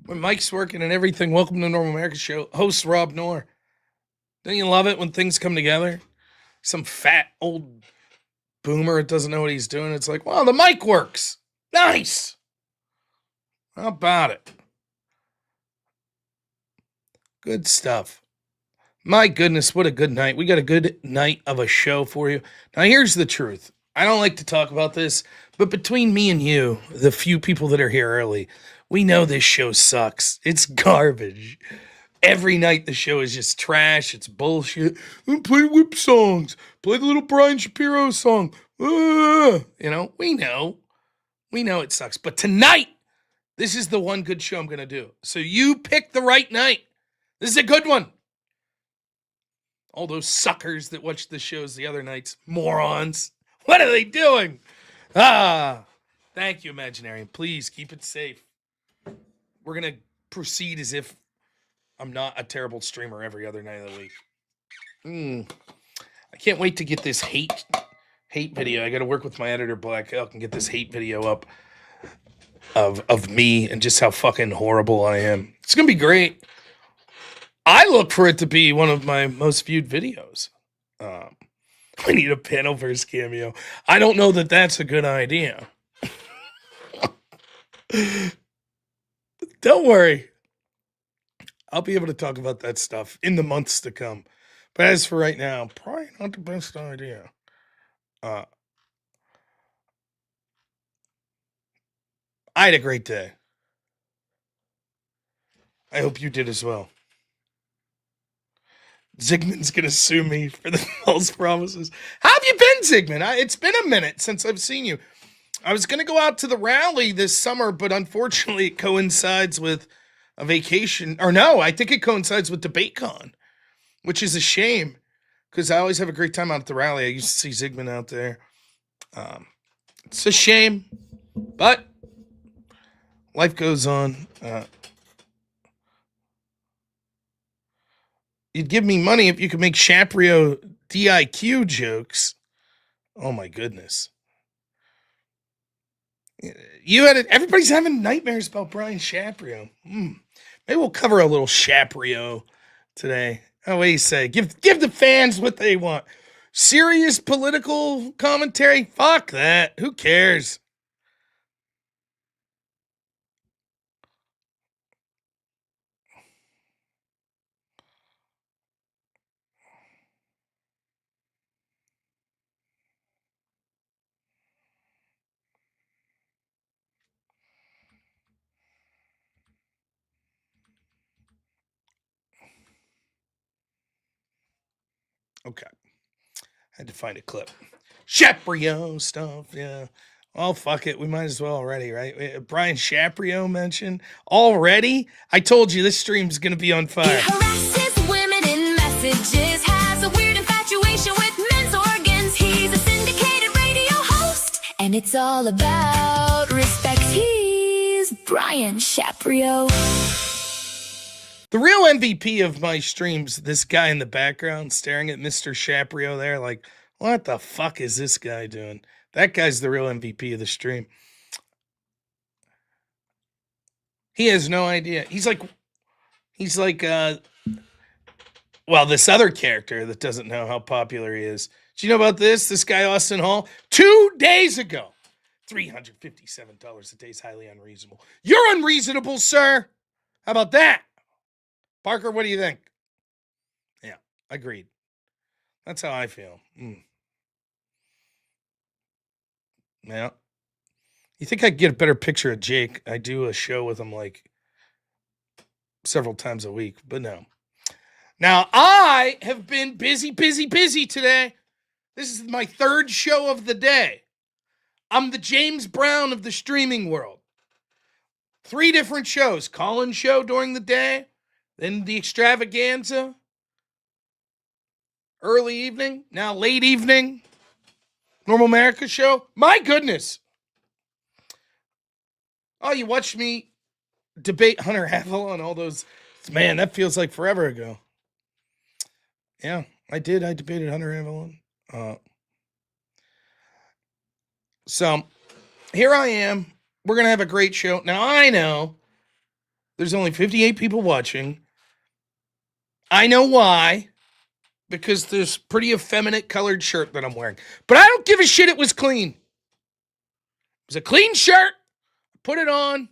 My mic's working and everything. Welcome to the Normal America Show. Host robnoerr. Don't you love it when things come together? Some fat old boomer that doesn't know what he's doing. It's like, well, the mic works. Nice. How about it? Good stuff. My goodness, what a good night. We got a good night of a show for you. Now, here's the truth. I don't like to talk about this, but between me and you, the few people that are here early, we know this show sucks. It's garbage. Every night the show is just trash. It's bullshit. Play whip songs. Play the little Brian Shapiro song. We know. We know it sucks. But tonight, this is the one good show I'm going to do. So you pick the right night. This is a good one. All those suckers that watch the shows the other nights. Morons. What are they doing? Thank you, Imaginarium. Please keep it safe. We're going to proceed as if I'm not a terrible streamer every other night of the week. I can't wait to get this hate video. I got to work with my editor, Black Elk, and get this hate video up of me and just how fucking horrible I am. It's going to be great. I look for it to be one of my most viewed videos. We need a Panelverse cameo. I don't know that that's a good idea. Don't worry. I'll be able to talk about that stuff in the months to come. But as for right now, probably not the best idea. I had a great day. I hope you did as well. Zygmun's going to sue me for the false promises. How have you been, Zygmun? It's been a minute since I've seen you. I was going to go out to the rally this summer, but unfortunately it coincides with a vacation. Or no, I think it coincides with DebateCon, which is a shame because I always have a great time out at the rally. I used to see Zygmun out there. It's a shame, but life goes on. You'd give me money if you could make Shaprio DIQ jokes. Oh my goodness. You had it. Everybody's having nightmares about Brian Shaprio. Maybe we'll cover a little Shaprio today. Oh, what do you say? Give the fans what they want. Serious political commentary? Fuck that. Who cares? Okay. Had to find a clip. Shaprio stuff, yeah. Oh, fuck it. We might as well already, right? Brian Shaprio mentioned already? I told you this stream's going to be on fire. He harasses women in messages, has a weird infatuation with men's organs. He's a syndicated radio host, and it's all about respect. He's Brian Shaprio. The real MVP of my streams, this guy in the background staring at Mr. Shaprio there, like, what the fuck is this guy doing? That guy's the real MVP of the stream. He has no idea. He's like, well, this other character that doesn't know how popular he is. Do you know about this? This guy, Austin Hall, 2 days ago, $357 a day is highly unreasonable. You're unreasonable, sir. How about that? Parker, what do you think? Yeah, agreed. That's how I feel. Yeah. You think I could get a better picture of Jake? I do a show with him like several times a week, but no. Now, I have been busy today. This is my third show of the day. I'm the James Brown of the streaming world. 3 different shows. Colin's show during the day, then the extravaganza, early evening, now late evening, Normal America show. My goodness. Oh, you watched me debate Hunter Havel and all those. Man, that feels like forever ago. Yeah, I did. I debated Hunter Havel. So here I am. We're going to have a great show. Now, I know There's only 58 people watching. I know why. Because this pretty effeminate colored shirt that I'm wearing. But I don't give a shit it was clean. It was a clean shirt. Put it on.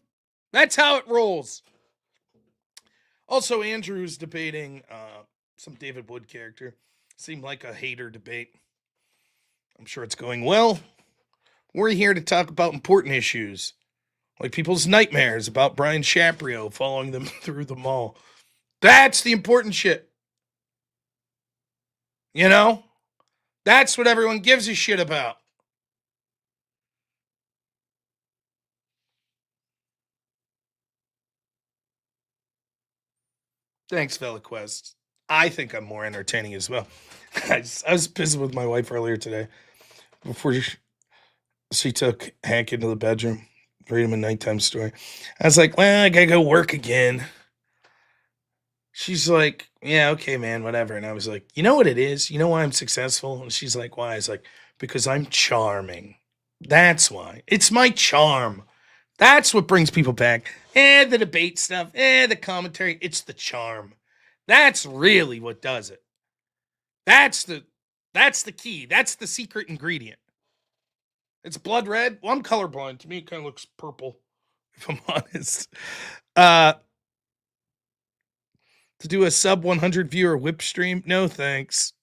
That's how it rolls. Also, Andrew's debating some David Wood character. Seemed like a hater debate. I'm sure it's going well. We're here to talk about important issues. Like people's nightmares about Brian Shaprio following them through the mall. That's the important shit. You know? That's what everyone gives a shit about. Thanks, VelaQuest. I think I'm more entertaining as well. I was pissing with my wife earlier today before she took Hank into the bedroom, read him a nighttime story. I was like, well, I gotta go work again. She's like, yeah, okay, man, whatever. And I was like, you know what it is? You know why I'm successful? And she's like, why? I was like, because I'm charming. That's why. It's my charm. That's what brings people back. The debate stuff, the commentary. It's the charm. That's really what does it. That's the key. That's the secret ingredient. It's blood red. Well, I'm colorblind. To me, it kind of looks purple, if I'm honest. To do a sub 100 viewer whip stream? No, thanks.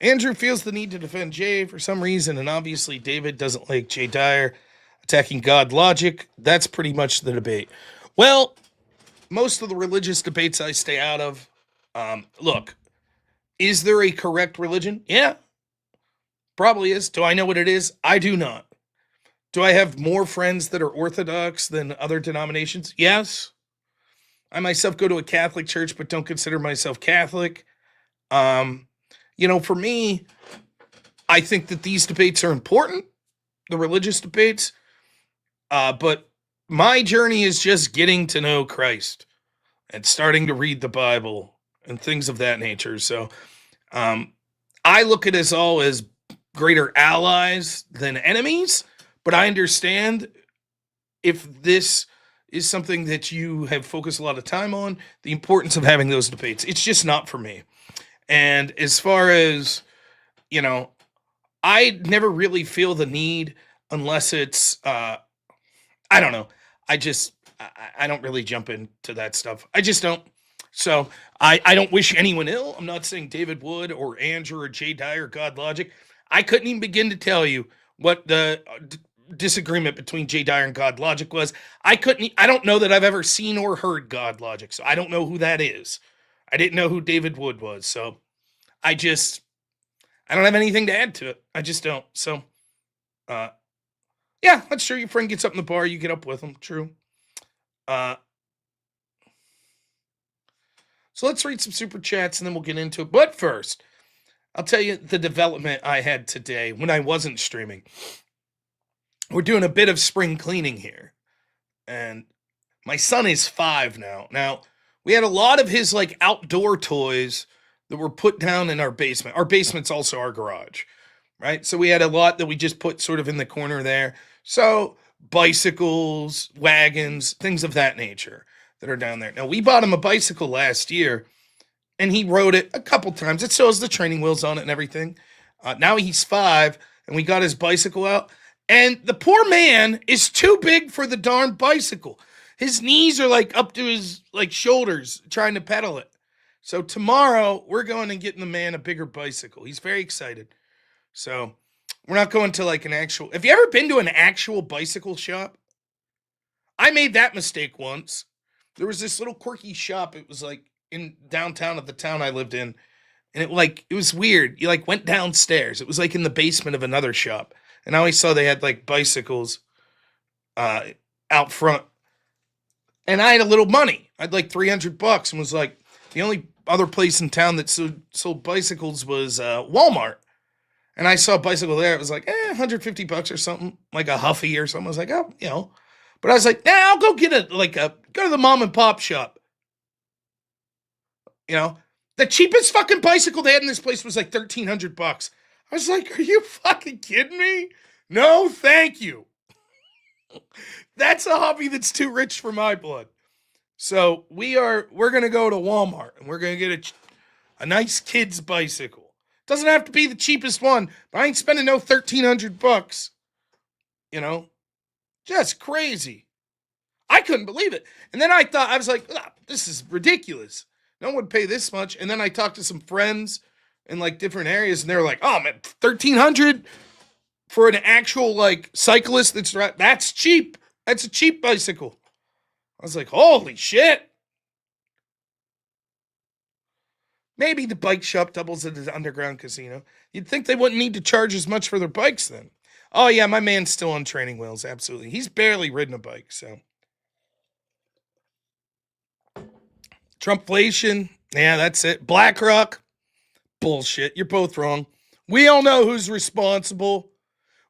Andrew feels the need to defend Jay for some reason, and obviously David doesn't like Jay Dyer attacking God logic. That's pretty much the debate. Well, most of the religious debates I stay out of. Look, is there a correct religion? Yeah, probably is. Do I know what it is? I do not. Do I have more friends that are Orthodox than other denominations? Yes. I myself go to a Catholic church, but don't consider myself Catholic. For me, I think that these debates are important, the religious debates. But my journey is just getting to know Christ and starting to read the Bible and things of that nature. So I look at us all as greater allies than enemies, but I understand if this is something that you have focused a lot of time on, the importance of having those debates. It's just not for me. And as far as, I never really feel the need unless it's, I don't know. I don't really jump into that stuff. I just don't. So I don't wish anyone ill. I'm not saying David Wood or Andrew or Jay Dyer or God Logic. I couldn't even begin to tell you what the disagreement between Jay Dyer and God Logic was. I don't know that I've ever seen or heard God Logic, so I don't know who that is. I didn't know who David Wood was, so I don't have anything to add to it. I just don't. So, yeah, that's true. Your friend gets up in the bar, you get up with him. True. So let's read some super chats and then we'll get into it. But first, I'll tell you the development I had today when I wasn't streaming. We're doing a bit of spring cleaning here. And my son is 5 now. Now, we had a lot of his outdoor toys that were put down in our basement. Our basement's also our garage, right? So we had a lot that we just put sort of in the corner there. So bicycles, wagons, things of that nature that are down there. Now, we bought him a bicycle last year, and he rode it a couple times. It still has the training wheels on it and everything. Now he's 5, and we got his bicycle out. And the poor man is too big for the darn bicycle. His knees are up to his shoulders trying to pedal it. So tomorrow we're going and getting the man a bigger bicycle. He's very excited. So we're not going to an actual. Have you ever been to an actual bicycle shop? I made that mistake once. There was this little quirky shop. It was in downtown of the town I lived in. And it was weird. You went downstairs. It was in the basement of another shop. And I always saw they had bicycles out front. And I had a little money. I had $300 and was the only other place in town that sold bicycles was Walmart. And I saw a bicycle there. It was $150 or something, like a Huffy or something. I was like, oh, But I was like, I'll go get go to the mom and pop shop. The cheapest fucking bicycle they had in this place was $1,300. I was like, are you fucking kidding me? No, thank you. That's a hobby that's too rich for my blood. So we're gonna go to Walmart and we're gonna get a nice kid's bicycle. Doesn't have to be the cheapest one, but I ain't spending no $1,300. You know, just crazy. I couldn't believe it. And then I was like, this is ridiculous. No one would pay this much. And then I talked to some friends in like different areas, and they're like, oh man, 1,300 for an actual like cyclist that's cheap. That's a cheap bicycle. I was like, holy shit. Maybe the bike shop doubles as an underground casino. You'd think they wouldn't need to charge as much for their bikes then. Oh yeah, my man's still on training wheels, absolutely. He's barely ridden a bike, so. Trumpflation, yeah, that's it. BlackRock, bullshit. You're both wrong. We all know who's responsible.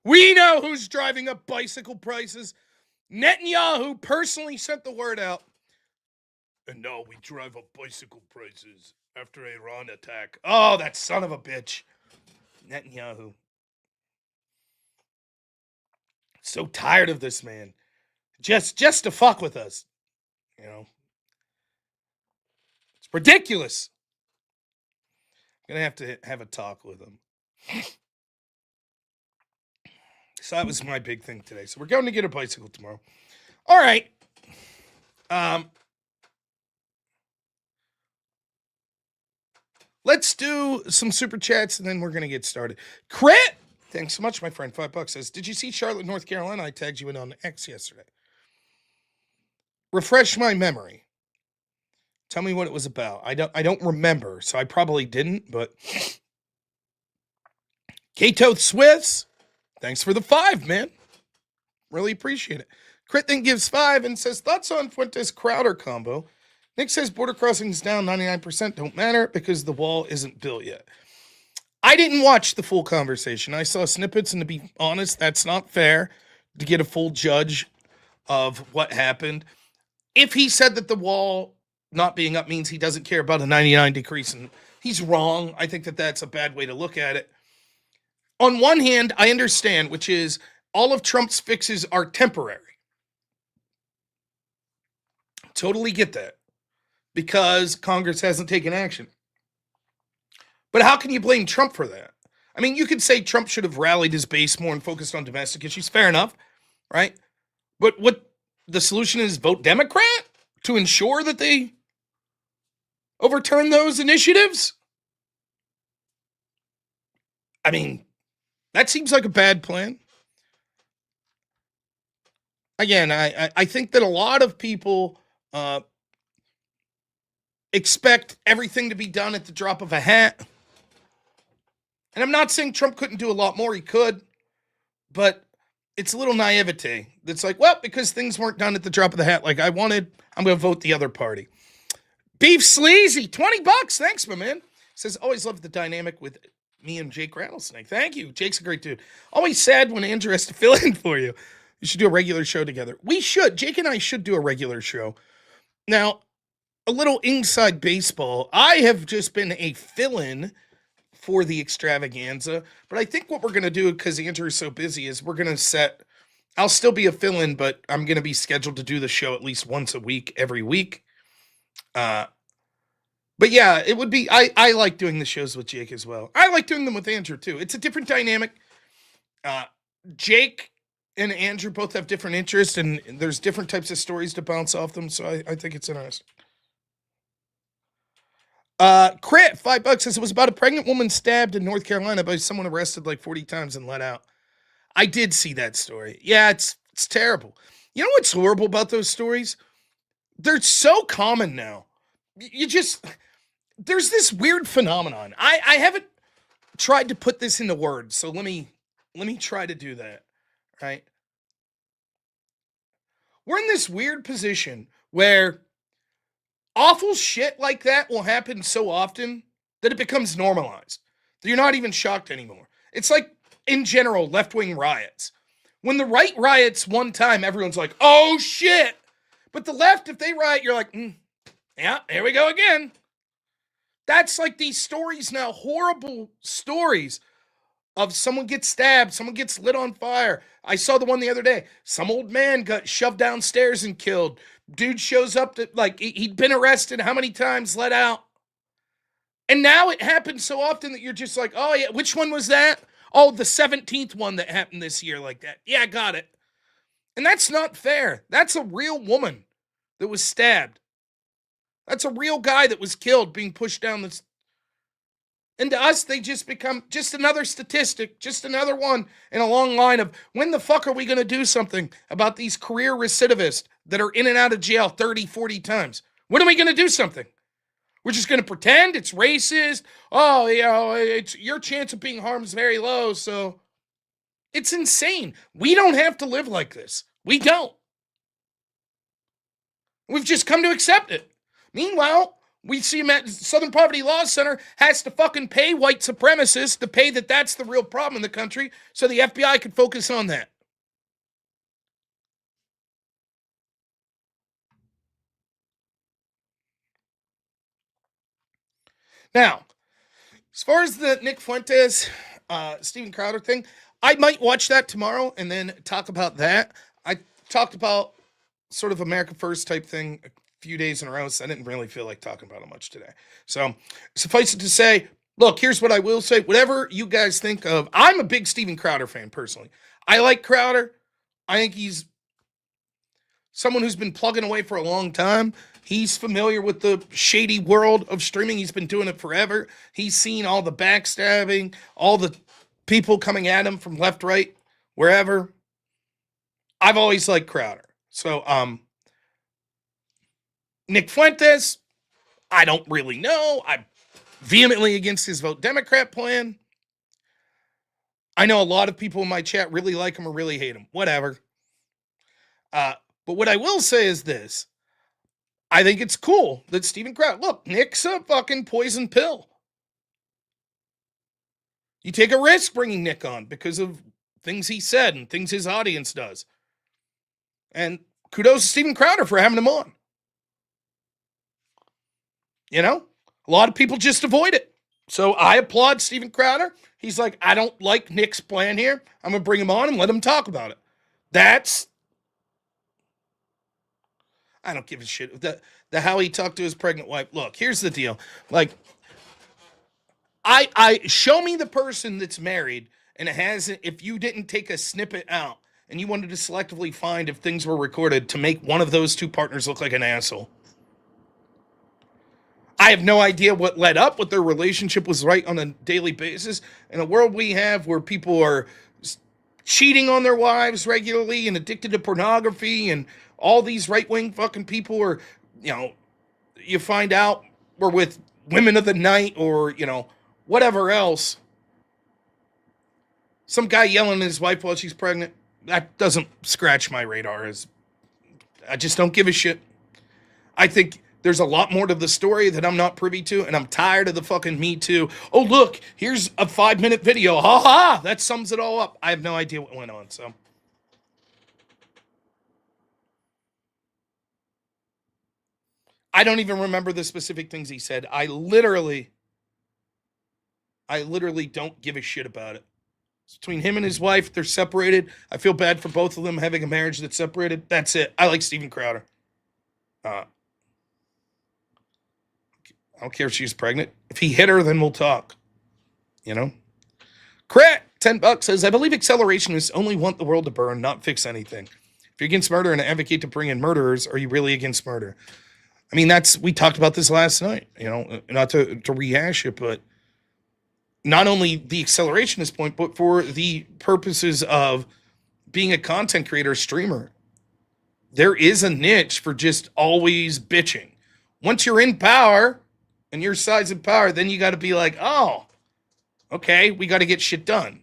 We know who's driving up bicycle prices. Netanyahu personally sent the word out. And now we drive up bicycle prices after Iran attack. Oh, that son of a bitch. Netanyahu. So tired of this man. Just to fuck with us. You know. It's ridiculous. I'm going to have a talk with him. So that was my big thing today. So we're going to get a bicycle tomorrow. All right. Let's do some super chats and then we're going to get started. Crit! Thanks so much, my friend. $5 says, did you see Charlotte, North Carolina? I tagged you in on X yesterday. Refresh my memory. Tell me what it was about. I don't remember, so I probably didn't, but Kato Swiss, thanks for the 5, man. Really appreciate it. Crit then gives 5 and says, thoughts on Fuentes Crowder combo. Nick says border crossings down 99% don't matter because the wall isn't built yet. I didn't watch the full conversation. I saw snippets, and to be honest, that's not fair to get a full judge of what happened. If he said that the wall not being up means he doesn't care about a 99 decrease, and he's wrong. I think that that's a bad way to look at it. On one hand, I understand, which is all of Trump's fixes are temporary. Totally get that. Because Congress hasn't taken action. But how can you blame Trump for that? I mean, you could say Trump should have rallied his base more and focused on domestic issues. Fair enough, right? But what the solution is, vote Democrat to ensure that they overturn those initiatives? I mean, that seems like a bad plan. Again, I think that a lot of people expect everything to be done at the drop of a hat. And I'm not saying Trump couldn't do a lot more. He could. But it's a little naivete. That's like, well, because things weren't done at the drop of the hat like I wanted, I'm going to vote the other party. Beef Sleazy, $20. Thanks, my man. Says, always loved the dynamic with me and Jake Rattlesnake. Thank you. Jake's a great dude. Always sad when Andrew has to fill in for you. You should do a regular show together. We should. Jake and I should do a regular show. Now, a little inside baseball. I have just been a fill-in for the extravaganza, but I think what we're going to do, because Andrew is so busy, is we're going to I'll still be a fill-in, but I'm going to be scheduled to do the show at least once a week, every week. But yeah, it would be, I like doing the shows with Jake as well. I like doing them with Andrew too. It's a different dynamic. Jake and Andrew both have different interests, and there's different types of stories to bounce off them, so I think it's interesting. Crit, $5 says it was about a pregnant woman stabbed in North Carolina by someone arrested like 40 times and let out. I did see that story. Yeah, it's terrible. You know what's horrible about those stories? They're so common now. There's this weird phenomenon. I haven't tried to put this into words, so let me try to do that, right? We're in this weird position where awful shit like that will happen so often that it becomes normalized. That you're not even shocked anymore. It's like, in general, left-wing riots. When the right riots one time, everyone's like, oh shit. But the left, if they riot, you're like, yeah, here we go again. That's like these stories now, horrible stories of someone gets stabbed, someone gets lit on fire. I saw the one the other day. Some old man got shoved downstairs and killed. Dude shows up to, like, he'd been arrested how many times, let out. And now it happens so often that you're just like, oh, yeah, which one was that? Oh, the 17th one that happened this year like that. Yeah, I got it. And that's not fair. That's a real woman that was stabbed. That's a real guy that was killed being pushed down this. And to us, they just become just another statistic, just another one in a long line of when the fuck are we going to do something about these career recidivists that are in and out of jail 30, 40 times? When are we going to do something? We're just going to pretend it's racist. Oh, it's your chance of being harmed is very low. So it's insane. We don't have to live like this. We don't. We've just come to accept it. Meanwhile, we see him at Southern Poverty Law Center has to fucking pay white supremacists to pay that's the real problem in the country so the FBI could focus on that. Now, as far as the Nick Fuentes, Steven Crowder thing, I might watch that tomorrow and then talk about that. I talked about sort of America First type thing a few days in a row, so I didn't really feel like talking about it much today. So suffice it to say, look, here's what I will say. Whatever you guys think of, I'm a big Steven Crowder fan personally. I like Crowder. I think he's someone who's been plugging away for a long time. He's familiar with the shady world of streaming. He's been doing it forever. He's seen all the backstabbing, all the people coming at him from left, right, wherever. I've always liked Crowder. So, Nick Fuentes, I don't really know. I'm vehemently against his Vote Democrat plan. I know a lot of people in my chat really like him or really hate him. Whatever. But what I will say is this. I think it's cool that Steven Crowder, look, Nick's a fucking poison pill. You take a risk bringing Nick on because of things he said and things his audience does. And kudos to Steven Crowder for having him on. You know, a lot of people just avoid it. So I applaud Steven Crowder. He's like, I don't like Nick's plan here. I'm going to bring him on and let him talk about it. I don't give a shit. The how he talked to his pregnant wife. Look, here's the deal. Like, I show me the person that's married and it hasn't, if you didn't take a snippet out and you wanted to selectively find if things were recorded to make one of those two partners look like an asshole. I have no idea what led up, what their relationship was right on a daily basis. In a world we have where people are cheating on their wives regularly and addicted to pornography and all these right-wing fucking people are, you find out we're with women of the night or, whatever else. Some guy yelling at his wife while she's pregnant. That doesn't scratch my radar. I just don't give a shit. I think there's a lot more to the story that I'm not privy to, and I'm tired of the fucking Me Too. Oh, look, here's a 5-minute video. Ha ha! That sums it all up. I have no idea what went on, so. I don't even remember the specific things he said. I literally don't give a shit about it. It's between him and his wife. They're separated. I feel bad for both of them having a marriage that's separated. That's it. I like Steven Crowder. I don't care if she's pregnant. If he hit her, then we'll talk. Crack, $10 says, I believe accelerationists only want the world to burn, not fix anything. If you're against murder and advocate to bring in murderers, are you really against murder? I mean, we talked about this last night, not to rehash it, but not only the accelerationist point, but for the purposes of being a content creator, streamer. There is a niche for just always bitching. Once you're in power and your side's in power, then you got to be like, oh, okay, we got to get shit done.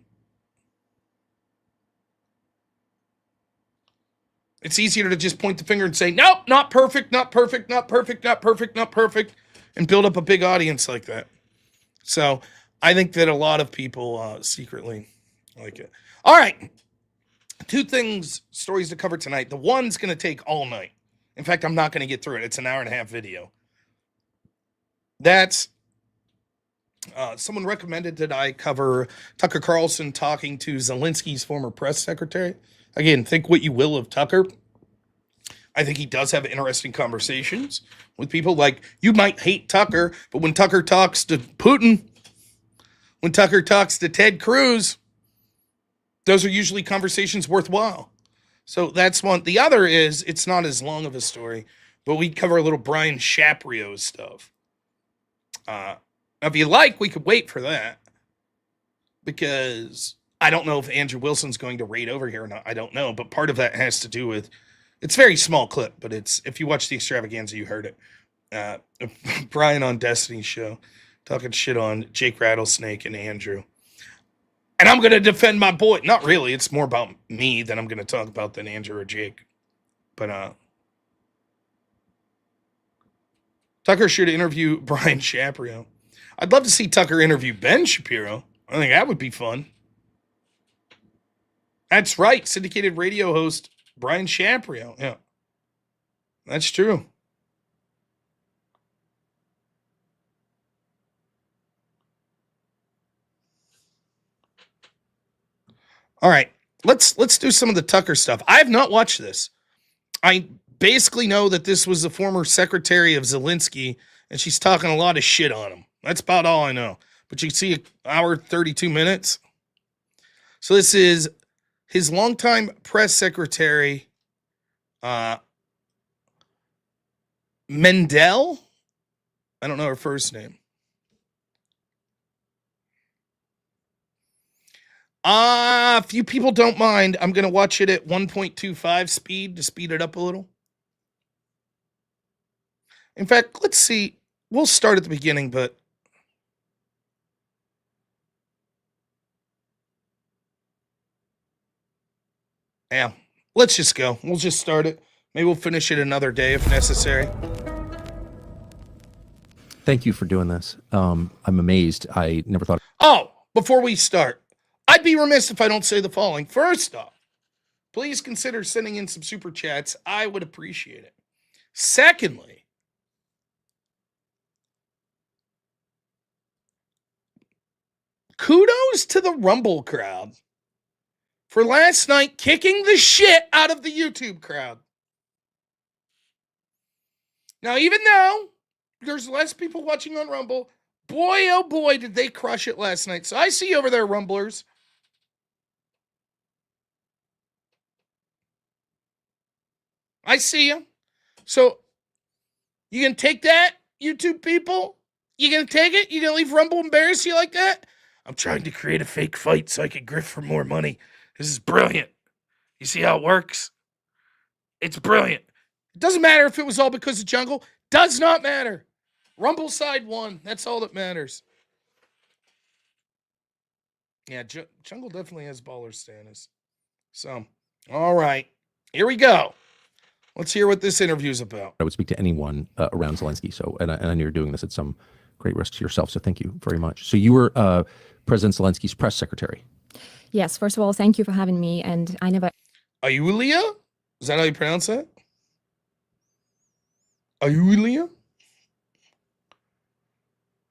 It's easier to just point the finger and say, nope, not perfect, not perfect, not perfect, not perfect, not perfect, and build up a big audience like that. So I think that a lot of people secretly like it. All right. 2 stories to cover tonight. The one's going to take all night. In fact, I'm not going to get through it. It's an hour and a half video. That's Someone recommended that I cover Tucker Carlson talking to Zelensky's former press secretary. Again, think what you will of Tucker. I think he does have interesting conversations with people. Like, you might hate Tucker, but when Tucker talks to Putin, when Tucker talks to Ted Cruz, those are usually conversations worthwhile. So that's one. The other is, it's not as long of a story, but we cover a little Brian Shaprio stuff. If you like, we could wait for that, because I don't know if Andrew Wilson's going to raid over here or not. I don't know, but part of that has to do with, it's a very small clip, but it's, if you watch the extravaganza, you heard it. Brian on Destiny's show talking shit on Jake Rattlesnake and Andrew. And I'm going to defend my boy. Not really. It's more about me that I'm going to talk about than Andrew or Jake. But Tucker should interview Brian Shapiro. I'd love to see Tucker interview Ben Shapiro. I think that would be fun. That's right. Syndicated radio host Brian Shapiro. Yeah. That's true. All right. Let's do some of the Tucker stuff. I have not watched this. I basically know that this was the former secretary of Zelensky, and she's talking a lot of shit on him. That's about all I know. But you can see an hour, 32 minutes. So this is his longtime press secretary, Mendel. I don't know her first name. If you people don't mind, I'm going to watch it at 1.25 speed to speed it up a little. In fact, let's see. We'll start at the beginning, but yeah, let's just go. We'll just start it. Maybe we'll finish it another day if necessary. Thank you for doing this. I'm amazed. I never thought. Oh, before we start, I'd be remiss if I don't say the following. First off, please consider sending in some super chats. I would appreciate it. Secondly, kudos to the Rumble crowd for last night kicking the shit out of the YouTube crowd. Now, even though there's less people watching on Rumble, boy, oh boy, did they crush it last night. So I see you over there, Rumblers. I see you. So you gonna take that, YouTube people? You gonna take it? You gonna leave Rumble embarrass you like that? I'm trying to create a fake fight so I can grift for more money. This is brilliant. You see how it works? It's brilliant. It doesn't matter if it was all because of Jungle. Does not matter. Rumble side won. That's all that matters. Yeah, Jungle definitely has baller status. So, all right. Here we go. Let's hear what this interview is about. I would speak to anyone around Zelensky. So, and I know you're doing this at some great risk to yourself. So thank you very much. So you were President Zelensky's press secretary. Yes. First of all, thank you for having me. And I never. Ayulia? Is that how you pronounce that? Ayulia?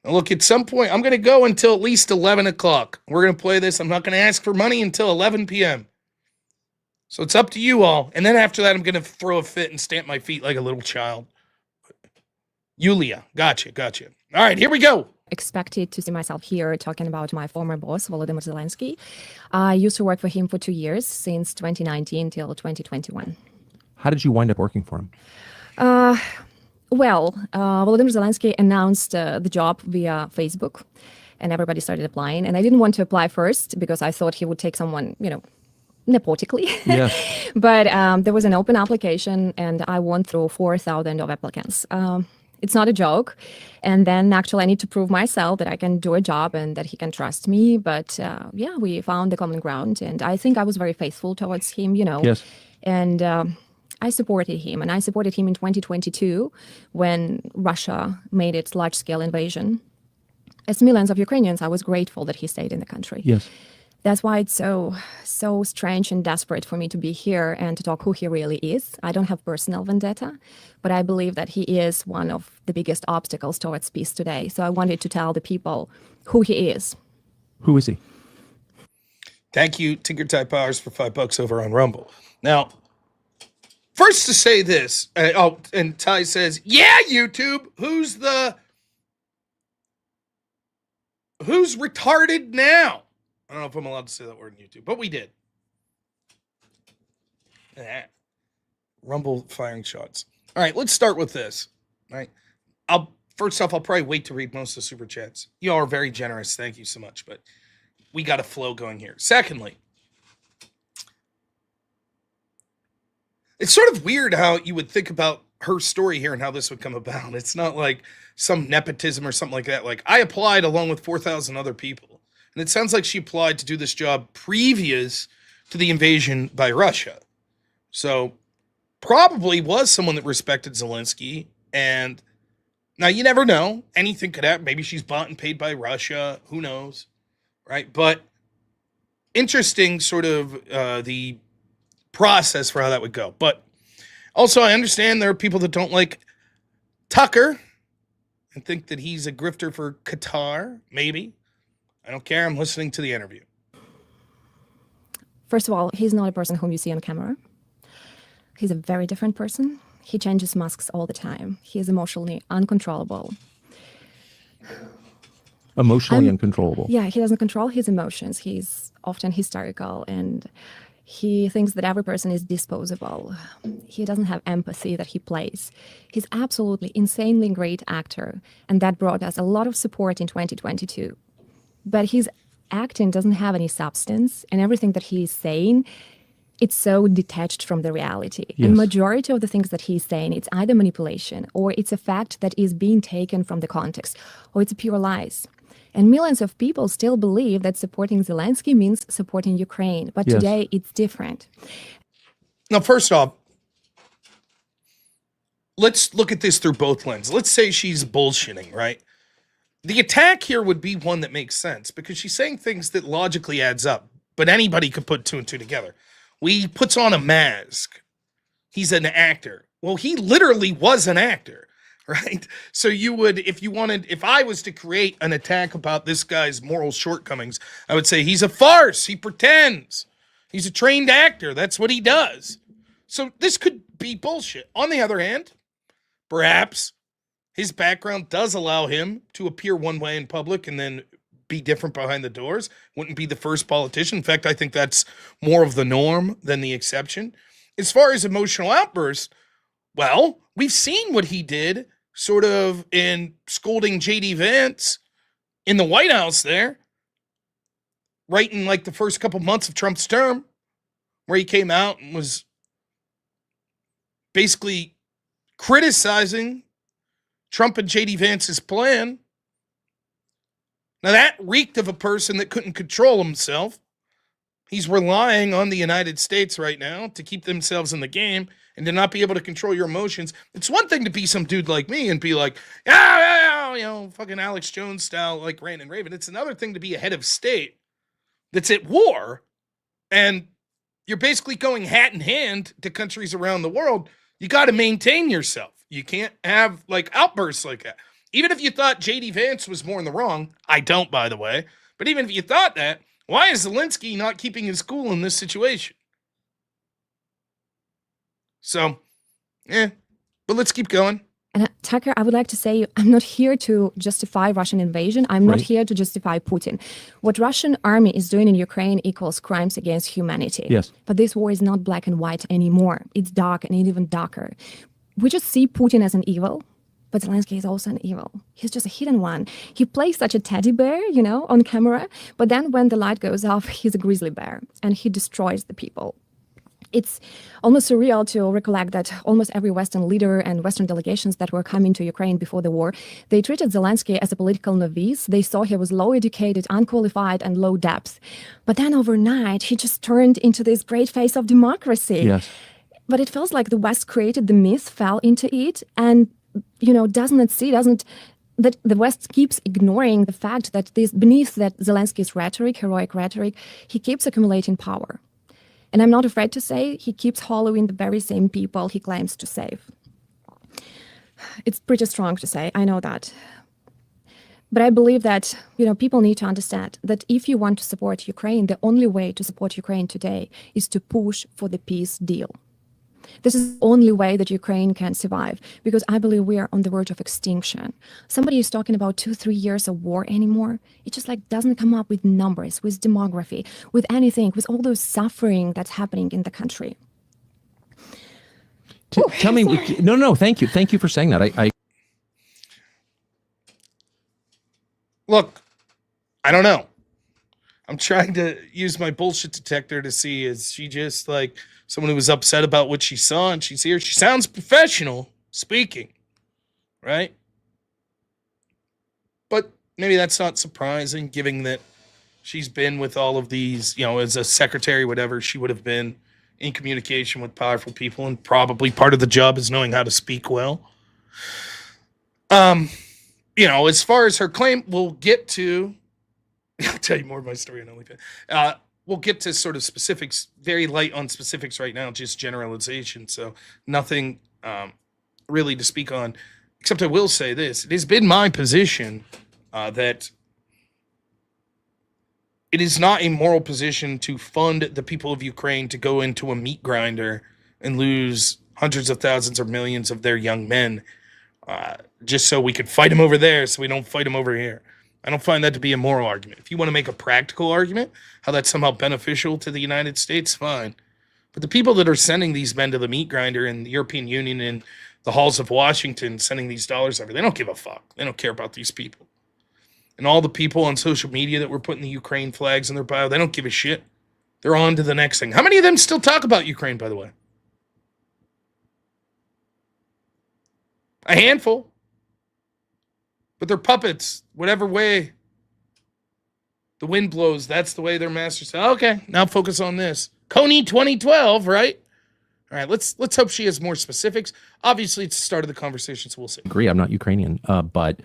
Look, at some point, I'm going to go until at least 11 o'clock. We're going to play this. I'm not going to ask for money until 11 p.m. So it's up to you all. And then after that, I'm going to throw a fit and stamp my feet like a little child. Yulia. Gotcha. All right, here we go. Expected to see myself here talking about my former boss, Volodymyr Zelensky. I used to work for him for 2 years, since 2019 till 2021. How did you wind up working for him? Volodymyr Zelensky announced the job via Facebook, and everybody started applying. And I didn't want to apply first because I thought he would take someone, nepotically. Yeah. But there was an open application, and I won through 4,000 of applicants. It's not a joke. And then actually I need to prove myself that I can do a job and that he can trust me. But we found the common ground, and I think I was very faithful towards him, Yes. And I supported him, and I supported him in 2022 when Russia made its large-scale invasion. As millions of Ukrainians, I was grateful that he stayed in the country. Yes. That's why it's so strange and desperate for me to be here and to talk who he really is. I don't have personal vendetta, but I believe that he is one of the biggest obstacles towards peace today. So I wanted to tell the people who he is. Who is he? Thank you, Tinker Type Powers, for $5 over on Rumble. Now, first to say this, and Ty says, yeah, YouTube, who's retarded now? I don't know if I'm allowed to say that word on YouTube, but we did. Rumble firing shots. All right, let's start with this. All right. First off, I'll probably wait to read most of the super chats. You all are very generous. Thank you so much, but we got a flow going here. Secondly, it's sort of weird how you would think about her story here and how this would come about. It's not like some nepotism or something like that. Like, I applied along with 4,000 other people. And it sounds like she applied to do this job previous to the invasion by Russia. So probably was someone that respected Zelensky. And now you never know. Anything could happen. Maybe she's bought and paid by Russia. Who knows? Right? But interesting sort of the process for how that would go. But also, I understand there are people that don't like Tucker and think that he's a grifter for Qatar, maybe. I don't care. I'm listening to the interview. First of all, he's not a person whom you see on camera. He's a very different person. He changes masks all the time. He is emotionally uncontrollable. Emotionally uncontrollable. Yeah, he doesn't control his emotions. He's often hysterical, and he thinks that every person is disposable. He doesn't have empathy that he plays. He's absolutely insanely great actor, and that brought us a lot of support in 2022. But his acting doesn't have any substance, and everything that he's saying, it's so detached from the reality. Yes. And majority of the things that he's saying, it's either manipulation, or it's a fact that is being taken from the context, or it's pure lies. And millions of people still believe that supporting Zelensky means supporting Ukraine. But Yes. today, it's different. Now, first off, let's look at this through both lenses. Let's say she's bullshitting, right? The attack here would be one that makes sense because she's saying things that logically adds up, but anybody could put two and two together. He puts on a mask. He's an actor. Well, he literally was an actor, right? So you would, if I was to create an attack about this guy's moral shortcomings, I would say he's a farce. He pretends. He's a trained actor. That's what he does. So this could be bullshit. On the other hand, perhaps his background does allow him to appear one way in public and then be different behind the doors. Wouldn't be the first politician. In fact, I think that's more of the norm than the exception. As far as emotional outbursts, well, we've seen what he did sort of in scolding J.D. Vance in the White House there, right in like the first couple months of Trump's term, where he came out and was basically criticizing Trump and J.D. Vance's plan. Now, that reeked of a person that couldn't control himself. He's relying on the United States right now to keep themselves in the game and to not be able to control your emotions. It's one thing to be some dude like me and be like, fucking Alex Jones style, like Rand and Raven. It's another thing to be a head of state that's at war and you're basically going hat in hand to countries around the world. You got to maintain yourself. You can't have like outbursts like that. Even if you thought J.D. Vance was more in the wrong, I don't, by the way, but even if you thought that, why is Zelensky not keeping his cool in this situation? So, but let's keep going. And Tucker, I would like to say, I'm not here to justify Russian invasion. I'm not Right. here to justify Putin. What Russian army is doing in Ukraine equals crimes against humanity. Yes. But this war is not black and white anymore. It's dark and even darker. We just see Putin as an evil, but Zelensky is also an evil. He's just a hidden one. He plays such a teddy bear, on camera, but then when the light goes off, he's a grizzly bear, and he destroys the people. It's almost surreal to recollect that almost every Western leader and Western delegations that were coming to Ukraine before the war, they treated Zelensky as a political novice. They saw he was low-educated, unqualified, and low depth. But then overnight, he just turned into this great face of democracy. Yes. But it feels like the West created the myth, fell into it, and doesn't that the West keeps ignoring the fact that this beneath that Zelensky's rhetoric, heroic rhetoric, he keeps accumulating power. And I'm not afraid to say he keeps hollowing the very same people he claims to save. It's pretty strong to say, I know that. But I believe that, people need to understand that if you want to support Ukraine, the only way to support Ukraine today is to push for the peace deal. This is the only way that Ukraine can survive, because I believe we are on the verge of extinction. Somebody is talking about 2-3 years of war anymore. It just doesn't come up with numbers, with demography, with anything, with all those suffering that's happening in the country. Tell me, no, thank you. Thank you for saying that. I Look, I don't know. I'm trying to use my bullshit detector to see, is she just like someone who was upset about what she saw and she's here? She sounds professional speaking, right? But maybe that's not surprising, given that she's been with all of these, as a secretary, whatever, she would have been in communication with powerful people, and probably part of the job is knowing how to speak well. As far as her claim, we'll get to, I'll tell you more of my story on OnlyFans. We'll get to sort of specifics, very light on specifics right now, just generalization. So nothing really to speak on, except I will say this. It has been my position that it is not a moral position to fund the people of Ukraine to go into a meat grinder and lose hundreds of thousands or millions of their young men just so we could fight them over there so we don't fight them over here. I don't find that to be a moral argument. If you want to make a practical argument, how that's somehow beneficial to the United States, fine. But the people that are sending these men to the meat grinder in the European Union and the halls of Washington, sending these dollars over, they don't give a fuck. They don't care about these people. And all the people on social media that were putting the Ukraine flags in their bio, they don't give a shit. They're on to the next thing. How many of them still talk about Ukraine, by the way? A handful. But they're puppets. Whatever way the wind blows, that's the way their masters say, okay, now focus on this. Coney 2012, right? All right, let's hope she has more specifics. Obviously, it's the start of the conversation, so we'll see. agree. I'm not Ukrainian, but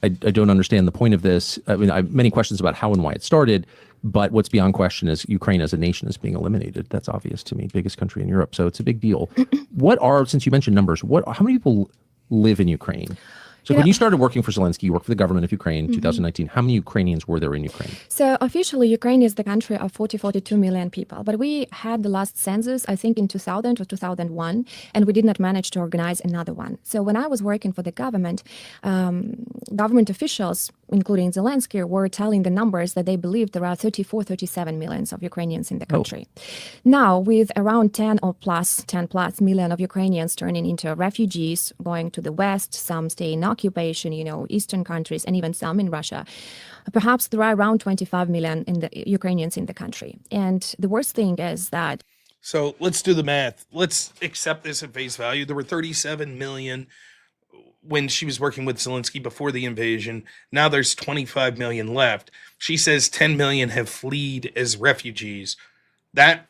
I don't understand the point of this. I mean, I have many questions about how and why it started, but what's beyond question is Ukraine as a nation is being eliminated. That's obvious to me. Biggest country in Europe, so it's a big deal. Since you mentioned numbers, how many people live in Ukraine? So when you started working for Zelensky, you worked for the government of Ukraine in 2019. How many Ukrainians were there in Ukraine? So officially, Ukraine is the country of 42 million people. But we had the last census, I think, in 2000 or 2001, and we did not manage to organize another one. So when I was working for the government, government officials, including Zelensky, were telling the numbers that they believed there are 37 millions of Ukrainians in the country. Now, with around 10 plus million of Ukrainians turning into refugees, going to the West, some stay in occupation, Eastern countries, and even some in Russia. Perhaps there are around 25 million Ukrainians in the country. And the worst thing is that. So let's do the math. Let's accept this at face value. There were 37 million when she was working with Zelensky before the invasion. Now there's 25 million left. She says 10 million have fled as refugees. That,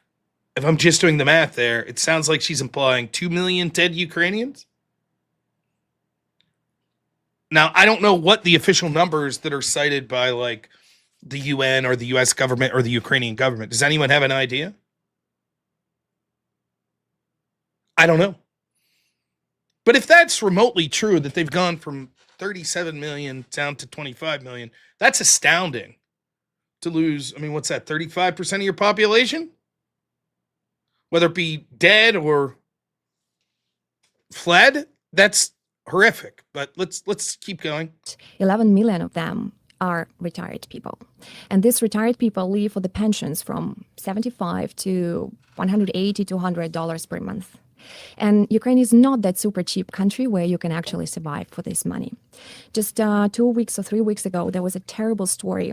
if I'm just doing the math there, it sounds like she's implying 2 million dead Ukrainians. Now, I don't know what the official numbers that are cited by the UN or the US government or the Ukrainian government. Does anyone have an idea? I don't know. But if that's remotely true, that they've gone from 37 million down to 25 million, that's astounding. To lose, what's that, 35% of your population? Whether it be dead or fled, that's horrific. But let's keep going. 11 million of them are retired people. And these retired people live for the pensions from $75 to $180 to $200 per month. And Ukraine is not that super cheap country where you can actually survive for this money. Just 2 weeks or 3 weeks ago, there was a terrible story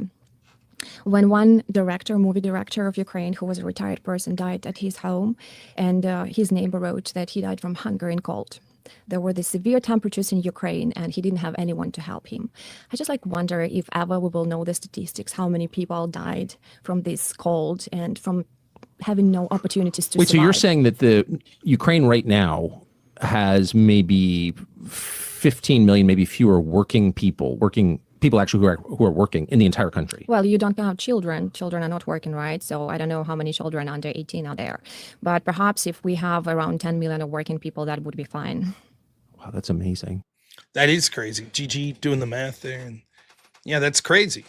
when one movie director of Ukraine, who was a retired person, died at his home, and his neighbor wrote that he died from hunger and cold. There were the severe temperatures in Ukraine, and he didn't have anyone to help him. I just wonder if ever we will know the statistics, how many people died from this cold and from having no opportunities to survive. So you're saying that the Ukraine right now has maybe 15 million, maybe fewer working people actually who are working in the entire country. Well, you don't count children. Children are not working, right? So I don't know how many children under 18 are there. But perhaps if we have around 10 million of working people, that would be fine. Wow, that's amazing. That is crazy. GG doing the math there. And yeah, that's crazy.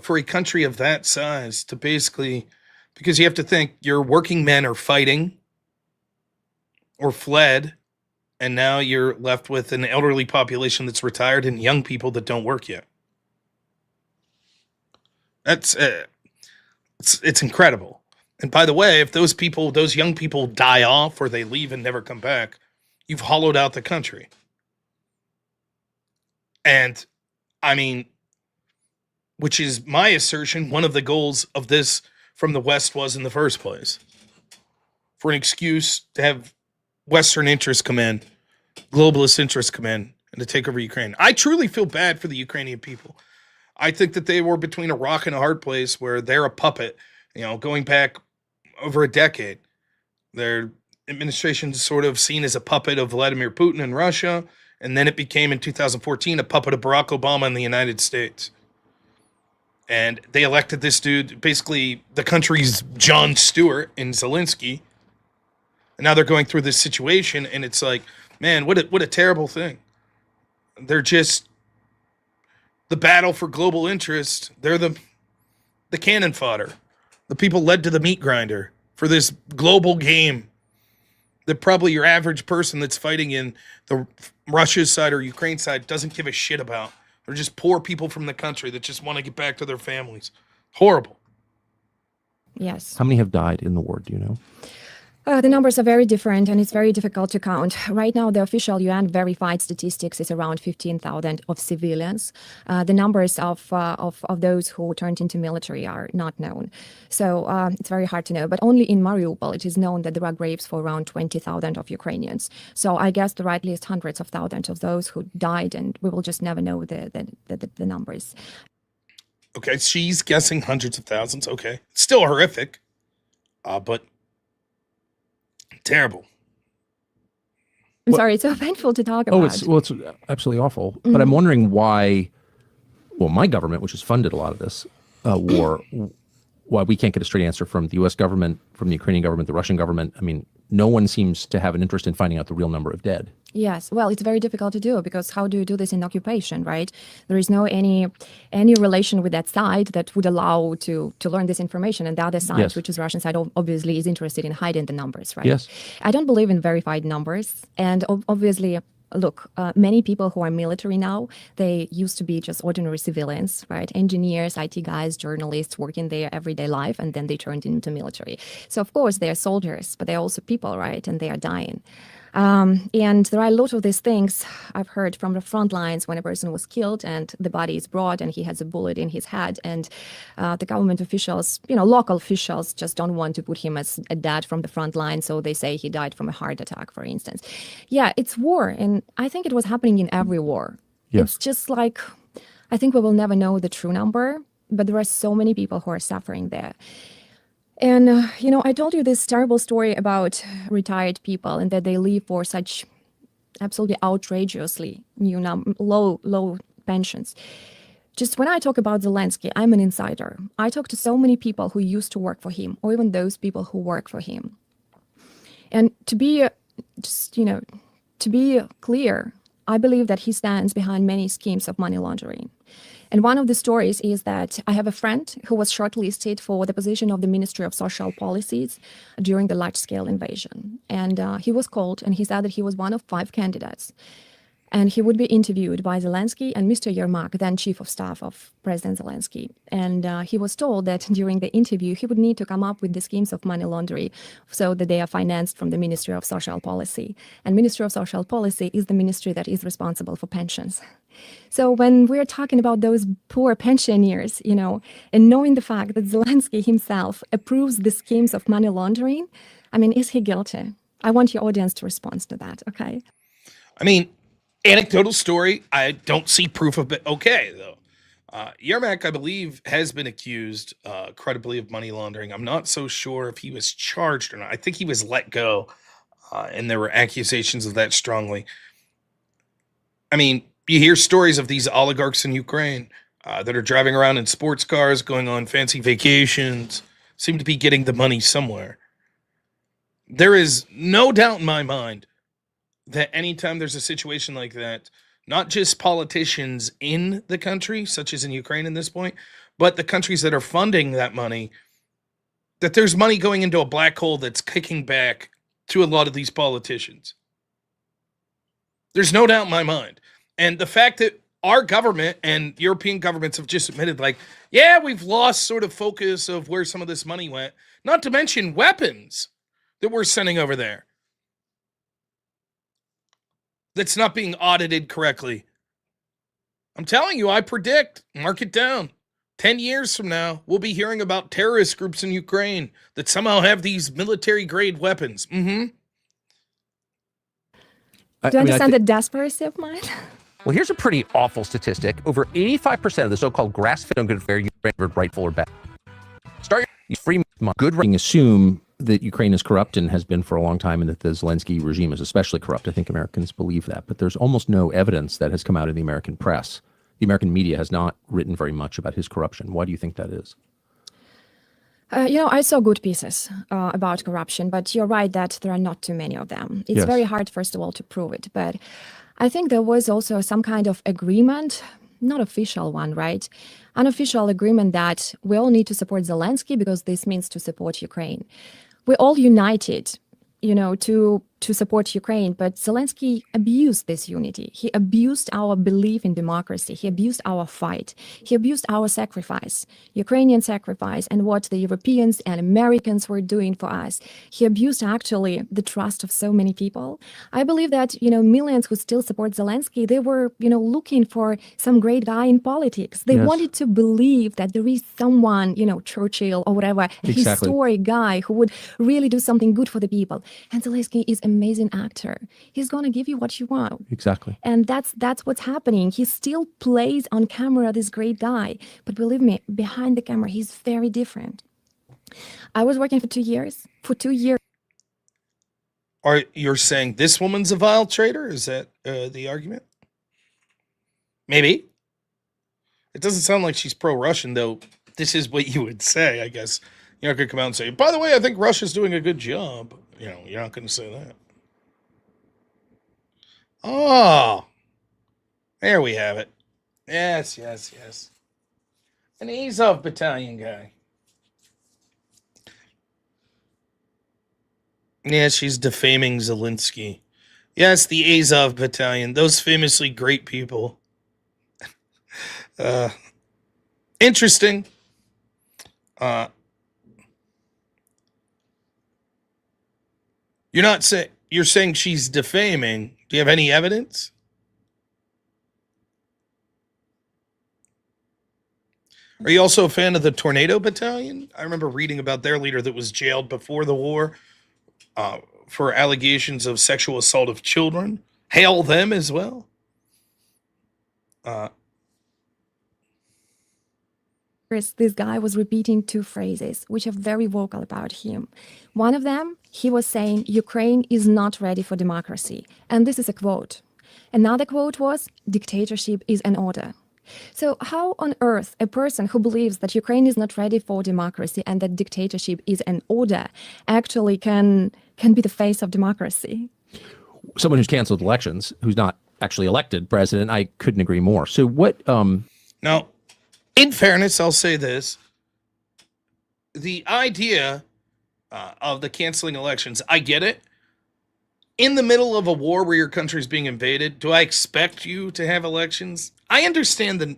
For a country of that size to basically, because you have to think your working men are fighting or fled, and now you're left with an elderly population that's retired and young people that don't work yet. That's it's incredible. And by the way, if those young people die off or they leave and never come back, you've hollowed out the country. And I mean, which is my assertion, one of the goals of this from the West was in the first place. For an excuse to have Western interests come in, globalist interests come in, and to take over Ukraine. I truly feel bad for the Ukrainian people. I think that they were between a rock and a hard place where they're a puppet, going back over a decade. Their administration's sort of seen as a puppet of Vladimir Putin in Russia, and then it became in 2014 a puppet of Barack Obama in the United States. And they elected this dude, basically the country's Jon Stewart in Zelensky. And now they're going through this situation, and it's like, man, what a terrible thing. They're just the battle for global interest. They're the cannon fodder. The people led to the meat grinder for this global game that probably your average person that's fighting in the Russia's side or Ukraine side doesn't give a shit about. They're just poor people from the country that just want to get back to their families. Horrible. Yes. How many have died in the war? Do you know? The numbers are very different, and it's very difficult to count. Right now, the official UN verified statistics is around 15,000 of civilians. The numbers of those who turned into military are not known. So it's very hard to know. But only in Mariupol, it is known that there are graves for around 20,000 of Ukrainians. So I guess there are at least hundreds of thousands of those who died, and we will just never know the numbers. Okay, she's guessing hundreds of thousands. Okay. Still horrific, but terrible. I'm sorry, it's so painful to talk about. It's absolutely awful. But I'm wondering why, my government, which has funded a lot of this war, why we can't get a straight answer from the U.S. government, from the Ukrainian government, the Russian government. I mean, no one seems to have an interest in finding out the real number of dead. Yes, well, it's very difficult to do because how do you do this in occupation, right? There is no any relation with that side that would allow to learn this information, and the other side, Yes. which is Russian side, obviously is interested in hiding the numbers, right? Yes. I don't believe in verified numbers, and obviously. Look, many people who are military now, they used to be just ordinary civilians, right? Engineers, IT guys, journalists working their everyday life, and then they turned into military. So, of course, they are soldiers, but they're also people, right? And they are dying. And there are a lot of these things I've heard from the front lines when a person was killed and the body is brought and he has a bullet in his head. And the government officials, local officials just don't want to put him as a dead from the front line. So they say he died from a heart attack, for instance. Yeah, it's war. And I think it was happening in every war. Yes. It's just like, I think we will never know the true number, but there are so many people who are suffering there. And, I told you this terrible story about retired people and that they leave for such absolutely outrageously low pensions. Just when I talk about Zelensky, I'm an insider. I talk to so many people who used to work for him, or even those people who work for him. And to be clear, I believe that he stands behind many schemes of money laundering. And one of the stories is that I have a friend who was shortlisted for the position of the Ministry of Social Policies during the large-scale invasion. And he was called, and he said that he was one of 5 candidates. And he would be interviewed by Zelensky and Mr. Yermak, then chief of staff of President Zelensky. And he was told that during the interview, he would need to come up with the schemes of money laundering so that they are financed from the Ministry of Social Policy. And Ministry of Social Policy is the ministry that is responsible for pensions. So when we're talking about those poor pensioners, and knowing the fact that Zelensky himself approves the schemes of money laundering, I mean, is he guilty? I want your audience to respond to that, okay? I mean, anecdotal story, I don't see proof of it. Okay, though. Yermak, I believe, has been accused credibly of money laundering. I'm not so sure if he was charged or not. I think he was let go, and there were accusations of that strongly. I mean, you hear stories of these oligarchs in Ukraine that are driving around in sports cars, going on fancy vacations, seem to be getting the money somewhere. There is no doubt in my mind that anytime there's a situation like that, not just politicians in the country, such as in Ukraine in this point, but the countries that are funding that money, that there's money going into a black hole that's kicking back to a lot of these politicians. There's no doubt in my mind. And the fact that our government and European governments have just admitted, like, yeah, we've lost sort of focus of where some of this money went, not to mention weapons that we're sending over there that's not being audited correctly. I'm telling you, I predict, mark it down, 10 years from now, we'll be hearing about terrorist groups in Ukraine that somehow have these military-grade weapons. Mm-hmm. Do you understand the desperation of mine? Well, here's a pretty awful statistic. Over 85% of the so-called grass-fed and good fair Ukraine rightful or bad. Start your free month. Good writing assume that Ukraine is corrupt and has been for a long time, and that the Zelensky regime is especially corrupt. I think Americans believe that, but there's almost no evidence that has come out in the American press. The American media has not written very much about his corruption. Why do you think that is? I saw good pieces about corruption, but you're right that there are not too many of them. It's Yes. very hard, first of all, to prove it. But I think there was also some kind of agreement, not official one, right? Unofficial agreement that we all need to support Zelensky because this means to support Ukraine. We're all united, to support Ukraine, but Zelensky abused this unity. He abused our belief in democracy. He abused our fight. He abused our sacrifice, Ukrainian sacrifice, and what the Europeans and Americans were doing for us. He abused actually the trust of so many people. I believe that, millions who still support Zelensky, they were, looking for some great guy in politics. They Yes. wanted to believe that there is someone, Churchill or whatever, a Exactly. historic guy who would really do something good for the people. And Zelensky is amazing actor. He's going to give you what you want. Exactly. And that's what's happening. He still plays on camera this great guy. But believe me, behind the camera, he's very different. I was working for 2 years. For 2 years. Are you're saying this woman's a vile traitor? Is that the argument? Maybe. It doesn't sound like she's pro-Russian, though. This is what you would say, I guess. You're not going to come out and say, by the way, I think Russia's doing a good job. You're not going to say that. Oh, there we have it. Yes. An Azov battalion guy. Yeah, she's defaming Zelensky. Yes, the Azov battalion. Those famously great people. Interesting. You're saying she's defaming. Do you have any evidence? Are you also a fan of the Tornado Battalion? I remember reading about their leader that was jailed before the war for allegations of sexual assault of children. Hail them as well. This guy was repeating 2 phrases, which are very vocal about him. One of them, he was saying, Ukraine is not ready for democracy. And this is a quote. Another quote was, dictatorship is an order. So how on earth a person who believes that Ukraine is not ready for democracy and that dictatorship is an order actually can be the face of democracy? Someone who's canceled elections, who's not actually elected president, I couldn't agree more. So what... Now, in fairness, I'll say this. The idea of the canceling elections, I get it. In the middle of a war where your country's being invaded, do I expect you to have elections? I understand that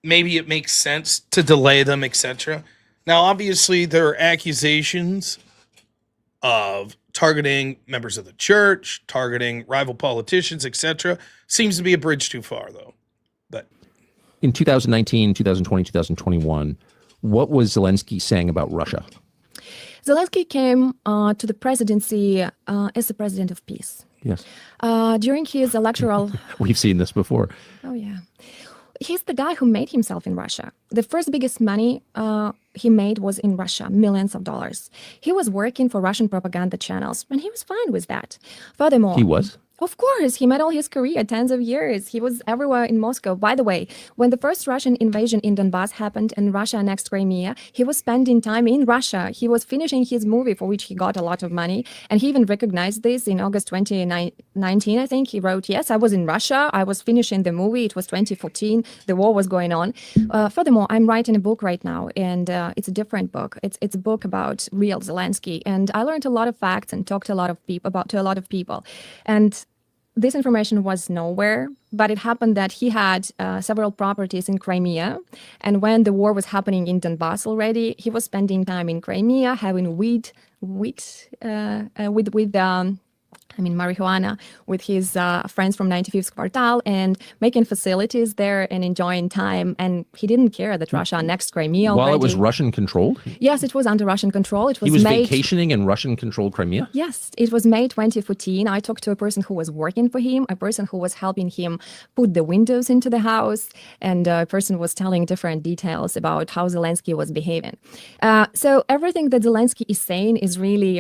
maybe it makes sense to delay them, etc. Now, obviously, there are accusations of targeting members of the church, targeting rival politicians, etc. Seems to be a bridge too far, though. But in 2019, 2020, 2021, what was Zelensky saying about Russia? Zelensky came to the presidency as the president of peace. Yes. During his electoral... We've seen this before. Oh, yeah. He's the guy who made himself in Russia. The first biggest money he made was in Russia, millions of dollars. He was working for Russian propaganda channels, and he was fine with that. Furthermore... He was? Of course, he made all his career, tens of years. He was everywhere in Moscow. By the way, when the first Russian invasion in Donbass happened and Russia annexed Crimea, he was spending time in Russia. He was finishing his movie for which he got a lot of money. And he even recognized this in August 2019, I think. He wrote, yes, I was in Russia. I was finishing the movie. It was 2014. The war was going on. Furthermore, I'm writing a book right now, and it's a different book. It's a book about real Zelensky. And I learned a lot of facts and talked to a lot of people. And this information was nowhere, but it happened that he had several properties in Crimea. And when the war was happening in Donbass already, he was spending time in Crimea, having weed with marijuana with his friends from 95th Quartal and making facilities there and enjoying time. And he didn't care that Russia annexed Crimea already. While it was Russian controlled? Yes, it was under Russian control. He was vacationing in Russian controlled Crimea? Yes, it was May 2014. I talked to a person who was working for him, a person who was helping him put the windows into the house, and a person was telling different details about how Zelensky was behaving. So everything that Zelensky is saying is really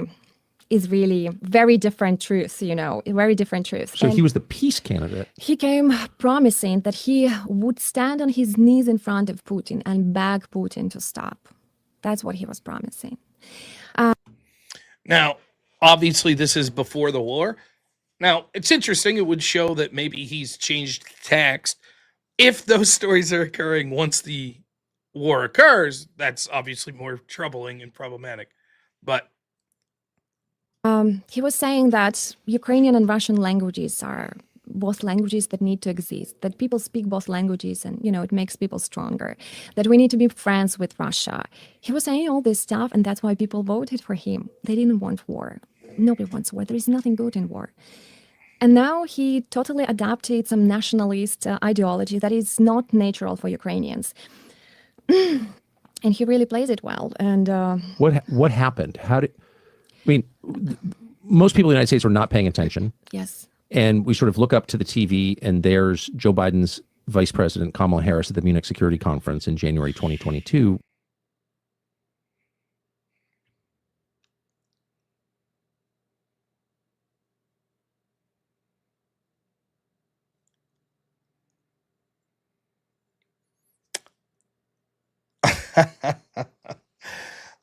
very different truth, very different truth. So he was the peace candidate. He came promising that he would stand on his knees in front of Putin and beg Putin to stop. That's what he was promising. Now, obviously, this is before the war. Now, it's interesting. It would show that maybe he's changed tact. If those stories are occurring once the war occurs, that's obviously more troubling and problematic. But he was saying that Ukrainian and Russian languages are both languages that need to exist, that people speak both languages and, it makes people stronger, that we need to be friends with Russia. He was saying all this stuff, and that's why people voted for him. They didn't want war. Nobody wants war. There is nothing good in war. And now he totally adopted some nationalist ideology that is not natural for Ukrainians. And he really plays it well. And what happened? Most people in the United States were not paying attention. Yes. And we sort of look up to the TV, and there's Joe Biden's Vice President Kamala Harris at the Munich Security Conference in January 2022.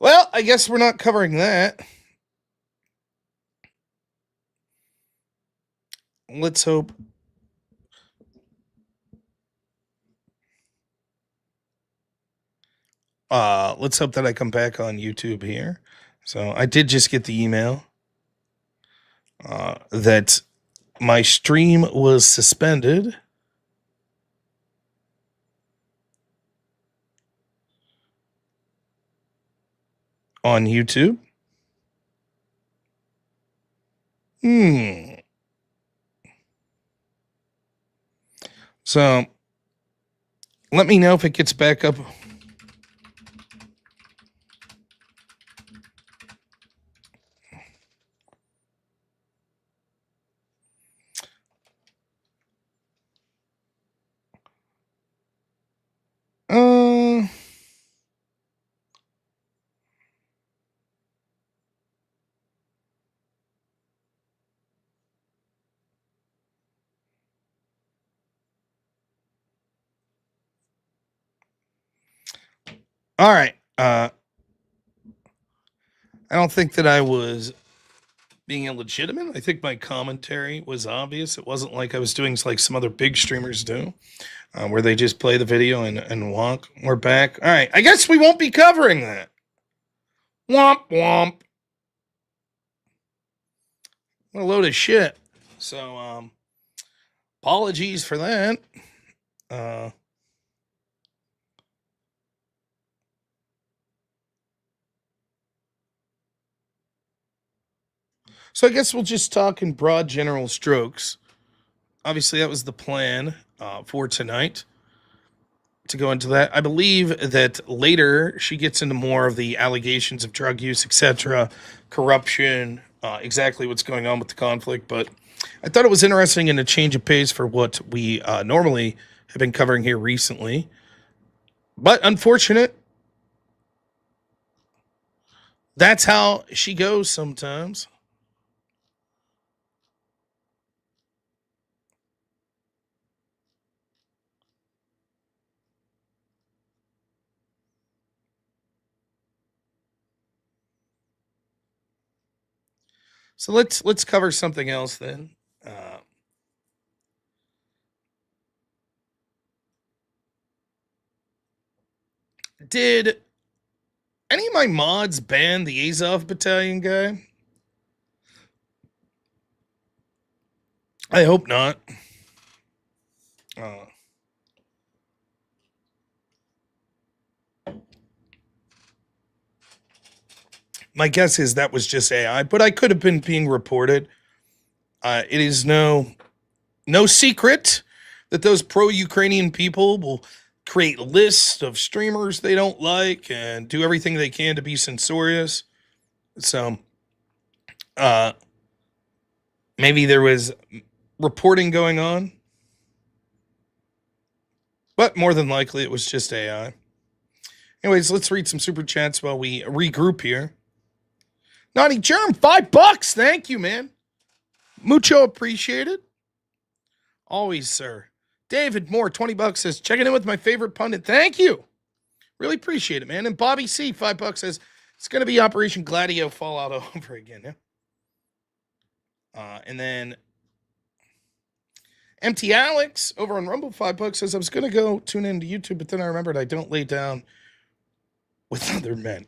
Well, I guess we're not covering that. Let's hope. Let's hope that I come back on YouTube here. So I did just get the email that my stream was suspended. On YouTube. So let me know if it gets back up. All right. I don't think that I was being illegitimate. I think my commentary was obvious. It wasn't like I was doing like some other big streamers do, where they just play the video and walk. We're back. All right. I guess we won't be covering that. Womp womp. What a load of shit. So, apologies for that. So I guess we'll just talk in broad general strokes. Obviously, that was the plan for tonight, to go into that. I believe that later she gets into more of the allegations of drug use, etc., corruption, exactly what's going on with the conflict. But I thought it was interesting and a change of pace for what we normally have been covering here recently. But unfortunate. That's how she goes sometimes. So let's cover something else then. Uh, did any of my mods ban the Azov Battalion guy? I hope not. Uh, my guess is that was just AI, but I could have been being reported. It is no secret that those pro-Ukrainian people will create lists of streamers they don't like and do everything they can to be censorious. So, uh, maybe there was reporting going on, but more than likely it was just AI. Anyways, let's read some super chats while we regroup here. Naughty Germ, $5. Thank you, man. Mucho appreciated. Always, sir. David Moore, $20 says, checking in with my favorite pundit. Thank you. Really appreciate it, man. And Bobby C, $5 says, it's going to be Operation Gladio Fallout over again. Yeah. And then Empty Alex over on Rumble, $5 says, I was going to go tune into YouTube, but then I remembered I don't lay down with other men.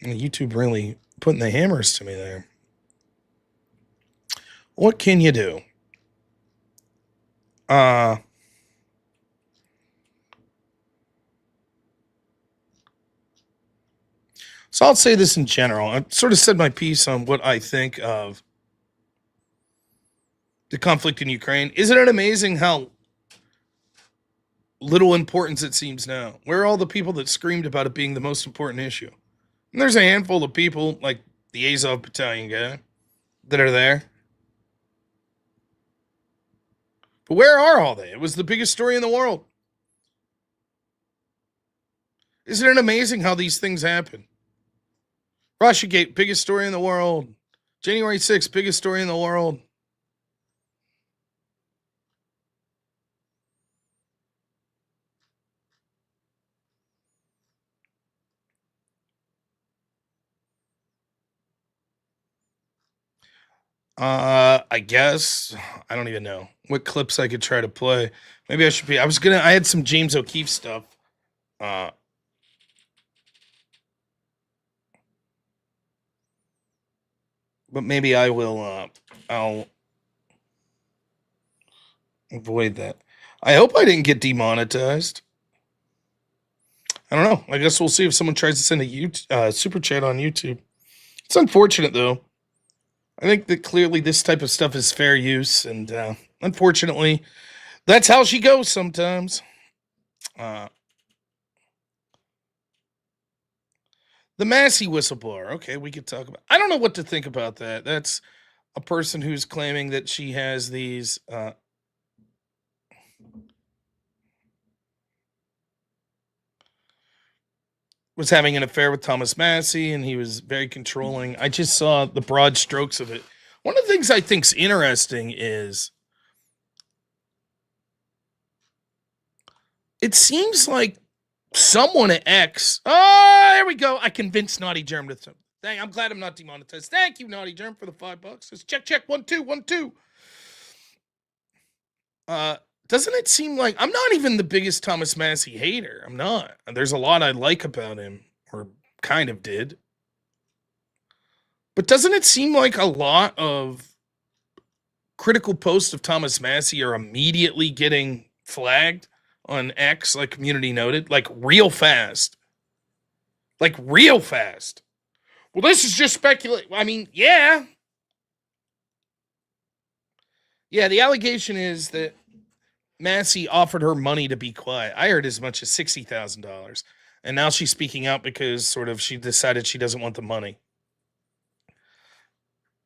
YouTube really putting the hammers to me there. What can you do? So I'll say this in general. I sort of said my piece on what I think of the conflict in Ukraine. Isn't it amazing how little importance it seems now? Where are all the people that screamed about it being the most important issue? And there's a handful of people like the Azov Battalion guy that are there. But where are all they? It was the biggest story in the world. Isn't it amazing how these things happen? Russiagate, biggest story in the world. January 6th, biggest story in the world. I guess. I don't even know what clips I could try to play. Maybe I should be. I had some James O'Keefe stuff. But maybe I will, I'll avoid that. I hope I didn't get demonetized. I don't know. I guess we'll see if someone tries to send a super chat on YouTube. It's unfortunate, though. I think that clearly this type of stuff is fair use, and unfortunately, that's how she goes sometimes. The Massey whistleblower. Okay, we could talk about. I don't know what to think about that. That's a person who's claiming that she has these. Was having an affair with Thomas Massey, and he was very controlling. I just saw the broad strokes of it. One of the things I think's interesting is it seems like someone at X. Oh, there we go. I convinced Naughty Germ to. Dang, I'm glad I'm not demonetized. Thank you, Naughty Germ, for the $5. Let's check 1 2 1 2. Doesn't it seem like I'm not even the biggest Thomas Massey hater? I'm not. There's a lot I like about him, or kind of did. But doesn't it seem like a lot of critical posts of Thomas Massey are immediately getting flagged on X, like community noted, like real fast? Like real fast. Well, this is just speculation. I mean, yeah. Yeah, the allegation is that Massey offered her money to be quiet. I heard as much as $60,000. And now she's speaking out because sort of she decided she doesn't want the money.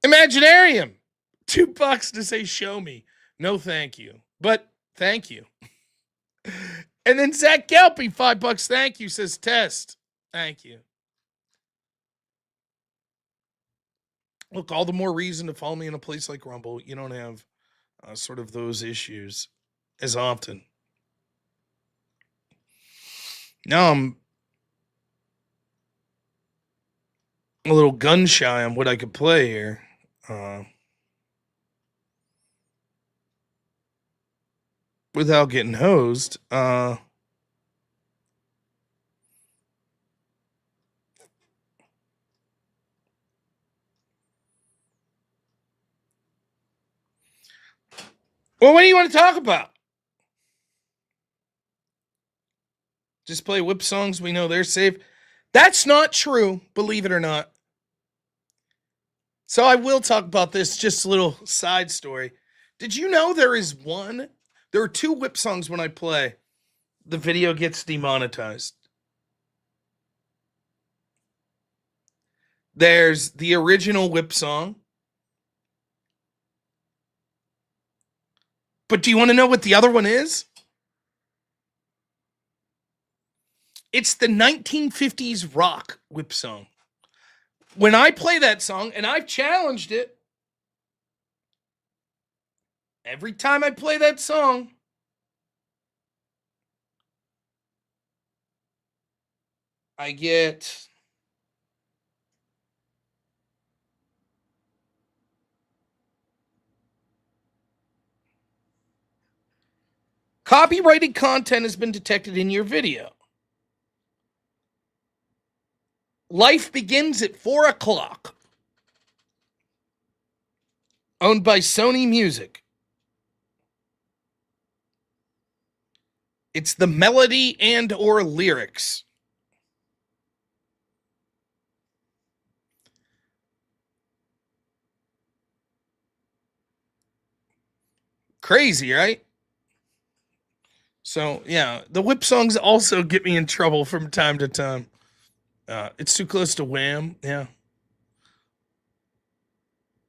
Imaginarium. $2 to say show me. No, thank you. But thank you. And then Zach Gelpy, $5. Thank you, says test. Thank you. Look, all the more reason to follow me in a place like Rumble. You don't have sort of those issues as often. Now a little gun shy on what I could play here. Without getting hosed. Well, what do you want to talk about? Just play whip songs. We know they're safe. That's not true, believe it or not. So I will talk about this, just a little side story. Did you know there are 2 whip songs when I play, the video gets demonetized. There's the original whip song. But do you want to know what the other one is? It's the 1950s rock whip song. When I play that song, and I've challenged it, every time I play that song, I get copyrighted content has been detected in your video. Life begins at 4 o'clock. Owned by Sony Music. It's the melody and or lyrics. Crazy, right? So, yeah, the whip songs also get me in trouble from time to time. It's too close to Wham. Yeah.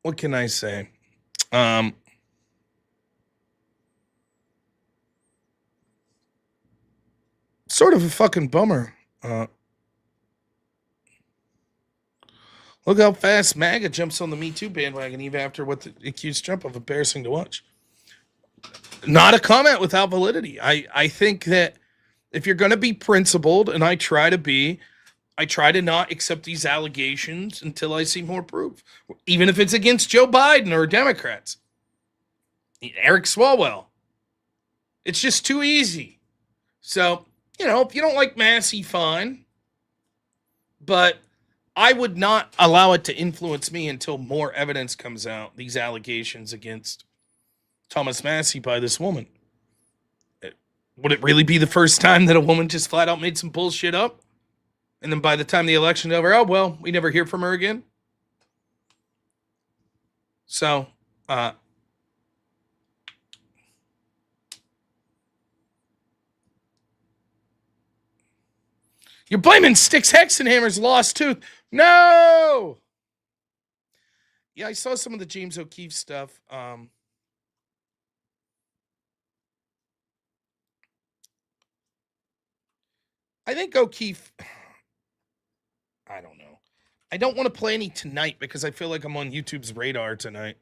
What can I say? Sort of a fucking bummer. Look how fast MAGA jumps on the Me Too bandwagon even after what accused Trump of embarrassing to watch. Not a comment without validity. I think that if you're going to be principled, and I try to not accept these allegations until I see more proof, even if it's against Joe Biden or Democrats. Eric Swalwell. It's just too easy. So, if you don't like Massey, fine. But I would not allow it to influence me until more evidence comes out, these allegations against Thomas Massey by this woman. Would it really be the first time that a woman just flat out made some bullshit up? And then by the time the election's over, oh, well, we never hear from her again. So, you're blaming Styx Hexenhammer's lost tooth. No! Yeah, I saw some of the James O'Keefe stuff. I think O'Keefe, I don't know. I don't want to play any tonight because I feel like I'm on YouTube's radar tonight.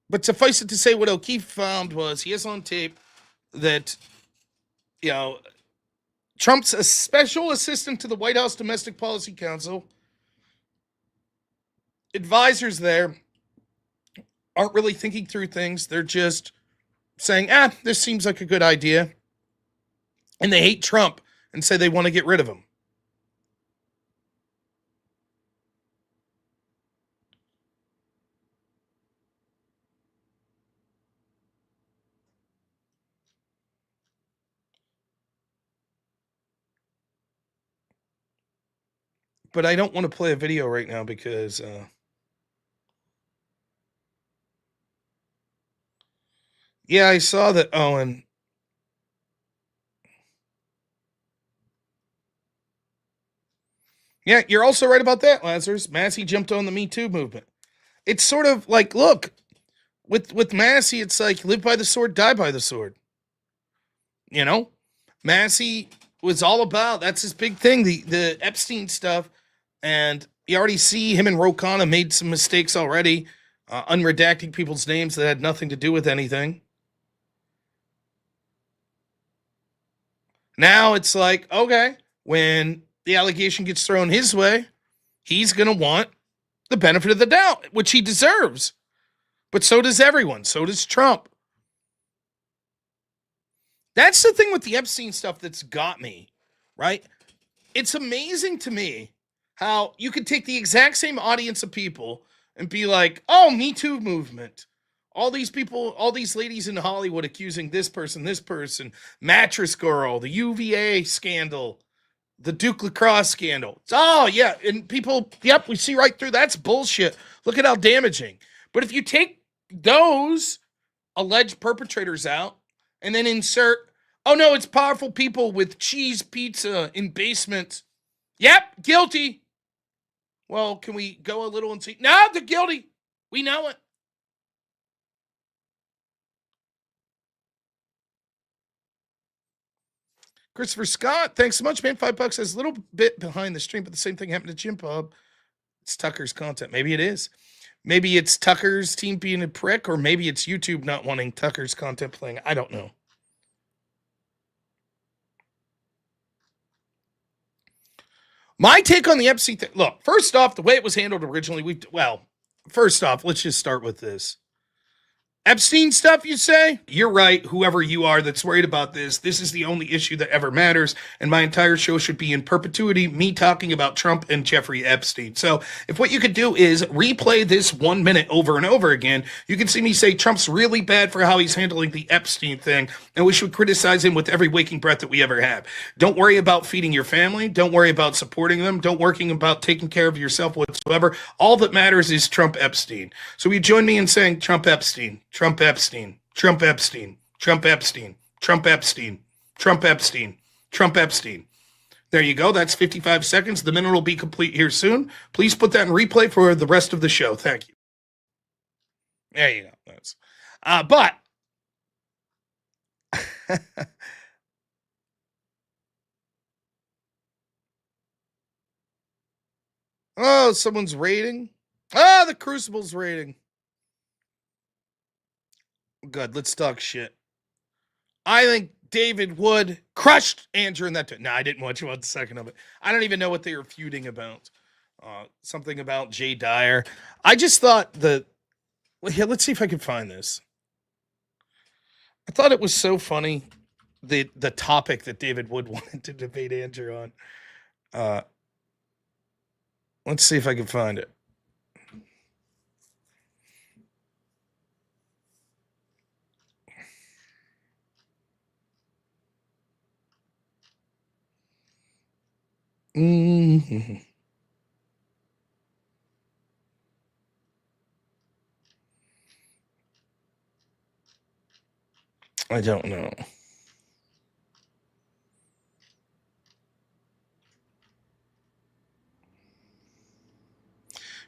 But suffice it to say, what O'Keefe found was he has on tape that, Trump's a special assistant to the White House Domestic Policy Council. Advisors there aren't really thinking through things. They're just saying, this seems like a good idea. And they hate Trump and say they want to get rid of him. But I don't want to play a video right now because yeah, I saw that. Oh, and yeah, you're also right about that, Lazarus. Massey jumped on the Me Too movement. It's sort of like, look, with Massey, it's like live by the sword, die by the sword. Massey was all about, that's his big thing, the Epstein stuff. And you already see him and Ro Khanna made some mistakes already, unredacting people's names that had nothing to do with anything. Now it's like, okay, when the allegation gets thrown his way, he's going to want the benefit of the doubt, which he deserves. But so does everyone. So does Trump. That's the thing with the Epstein stuff that's got me, right? It's amazing to me how you could take the exact same audience of people and be like, oh, Me Too movement. All these people, all these ladies in Hollywood accusing this person, Mattress Girl, the UVA scandal, the Duke lacrosse scandal. Oh, yeah. And people, yep, we see right through. That's bullshit. Look at how damaging. But if you take those alleged perpetrators out and then insert, oh, no, it's powerful people with cheese pizza in basements. Yep, guilty. Well, can we go a little and see? No, they're guilty. We know it. Christopher Scott, thanks so much, man. $5 says a little bit behind the stream, but the same thing happened to Jim Bob. It's Tucker's content. Maybe it is. Maybe it's Tucker's team being a prick, or maybe it's YouTube not wanting Tucker's content playing. I don't know. My take on the Epstein thing. Look, first off, the way it was handled originally, first off, let's just start with this. Epstein stuff, you say? You're right, whoever you are that's worried about this is the only issue that ever matters, and my entire show should be in perpetuity, me talking about Trump and Jeffrey Epstein. So if what you could do is replay this 1 minute over and over again, you can see me say Trump's really bad for how he's handling the Epstein thing, and we should criticize him with every waking breath that we ever have. Don't worry about feeding your family. Don't worry about supporting them. Don't worry about taking care of yourself whatsoever. All that matters is Trump Epstein. So you join me in saying Trump Epstein. Trump Epstein, Trump Epstein, Trump Epstein, Trump Epstein, Trump Epstein, Trump Epstein. There you go. That's 55 seconds. The minute will be complete here soon. Please put that in replay for the rest of the show. Thank you. There you go. That's, but oh, someone's rating. Oh, the Crucible's rating. Good. Let's talk shit. I think David Wood crushed Andrew in that. No, I didn't watch 1 second of it. I don't even know what they were feuding about. Something about Jay Dyer. I just thought let's see if I can find this. I thought it was so funny, the topic that David Wood wanted to debate Andrew on. Let's see if I can find it. Mm-hmm. I don't know.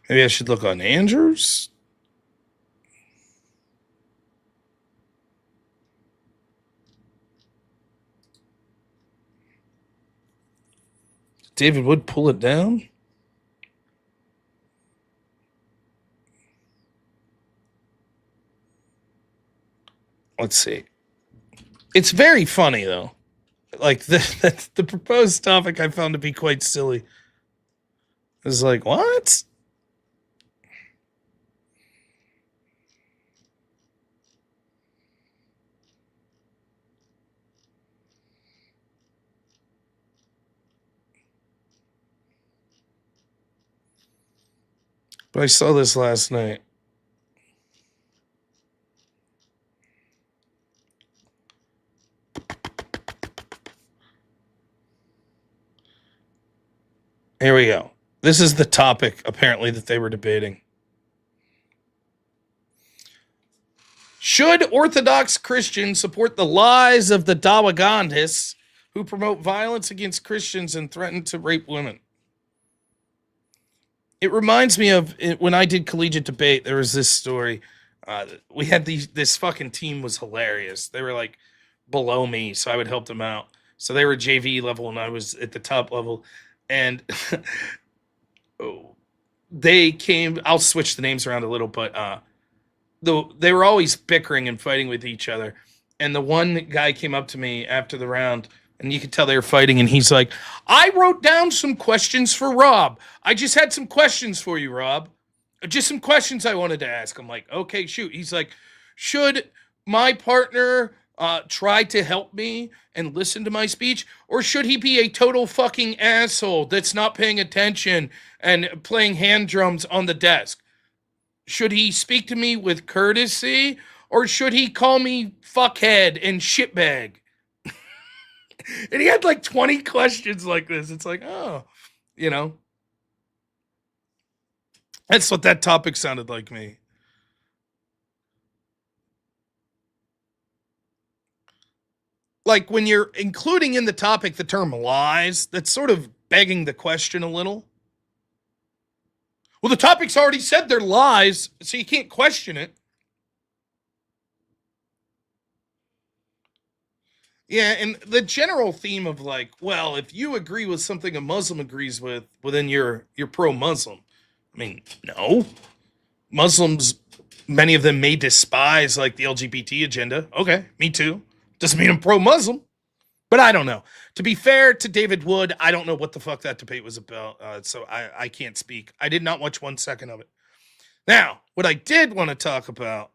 Maybe I should look on Andrews. David Wood pull it down? Let's see. It's very funny, though. Like, the proposed topic I found to be quite silly. It's like, what? But I saw this last night. Here we go. This is the topic, apparently, that they were debating. Should Orthodox Christians support the lies of the Dawagandists who promote violence against Christians and threaten to rape women? It reminds me of when I did collegiate debate, there was this story. We had this fucking team was hilarious. They were like below me, so I would help them out. So they were JV level and I was at the top level. And they came, I'll switch the names around a little, but they were always bickering and fighting with each other. And the one guy came up to me after the round And you could tell they were fighting, and he's like, I wrote down some questions for Rob. I just had some questions for you, Rob. Just some questions I wanted to ask. I'm like, okay, shoot. He's like, should my partner try to help me and listen to my speech, or should he be a total fucking asshole that's not paying attention and playing hand drums on the desk? Should he speak to me with courtesy, or should he call me fuckhead and shitbag? And he had like 20 questions like this. It's like, oh, you know. That's what that topic sounded like me. Like when you're including in the topic the term lies, that's sort of begging the question a little. Well, the topic's already said they're lies, so you can't question it. Yeah, and the general theme of like, well, if you agree with something a Muslim agrees with, well, then you're pro-Muslim. I mean, no. Muslims, many of them may despise like the LGBT agenda. Okay, me too. Doesn't mean I'm pro-Muslim. But I don't know. To be fair to David Wood, I don't know what the fuck that debate was about, so I can't speak. I did not watch 1 second of it. Now, what I did want to talk about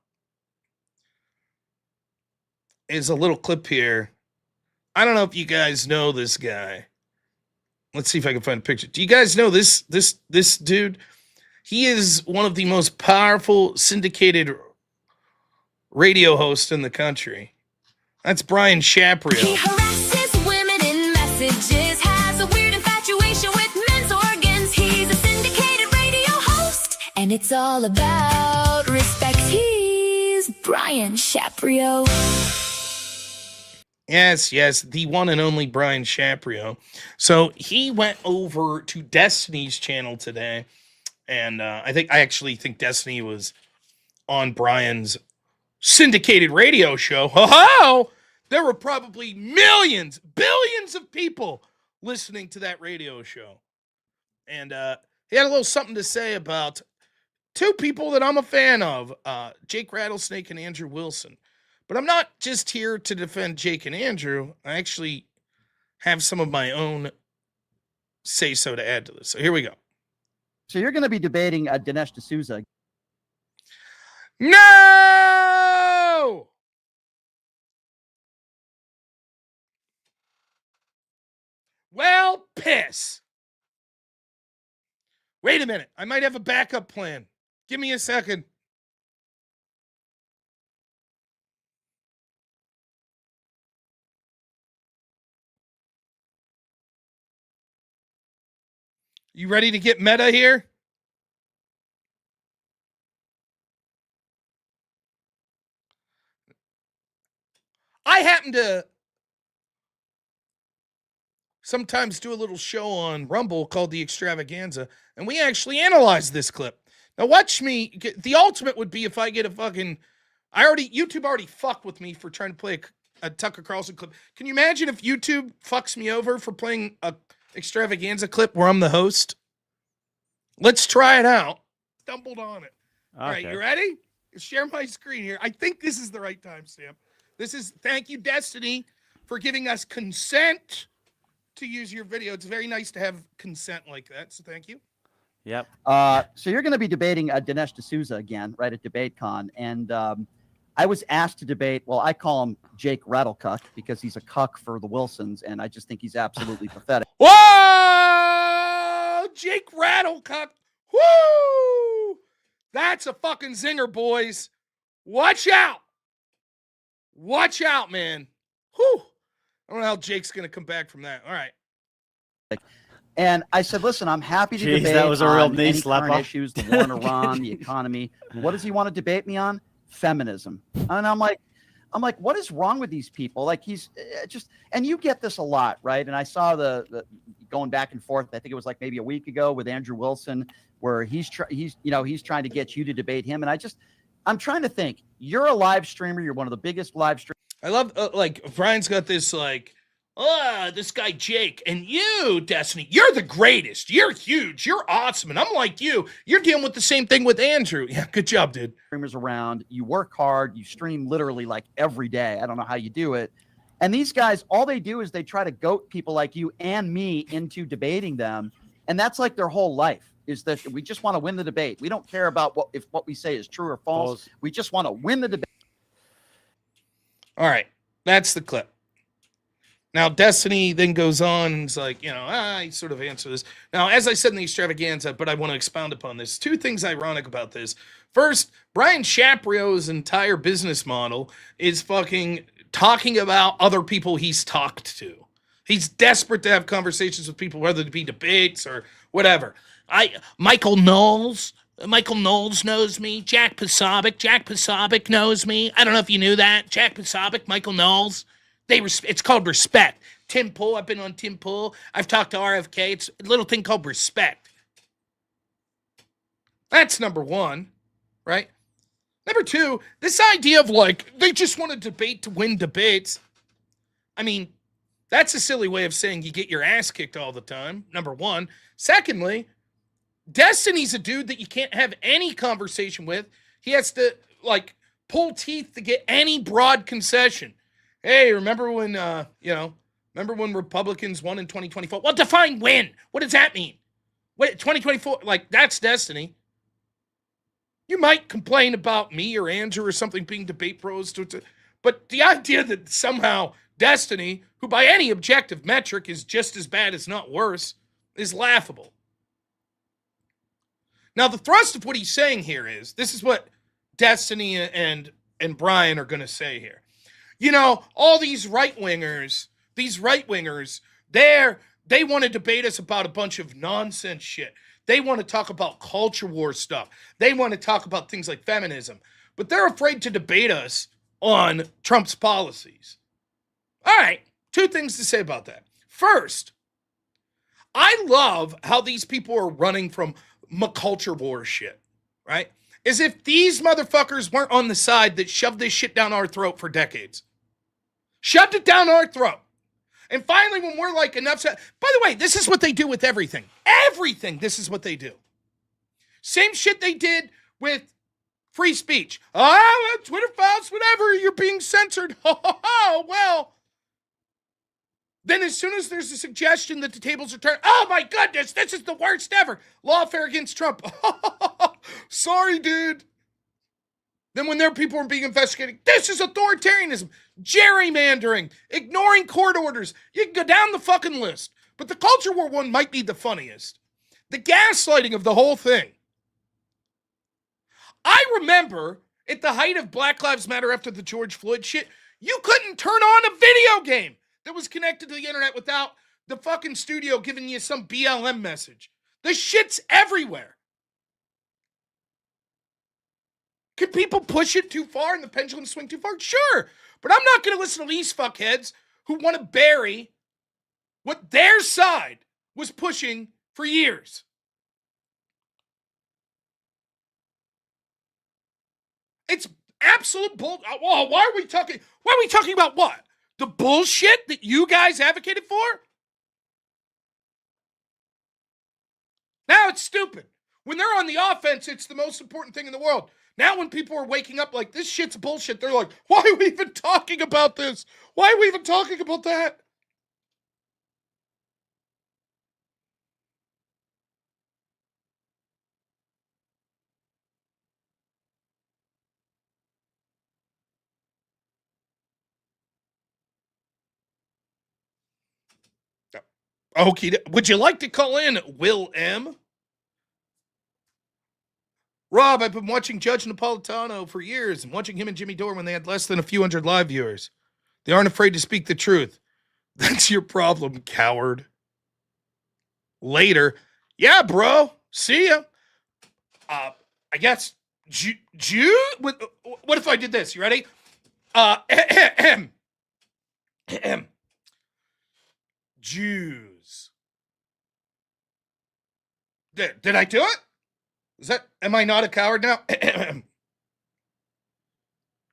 is a little clip here. I don't know if you guys know this guy. Let's see if I can find a picture. Do you guys know this dude? He is one of the most powerful syndicated radio hosts in the country. That's Brian He Shaprio. harasses women in messages, has a weird infatuation with men's organs. He's a syndicated radio host, and it's all about respect. He's Brian Shaprio. Yes, the one and only Brian Shaprio. So he went over to Destiny's channel today, and I actually think Destiny was on Brian's syndicated radio show. Ho-ho! There were probably millions, billions of people listening to that radio show. And he had a little something to say about two people that I'm a fan of, Jake Rattlesnake and Andrew Wilson. But I'm not just here to defend Jake and Andrew. I actually have some of my own say-so to add to this. So here we go. So you're going to be debating Dinesh D'Souza. No! Well, piss. Wait a minute. I might have a backup plan. Give me a second. You ready to get meta here? I happen to sometimes do a little show on Rumble called The Extravaganza, and we actually analyze this clip. Now watch me. The ultimate would be if I get a fucking... YouTube already fucked with me for trying to play a Tucker Carlson clip. Can you imagine if YouTube fucks me over for playing a Extravaganza clip where I'm the host? Let's try it out. Stumbled on it. All right, you ready? Share my screen here. I think this is the right timestamp. Thank you, Destiny, for giving us consent to use your video. It's very nice to have consent like that, so thank you. Yep. So you're going to be debating Dinesh D'Souza again, right, at DebateCon. And I was asked to debate, well, I call him Jake Rattlecuck because he's a cuck for the Wilsons, and I just think he's absolutely pathetic. Whoa! Jake Rattlecuck. Woo! That's a fucking zinger, boys. Watch out. Watch out, man. Whew. I don't know how Jake's going to come back from that. All right. And I said, listen, I'm happy to Jeez, debate that was a real on knee any slap current off. issues, the war in Iran, the economy. What does he want to debate me on? Feminism. And I'm like, what is wrong with these people? Like he's just, and you get this a lot, right? And I saw the going back and forth. I think it was like maybe a week ago with Andrew Wilson, where he's trying to get you to debate him. And I'm trying to think. You're a live streamer. You're one of the biggest live streamers. I love, like, Brian's got this, like, this guy Jake, and you, Destiny, you're the greatest. You're huge. You're awesome. And I'm like you. You're dealing with the same thing with Andrew. Yeah, good job, dude. Streamers around. You work hard. You stream literally like every day. I don't know how you do it. And these guys, all they do is they try to goat people like you and me into debating them. And that's like their whole life, is that we just want to win the debate. We don't care about if what we say is true or false. We just want to win the debate. All right. That's the clip. Now, Destiny then goes on and is like, I sort of answer this. Now, as I said in the extravaganza, but I want to expound upon this. Two things ironic about this. First, Brian Shaprio's entire business model is fucking talking about other people he's talked to. He's desperate to have conversations with people, whether it be debates or whatever. Michael Knowles knows me. Jack Posobiec knows me. I don't know if you knew that. Jack Posobiec, Michael Knowles. It's called respect. Tim Pool, I've been on Tim Pool. I've talked to RFK. It's a little thing called respect. That's number one, right? Number two, this idea of they just want to debate to win debates. I mean, that's a silly way of saying you get your ass kicked all the time, number one. Secondly, Destiny's a dude that you can't have any conversation with. He has to, pull teeth to get any broad concession. Hey, remember when Republicans won in 2024? Well, define win. What does that mean? What, 2024? That's Destiny. You might complain about me or Andrew or something being debate pros, but the idea that somehow Destiny, who by any objective metric is just as bad as not worse, is laughable. Now, the thrust of what he's saying here is, this is what Destiny and Brian are going to say here. All these right-wingers, they want to debate us about a bunch of nonsense shit. They want to talk about culture war stuff. They want to talk about things like feminism. But they're afraid to debate us on Trump's policies. All right, two things to say about that. First, I love how these people are running from culture war shit, right? As if these motherfuckers weren't on the side that shoved this shit down our throat for decades. Shoved it down our throat. And finally, when we're enough... By the way, this is what they do with everything. Everything, this is what they do. Same shit they did with free speech. Oh, Twitter files, whatever, you're being censored. Oh, well. Then as soon as there's a suggestion that the tables are turned, oh my goodness, this is the worst ever. Lawfare against Trump. Sorry, dude. Then when their people are being investigated, this is authoritarianism, gerrymandering, ignoring court orders. You can go down the fucking list. But the culture war one might be the funniest. The gaslighting of the whole thing. I remember at the height of Black Lives Matter after the George Floyd shit, you couldn't turn on a video game that was connected to the internet without the fucking studio giving you some BLM message. The shit's everywhere. Can people push it too far and the pendulum swing too far? Sure. But I'm not going to listen to these fuckheads who want to bury what their side was pushing for years. It's absolute bull. Oh, why are we talking about what? The bullshit that you guys advocated for? Now it's stupid. When they're on the offense, it's the most important thing in the world. Now when people are waking up like, this shit's bullshit, they're like, why are we even talking about this? Why are we even talking about that? Okay, would you like to call in Will M? Rob, I've been watching Judge Napolitano for years and watching him and Jimmy Dore when they had less than a few hundred live viewers. They aren't afraid to speak the truth. That's your problem, coward. Later. Yeah, bro. See ya. I guess Jew? What if I did this? You ready? Jews. Did I do it? Am I not a coward now?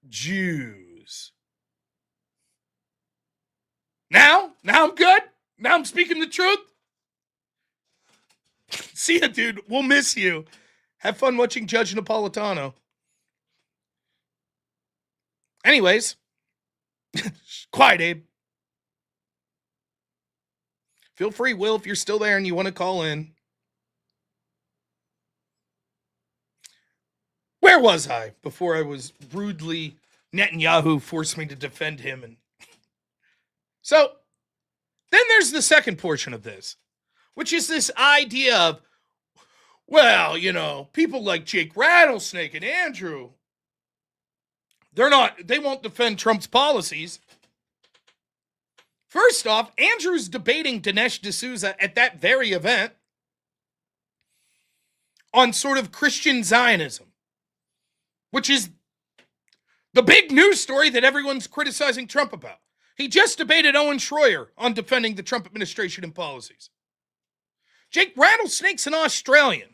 Jews. Now I'm good? Now I'm speaking the truth? See ya, dude. We'll miss you. Have fun watching Judge Napolitano. Anyways. Quiet, Abe. Feel free, Will, if you're still there and you want to call in. Where was I before I was rudely Netanyahu forced me to defend him? And so then there's the second portion of this, which is this idea of, well, people like Jake Rattlesnake and Andrew, they won't defend Trump's policies. First off, Andrew's debating Dinesh D'Souza at that very event on sort of Christian Zionism, which is the big news story that everyone's criticizing Trump about. He just debated Owen Schroyer on defending the Trump administration and policies. Jake Rattlesnake's an Australian.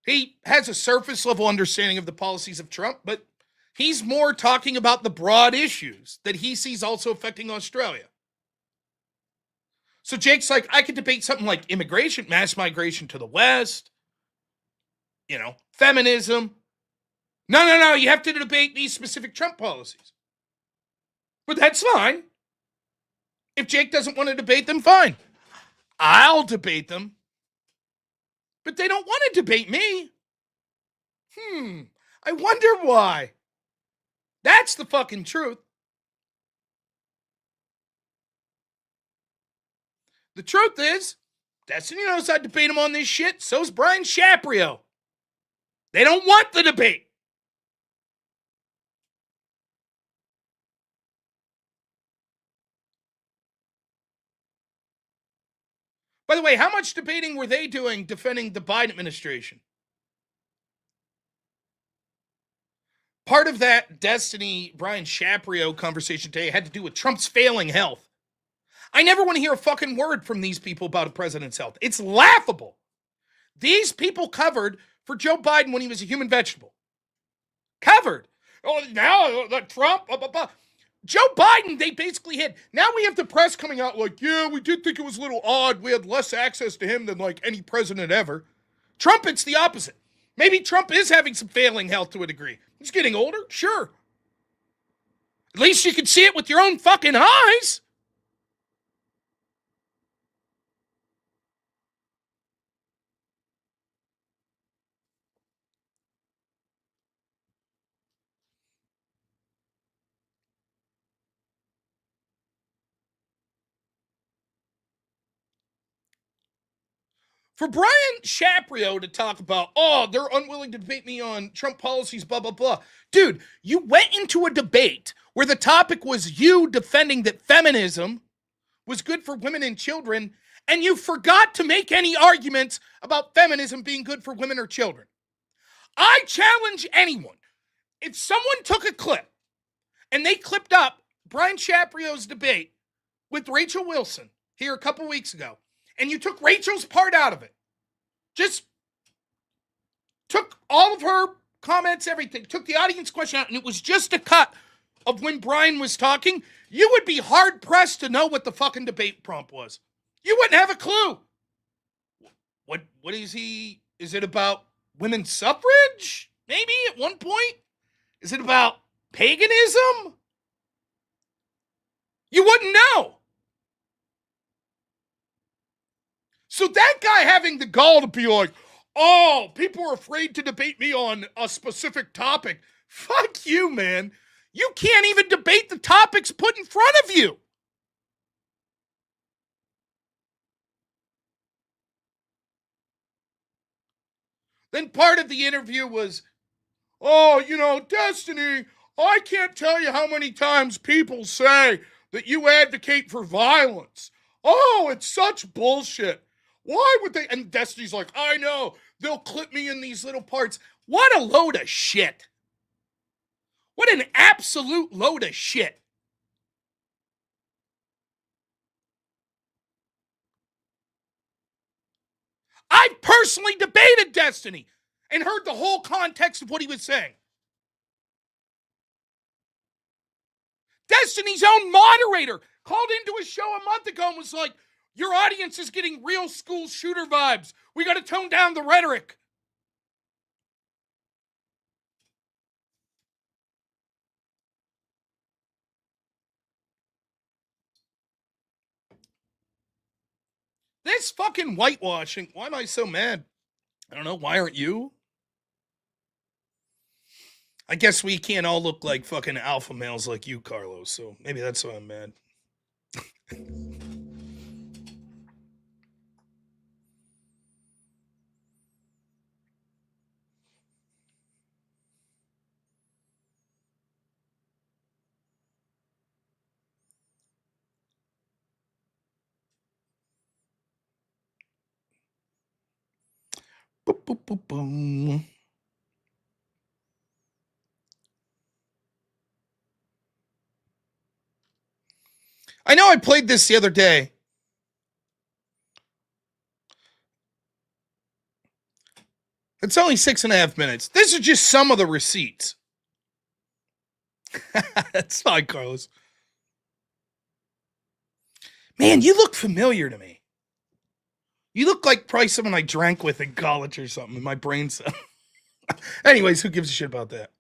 He has a surface level understanding of the policies of Trump, but he's more talking about the broad issues that he sees also affecting Australia. So Jake's like, I could debate something like immigration, mass migration to the West, feminism. No, you have to debate these specific Trump policies. But that's fine. If Jake doesn't want to debate them, fine. I'll debate them. But they don't want to debate me. I wonder why. That's the fucking truth. The truth is, Destiny knows I debate him on this shit. So's Brian Shaprio. They don't want the debate. By the way, how much debating were they doing defending the Biden administration? Part of that Destiny Brian Shaprio conversation today had to do with Trump's failing health. I never want to hear a fucking word from these people about a president's health. It's laughable. These people covered for Joe Biden when he was a human vegetable. Covered. Oh, now Trump, blah, blah, blah. Joe Biden, they basically hid. Now we have the press coming out like, yeah, we did think it was a little odd. We had less access to him than like any president ever. Trump, it's the opposite. Maybe Trump is having some failing health to a degree. He's getting older, sure. At least you can see it with your own fucking eyes. For Brian Shaprio to talk about, they're unwilling to debate me on Trump policies, blah, blah, blah. Dude, you went into a debate where the topic was you defending that feminism was good for women and children, and you forgot to make any arguments about feminism being good for women or children. I challenge anyone. If someone took a clip and they clipped up Brian Shaprio's debate with Rachel Wilson here a couple weeks ago, and you took Rachel's part out of it, just took all of her comments, everything, took the audience question out, and it was just a cut of when Brian was talking, you would be hard-pressed to know what the fucking debate prompt was. You wouldn't have a clue. What is he? Is it about women's suffrage? Maybe at one point? Is it about paganism? You wouldn't know. So that guy having the gall to be like, oh, people are afraid to debate me on a specific topic. Fuck you, man. You can't even debate the topics put in front of you. Then part of the interview was, Destiny, I can't tell you how many times people say that you advocate for violence. Oh, it's such bullshit. Why would they? And Destiny's like, I know, they'll clip me in these little parts. What a load of shit. What an absolute load of shit. I personally debated Destiny and heard the whole context of what he was saying. Destiny's own moderator called into his show a month ago and was like, your audience is getting real school shooter vibes. We got to tone down the rhetoric. this fucking whitewashing. Why am I so mad? I don't know. Why aren't you? I guess we can't all look like fucking alpha males like you, Carlos. So maybe that's why I'm mad. Boop, boop, boop, boom. I know I played this the other day. It's only 6.5 minutes. This is just some of the receipts. That's fine, Carlos. Man, you look familiar to me. You look like probably someone I drank with in college or something in my brain cell. Anyways, who gives a shit about that?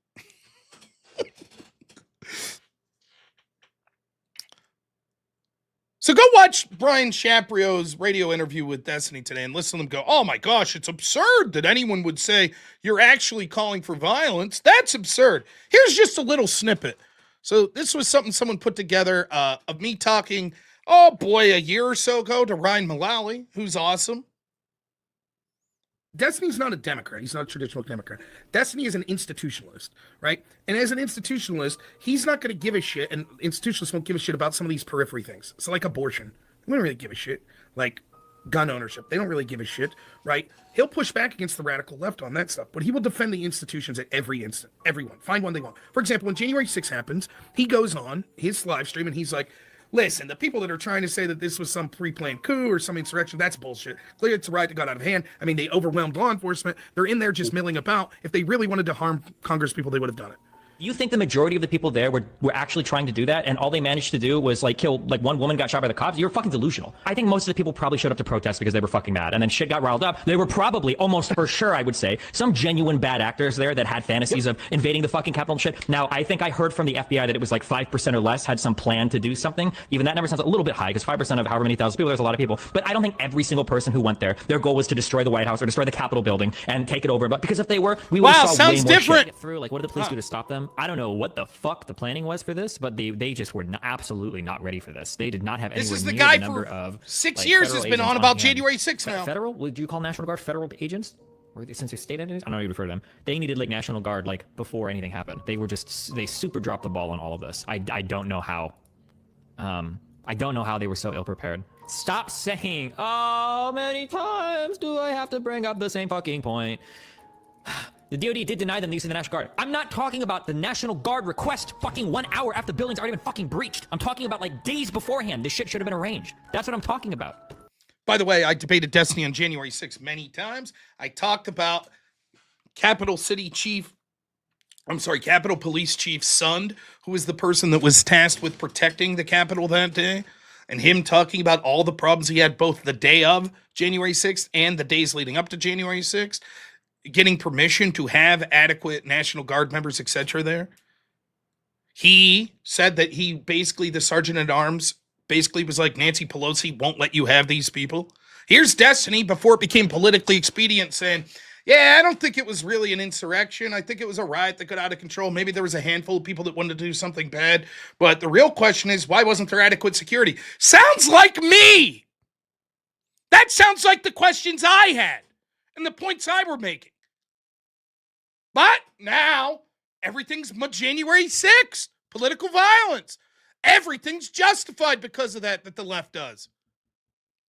So go watch Brian Shaprio's radio interview with Destiny today and listen to them go, oh my gosh, it's absurd that anyone would say you're actually calling for violence. That's absurd. Here's just a little snippet. So this was something someone put together of me talking, oh boy, a year or so ago to Ryan Mullally, who's awesome. Destiny's not a Democrat. He's not a traditional Democrat. Destiny is an institutionalist, right? And as an institutionalist, he's not going to give a shit, and institutionalists won't give a shit about some of these periphery things. So like abortion, they don't really give a shit. Like gun ownership, they don't really give a shit, right? He'll push back against the radical left on that stuff, but he will defend the institutions at every instant. Everyone. Find one they want. For example, when January 6th happens, he goes on his live stream and he's like, listen, the people that are trying to say that this was some pre-planned coup or some insurrection, that's bullshit. Clearly, it's a riot that got out of hand. I mean, they overwhelmed law enforcement. They're in there just milling about. If they really wanted to harm Congress people, they would have done it. You think the majority of the people there were actually trying to do that, and all they managed to do was like kill, like one woman got shot by the cops? You're fucking delusional. I think most of the people probably showed up to protest because they were fucking mad, and then shit got riled up. There were probably, almost for sure, I would say, some genuine bad actors there that had fantasies of invading the fucking Capitol and shit. Now, I think I heard from the FBI that it was like 5% or less had some plan to do something. Even that number sounds a little bit high, because 5% of however many thousand people, there's a lot of people. But I don't think every single person who went there, their goal was to destroy the White House or destroy the Capitol building and take it over. But because if they were, we would have saw way more different. shit. Through. Like, what did the police do to stop them? I don't know what the fuck the planning was for this, but they just were absolutely not ready for this. They did not have anywhere This is the near guy the number for of 6 like, years federal has been agents on about hand. January 6th now. Federal? Would you call National Guard federal agents? Or since they're state entities? I don't know how you refer to them. They needed like National Guard like before anything happened. They super dropped the ball on all of this. I don't know how. I don't know how they were so ill prepared. Stop saying, how many times do I have to bring up the same fucking point? The DoD did deny them the use of the National Guard. I'm not talking about the National Guard request fucking 1 hour after the buildings aren't even fucking breached. I'm talking about like days beforehand. This shit should have been arranged. That's what I'm talking about. By the way, I debated Destiny on January 6th many times. I talked about Capitol Police Chief Sund, who was the person that was tasked with protecting the Capitol that day, and him talking about all the problems he had both the day of January 6th and the days leading up to January 6th. Getting permission to have adequate National Guard members, etc. there. He said that the Sergeant at Arms basically was like, Nancy Pelosi won't let you have these people. Here's Destiny before it became politically expedient saying, yeah, I don't think it was really an insurrection. I think it was a riot that got out of control. Maybe there was a handful of people that wanted to do something bad. But the real question is, why wasn't there adequate security? Sounds like me. That sounds like the questions I had and the points I were making. But now everything's January 6th, political violence. Everything's justified because of that the left does.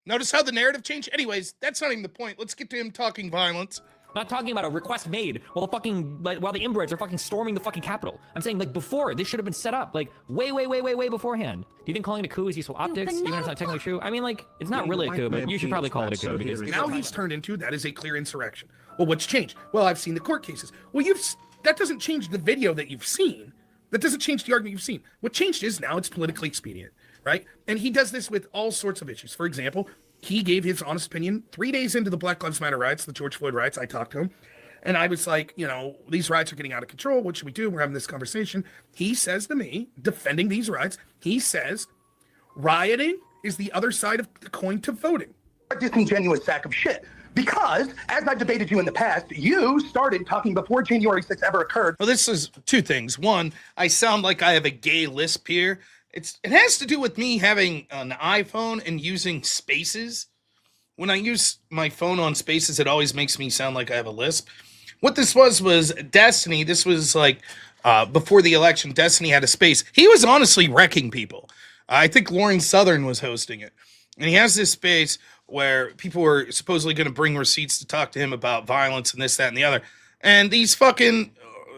Notice how the narrative changed? Anyways, that's not even the point. Let's get to him talking violence. I'm not talking about a request made while the inbreds are fucking storming the fucking Capitol. I'm saying like before, this should have been set up like way beforehand. Do you think calling it a coup is useful optics, even if it's not technically true? I mean, like, it's not really a coup, but you should probably call it a coup because now he's turned into that is a clear insurrection. Well, what's changed? Well, I've seen the court cases. Well, that doesn't change the video that you've seen. That doesn't change the argument you've seen. What changed is now it's politically expedient, right? And he does this with all sorts of issues. For example, he gave his honest opinion 3 days into the Black Lives Matter riots, the George Floyd riots. I talked to him, and I was like, these riots are getting out of control. What should we do? We're having this conversation. He says to me, defending these riots, he says, rioting is the other side of the coin to voting. a disingenuous sack of shit. Because, as I've debated you in the past, you started talking before January 6th ever occurred. Well, this is two things. One, I sound like I have a gay lisp here. It has to do with me having an iPhone and using spaces. When I use my phone on spaces, it always makes me sound like I have a lisp. What this was Destiny. This was like before the election. Destiny had a space. He was honestly wrecking people. I think Lauren Southern was hosting it. And he has this space where people were supposedly going to bring receipts to talk to him about violence and this, that, and the other. And these fucking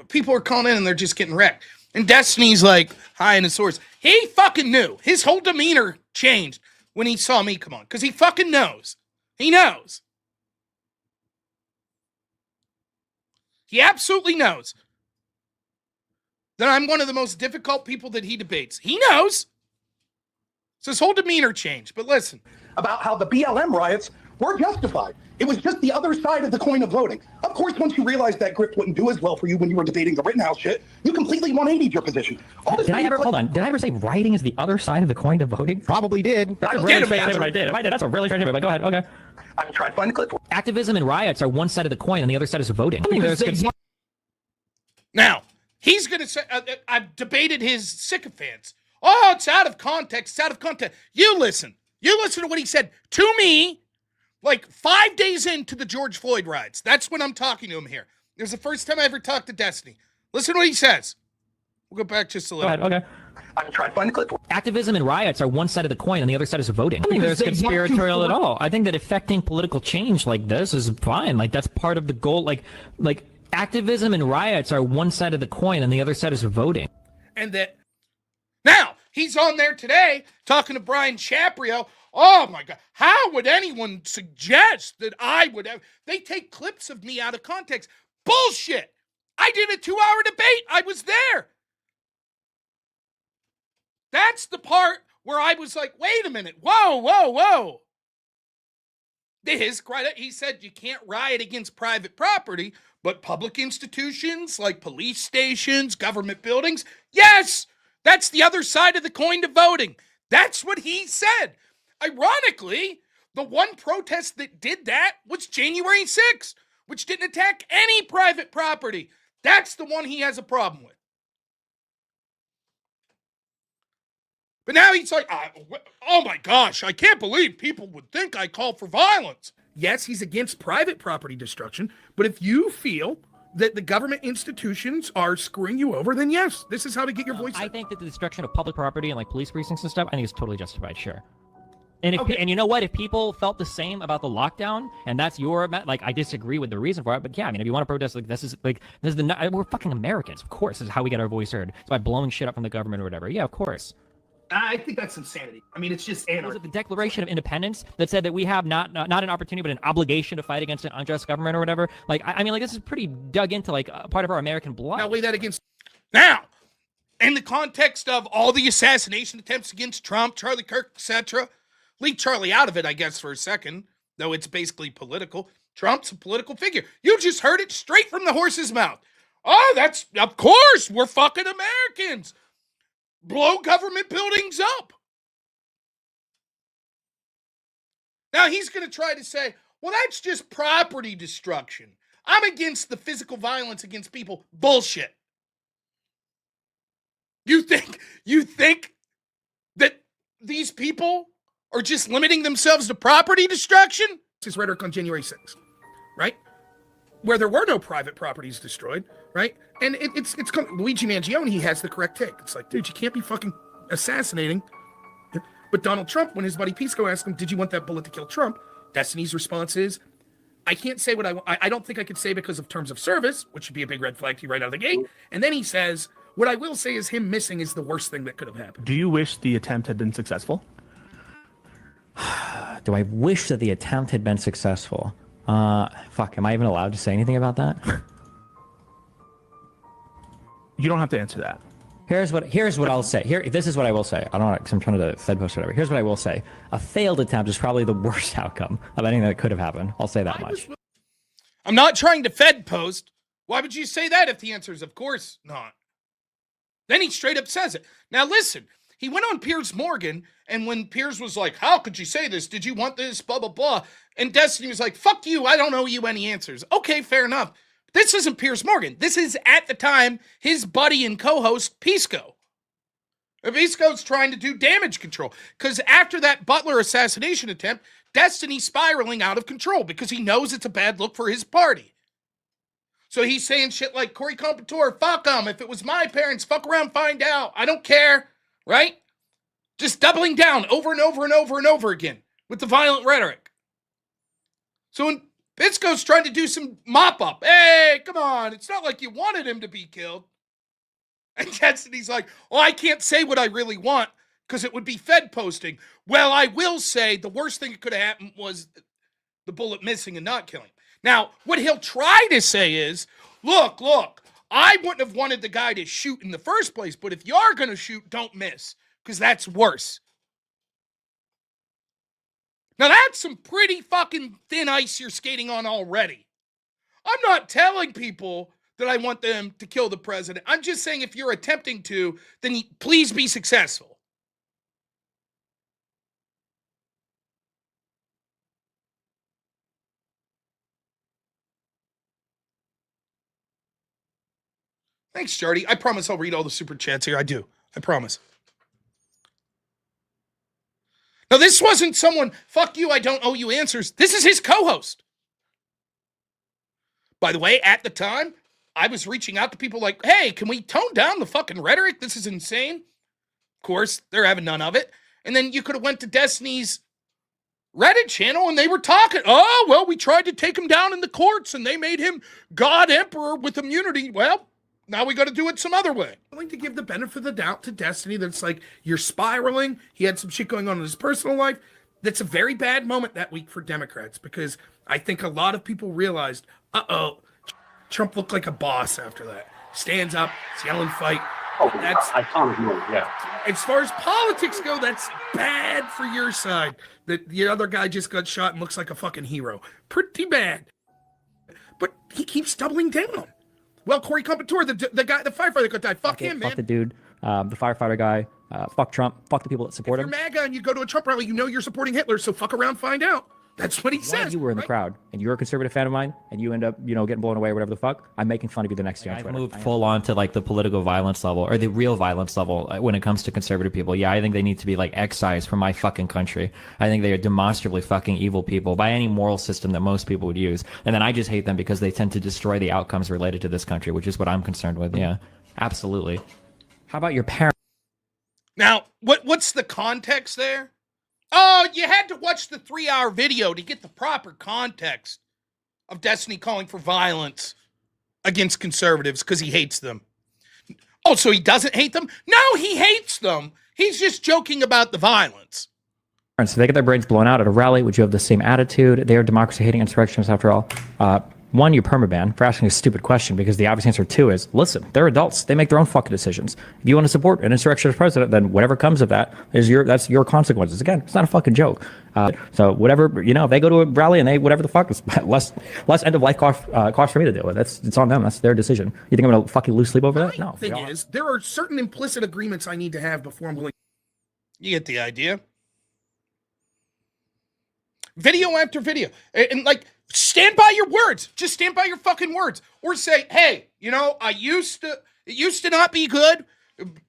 people are calling in and they're just getting wrecked. And Destiny's like high in his source. He fucking knew. His whole demeanor changed when he saw me come on. Because he fucking knows. He knows. He absolutely knows that I'm one of the most difficult people that he debates. He knows. So his whole demeanor changed. But listen. About how the BLM riots were justified. It was just the other side of the coin of voting. Of course, once you realized that grip wouldn't do as well for you when you were debating the Rittenhouse shit, you completely 180'd your position. Did I ever say writing is the other side of the coin of voting? Probably did. That's a really strange statement I did. If I did, that's a really strange statement, but go ahead, okay. I'm trying to find the clip. Activism and riots are one side of the coin and the other side is voting. Now, he's going to say, I've debated his sycophants. Oh, it's out of context. It's out of context. You listen. You listen to what he said to me like 5 days into the George Floyd riots. That's when I'm talking to him here. It was the first time I ever talked to Destiny. Listen to what he says. We'll go back just a little. Go ahead, okay. I'm trying to find the clip. Activism and riots are one side of the coin and the other side is voting. I don't think there's conspiratorial at all. I think that affecting political change like this is fine. Like, that's part of the goal. Like activism and riots are one side of the coin and the other side is voting. And that now he's on there today talking to Brian Chaprio. Oh my God. How would anyone suggest that I would have? They take clips of me out of context. Bullshit. I did a 2-hour debate. I was there. That's the part where I was like, wait a minute. Whoa, whoa, whoa. To his credit, he said you can't riot against private property, but public institutions like police stations, government buildings, yes, that's the other side of the coin to voting. That's what he said. Ironically, the one protest that did that was January 6th, which didn't attack any private property. That's the one he has a problem with. But now he's like, oh my gosh, I can't believe people would think I call for violence. Yes, he's against private property destruction, but if you feel that the government institutions are screwing you over, then yes, this is how to get your voice. I think that the destruction of public property and like police precincts and stuff, I think is totally justified, sure. And if and you know what, if people felt the same about the lockdown, and that's your like, I disagree with the reason for it, but yeah, I mean, if you want to protest, like this is the we're fucking Americans, of course, this is how we get our voice heard. It's by blowing shit up from the government or whatever. Yeah, of course. I think that's insanity. I mean, it's just anarchy. Was it the Declaration of Independence that said that we have not an opportunity but an obligation to fight against an unjust government or whatever? Like, I mean, like this is pretty dug into like part of our American blood. Now weigh that against now, in the context of all the assassination attempts against Trump, Charlie Kirk, etc. Leave Charlie out of it, I guess, for a second, though it's basically political. Trump's a political figure. You just heard it straight from the horse's mouth. Oh, that's, of course, we're fucking Americans. Blow government buildings up. Now he's going to try to say, well, that's just property destruction. I'm against the physical violence against people. Bullshit. You think that these people are just limiting themselves to property destruction? His rhetoric on January 6th, right? Where there were no private properties destroyed, right? And it's Luigi Mangione, he has the correct take. It's like, dude, you can't be fucking assassinating. But Donald Trump, when his buddy Pisco asked him, did you want that bullet to kill Trump? Destiny's response is, I can't say what I want. I don't think I could say because of terms of service, which should be a big red flag to you right out of the gate. And then he says, what I will say is him missing is the worst thing that could have happened. Do you wish the attempt had been successful? Do I wish that the attempt had been successful? Fuck, am I even allowed to say anything about that? You don't have to answer that. Here's what I'll say. This is what I will say. I don't know, because I'm trying to Fed post or whatever. Here's what I will say. A failed attempt is probably the worst outcome of anything that could have happened. I'll say that much. I'm not trying to Fed post. Why would you say that if the answer is of course not? Then he straight up says it. Now listen, He went on Piers Morgan, and when Piers was like, how could you say this? Did you want this? Blah, blah, blah. And Destiny was like, fuck you. I don't owe you any answers. Okay, fair enough. This isn't Piers Morgan. This is, at the time, his buddy and co-host, Pisco. Pisco's trying to do damage control. Because after that Butler assassination attempt, Destiny's spiraling out of control because he knows it's a bad look for his party. So he's saying shit like, Corey Compouture, fuck him. If it was my parents, fuck around, find out. I don't care. Right? Just doubling down over and over and over and over again with the violent rhetoric. So when Pisco's trying to do some mop-up, hey, come on, it's not like you wanted him to be killed. And Destiny's like, oh, I can't say what I really want because it would be Fed posting. Well, I will say the worst thing that could have happened was the bullet missing and not killing. Now, what he'll try to say is, look, I wouldn't have wanted the guy to shoot in the first place, but if you're going to shoot, don't miss, because that's worse. Now, that's some pretty fucking thin ice you're skating on already. I'm not telling people that I want them to kill the president. I'm just saying if you're attempting to, then please be successful. Thanks, Jardy. I promise I'll read all the super chats here. I do. I promise. Now, this wasn't someone, fuck you, I don't owe you answers. This is his co-host. By the way, at the time, I was reaching out to people like, hey, can we tone down the fucking rhetoric? This is insane. Of course, they're having none of it. And then you could have went to Destiny's Reddit channel and they were talking, oh, well, we tried to take him down in the courts and they made him God Emperor with immunity. Well, now we got to do it some other way. I'm going to give the benefit of the doubt to Destiny that's like, you're spiraling. He had some shit going on in his personal life. That's a very bad moment that week for Democrats because I think a lot of people realized, Trump looked like a boss after that. Stands up, it's yelling fight. Oh, that's iconic move, yeah. As far as politics go, that's bad for your side. That the other guy just got shot and looks like a fucking hero. Pretty bad. But he keeps doubling down. Well, Corey Compouture, the guy, the firefighter got died. Fuck him, man. Fuck the dude, the firefighter guy. Fuck Trump. Fuck the people that support him. If you're MAGA and you go to a Trump rally, you know you're supporting Hitler, so fuck around, find out. That's what he says. You were in the crowd, and you're a conservative fan of mine, and you end up, getting blown away or whatever the fuck. I'm making fun of you the next day on Twitter. I've moved full on to like the political violence level or the real violence level when it comes to conservative people. Yeah, I think they need to be like excised from my fucking country. I think they are demonstrably fucking evil people by any moral system that most people would use. And then I just hate them because they tend to destroy the outcomes related to this country, which is what I'm concerned with. Yeah, absolutely. How about your parents? Now, what's the context there? Oh, you had to watch the 3-hour video to get the proper context of Destiny calling for violence against conservatives because he hates them. Oh, so he doesn't hate them? No, he hates them. He's just joking about the violence. So they get their brains blown out at a rally. Would you have the same attitude? They are democracy-hating insurrectionists after all. One, you permaban for asking a stupid question because the obvious answer two is, listen, they're adults. They make their own fucking decisions. If you want to support an insurrectionist president, then whatever comes of that that's your consequences. Again, it's not a fucking joke. So whatever, if they go to a rally and they whatever the fuck, it's less end of life cost for me to deal with. It's on them. That's their decision. You think I'm gonna fucking lose sleep over that? No. The thing is, there are certain implicit agreements I need to have before I'm willing. You get the idea. Video after video, and like. Stand by your words. Just stand by your fucking words. Or say, hey, it used to not be good.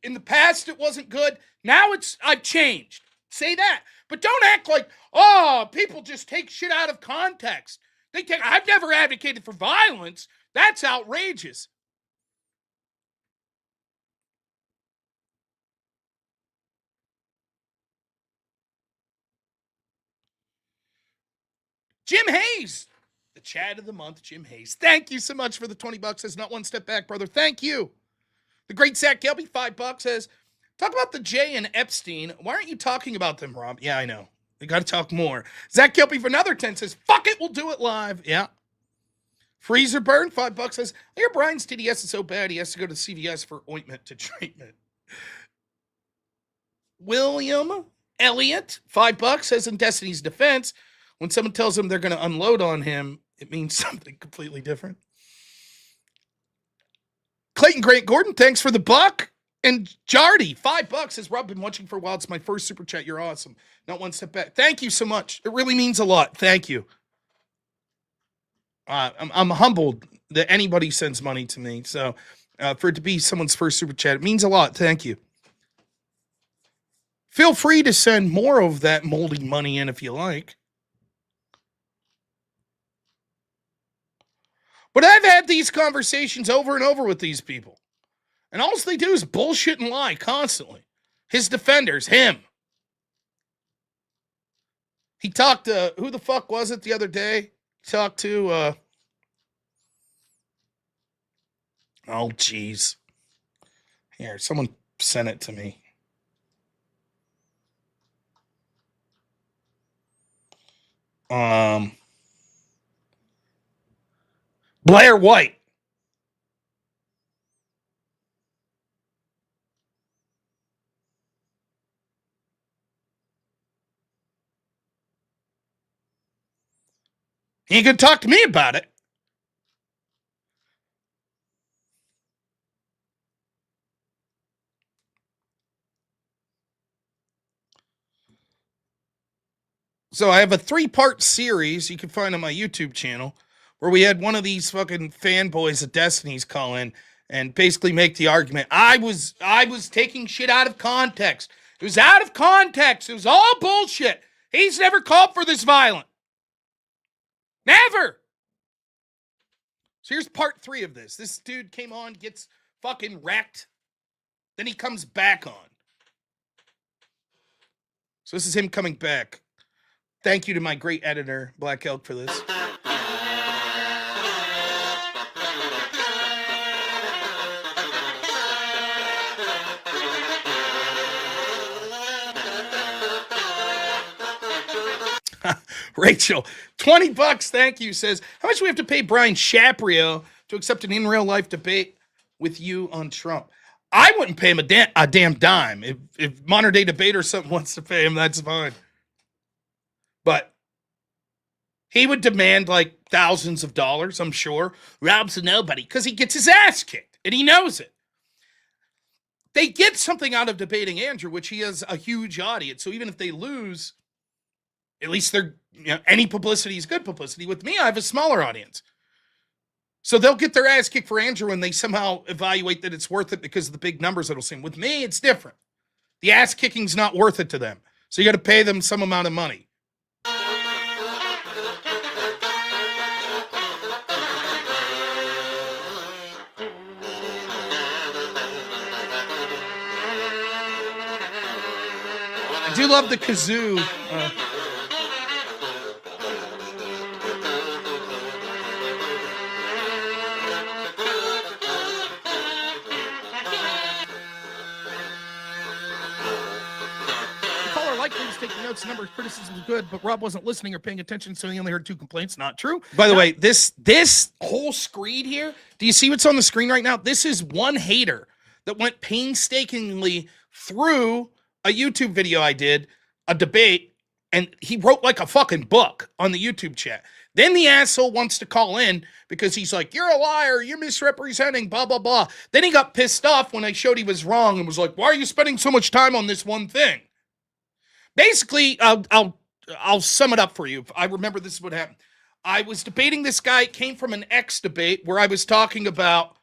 In the past, it wasn't good. Now I've changed. Say that. But don't act like, people just take shit out of context. I've never advocated for violence. That's outrageous. Jim Hayes. The Chad of the month, Jim Hayes. Thank you so much for the $20. Says not one step back, brother. Thank you. The great Zach Gelby, $5 says, talk about the Jay and Epstein. Why aren't you talking about them, Rob? Yeah, I know. We got to talk more. Zach Gelby for another 10 says, fuck it, we'll do it live. Yeah. Freezer Burn, $5 says, I hear Brian's TDS is so bad he has to go to CVS for ointment to treatment. William Elliott, $5 says, in Destiny's defense, when someone tells him they're going to unload on him, it means something completely different. Clayton Grant Gordon, thanks for the buck. And Jardy, $5 says, Rob, been watching for a while. It's my first super chat. You're awesome. Not one step back. Thank you so much. It really means a lot. Thank you. I'm humbled that anybody sends money to me. So for it to be someone's first super chat, it means a lot. Thank you. Feel free to send more of that moldy money in if you like. But I've had these conversations over and over with these people. And all they do is bullshit and lie constantly. His defenders, him. He talked to, who the fuck was it the other day? He talked to, oh, geez. Here, someone sent it to me. Blair White. He ain't gonna talk to me about it. So I have a 3-part series you can find on my YouTube channel where we had one of these fucking fanboys of Destiny's call in and basically make the argument. I was taking shit out of context. It was out of context. It was all bullshit. He's never called for this violence. Never. So here's part 3 of this. This dude came on, gets fucking wrecked. Then he comes back on. So this is him coming back. Thank you to my great editor, Black Elk, for this. Rachel, $20, thank you, says, how much do we have to pay Brian Shaprio to accept an in-real-life debate with you on Trump? I wouldn't pay him a damn dime. If Modern Day Debate or something wants to pay him, that's fine. But he would demand like thousands of dollars, I'm sure. Rob's a nobody because he gets his ass kicked, and he knows it. They get something out of debating Andrew, which he has a huge audience. So even if they lose, at least they're, any publicity is good publicity. With me, I have a smaller audience. So they'll get their ass kicked for Andrew and they somehow evaluate that it's worth it because of the big numbers that'll see. With me, it's different. The ass kicking's not worth it to them. So you got to pay them some amount of money. I do love the kazoo. Taking notes, number of criticisms was good, but Rob wasn't listening or paying attention, so he only heard 2 complaints. Not true. By the way, this whole screen here, do you see what's on the screen right now? This is one hater that went painstakingly through a YouTube video I did, a debate, and he wrote like a fucking book on the YouTube chat. Then the asshole wants to call in because he's like, you're a liar, you're misrepresenting, blah, blah, blah. Then he got pissed off when I showed he was wrong and was like, why are you spending so much time on this one thing? Basically, I'll sum it up for you. I remember this is what happened. I was debating this guy. It came from an X debate where I was talking about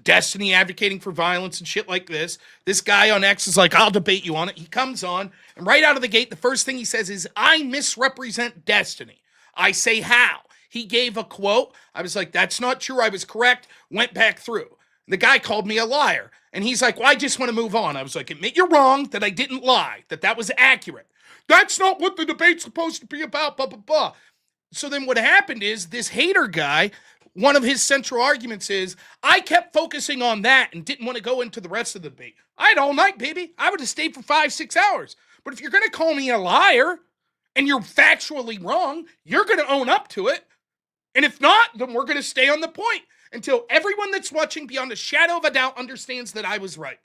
Destiny advocating for violence and shit like this. This guy on X is like, I'll debate you on it. He comes on, and right out of the gate, the first thing he says is, I misrepresent Destiny. I say, how? He gave a quote. I was like, that's not true. I was correct. Went back through. The guy called me a liar. And he's like, well, I just want to move on. I was like, admit you're wrong, that I didn't lie, that was accurate. That's not what the debate's supposed to be about, blah, blah, blah. So then what happened is this hater guy, one of his central arguments is, I kept focusing on that and didn't want to go into the rest of the debate. I had all night, baby. I would have stayed for 5-6 hours. But if you're going to call me a liar and you're factually wrong, you're going to own up to it. And if not, then we're going to stay on the point until everyone that's watching beyond a shadow of a doubt understands that I was right.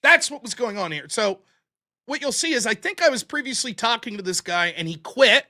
That's what was going on here. So what you'll see is I think I was previously talking to this guy and he quit.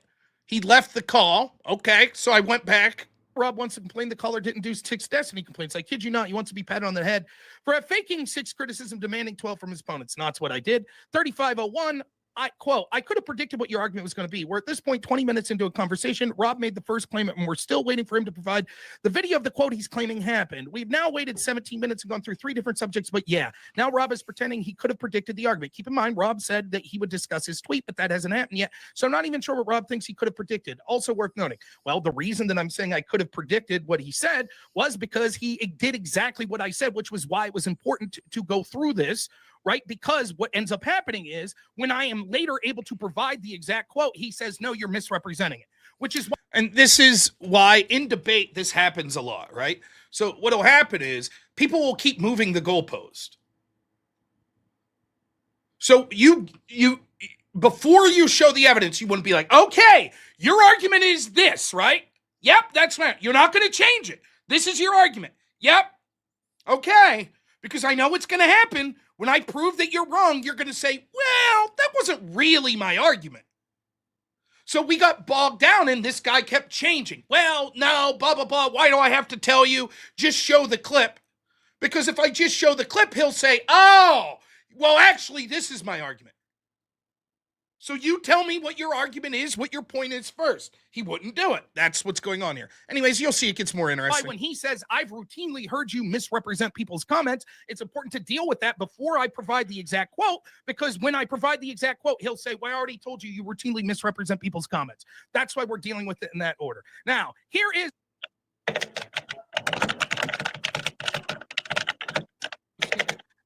He left the call. Okay, so I went back Rob wants to complain the caller didn't do 6 Destiny complaints. I kid you not. He wants to be patted on the head for faking 6 criticism, demanding 12 from his opponents. Not what I did. 3501. I quote, I could have predicted what your argument was going to be. We're at this point 20 minutes into a conversation. Rob made the first claim, and we're still waiting for him to provide the video of the quote he's claiming happened. We've now waited 17 minutes and gone through 3 different subjects, but yeah, now Rob is pretending he could have predicted the argument. Keep in mind, Rob said that he would discuss his tweet, but that hasn't happened yet. So I'm not even sure what Rob thinks he could have predicted. Also worth noting, well, the reason that I'm saying I could have predicted what he said was because he did exactly what I said, which was why it was important to go through this, right? Because what ends up happening is when I am later able to provide the exact quote, he says, no, you're misrepresenting it, which is why. And this is why in debate, this happens a lot, right? So what will happen is people will keep moving the goalpost. So you before you show the evidence, you wouldn't be like, okay, your argument is this, right? Yep, that's right. You're not going to change it. This is your argument. Yep. Okay. Because I know what's going to happen. When I prove that you're wrong, you're going to say, well, that wasn't really my argument. So we got bogged down and this guy kept changing. Well, no, blah, blah, blah. Why do I have to tell you? Just show the clip. Because if I just show the clip, he'll say, oh, well, actually, this is my argument. So you tell me what your argument is, what your point is first. He wouldn't do it. That's what's going on here. Anyways, you'll see it gets more interesting. When he says, I've routinely heard you misrepresent people's comments, it's important to deal with that before I provide the exact quote, because when I provide the exact quote, he'll say, well, I already told you routinely misrepresent people's comments. That's why we're dealing with it in that order. Now, here is...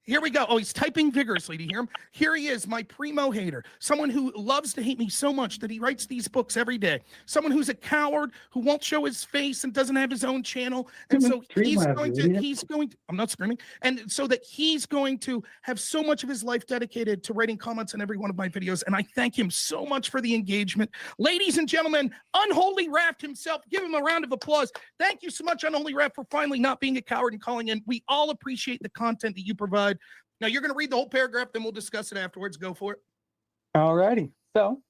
Here we go. Oh, he's typing vigorously. Do you hear him? Here he is, my primo hater. Someone who loves to hate me so much that he writes these books every day. Someone who's a coward, who won't show his face and doesn't have his own channel. And so I'm not screaming. And so that he's going to have so much of his life dedicated to writing comments on every one of my videos. And I thank him so much for the engagement. Ladies and gentlemen, Unholy Raft himself, give him a round of applause. Thank you so much, Unholy Raft, for finally not being a coward and calling in. We all appreciate the content that you provide. Now, you're going to read the whole paragraph, then we'll discuss it afterwards. Go for it. All righty. So,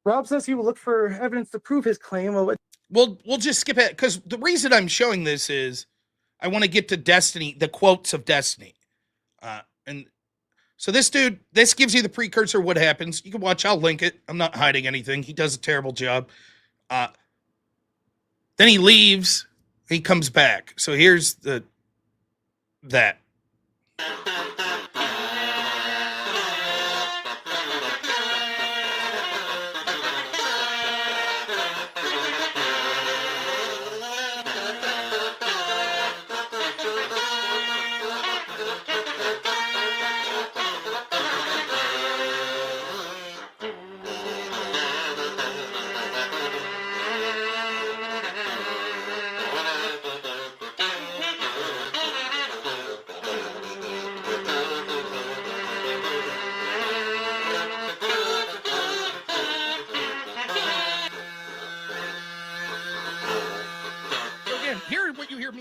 Rob says he will look for evidence to prove his claim. We'll just skip it, because the reason I'm showing this is I want to get to Destiny, the quotes of Destiny. And so this dude, this gives you the precursor of what happens. You can watch. I'll link it. I'm not hiding anything. He does a terrible job. Then he leaves. He comes back. So here's that.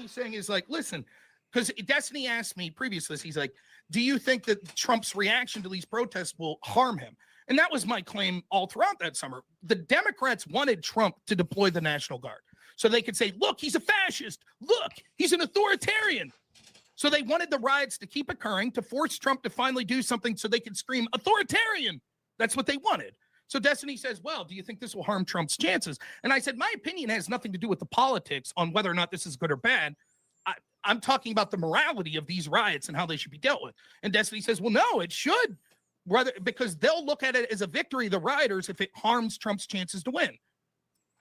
Saying is like, listen, because Destiny asked me previously, he's like, do you think that Trump's reaction to these protests will harm him? And that was my claim all throughout that summer. The Democrats wanted Trump to deploy the National Guard so they could say, look, he's a fascist. Look, he's an authoritarian. So they wanted the riots to keep occurring to force Trump to finally do something so they could scream authoritarian. That's what they wanted. So Destiny says, well, do you think this will harm Trump's chances? And I said, my opinion has nothing to do with the politics on whether or not this is good or bad. I'm talking about the morality of these riots and how they should be dealt with. And Destiny says, well, no, it should, because they'll look at it as a victory, the rioters, if it harms Trump's chances to win.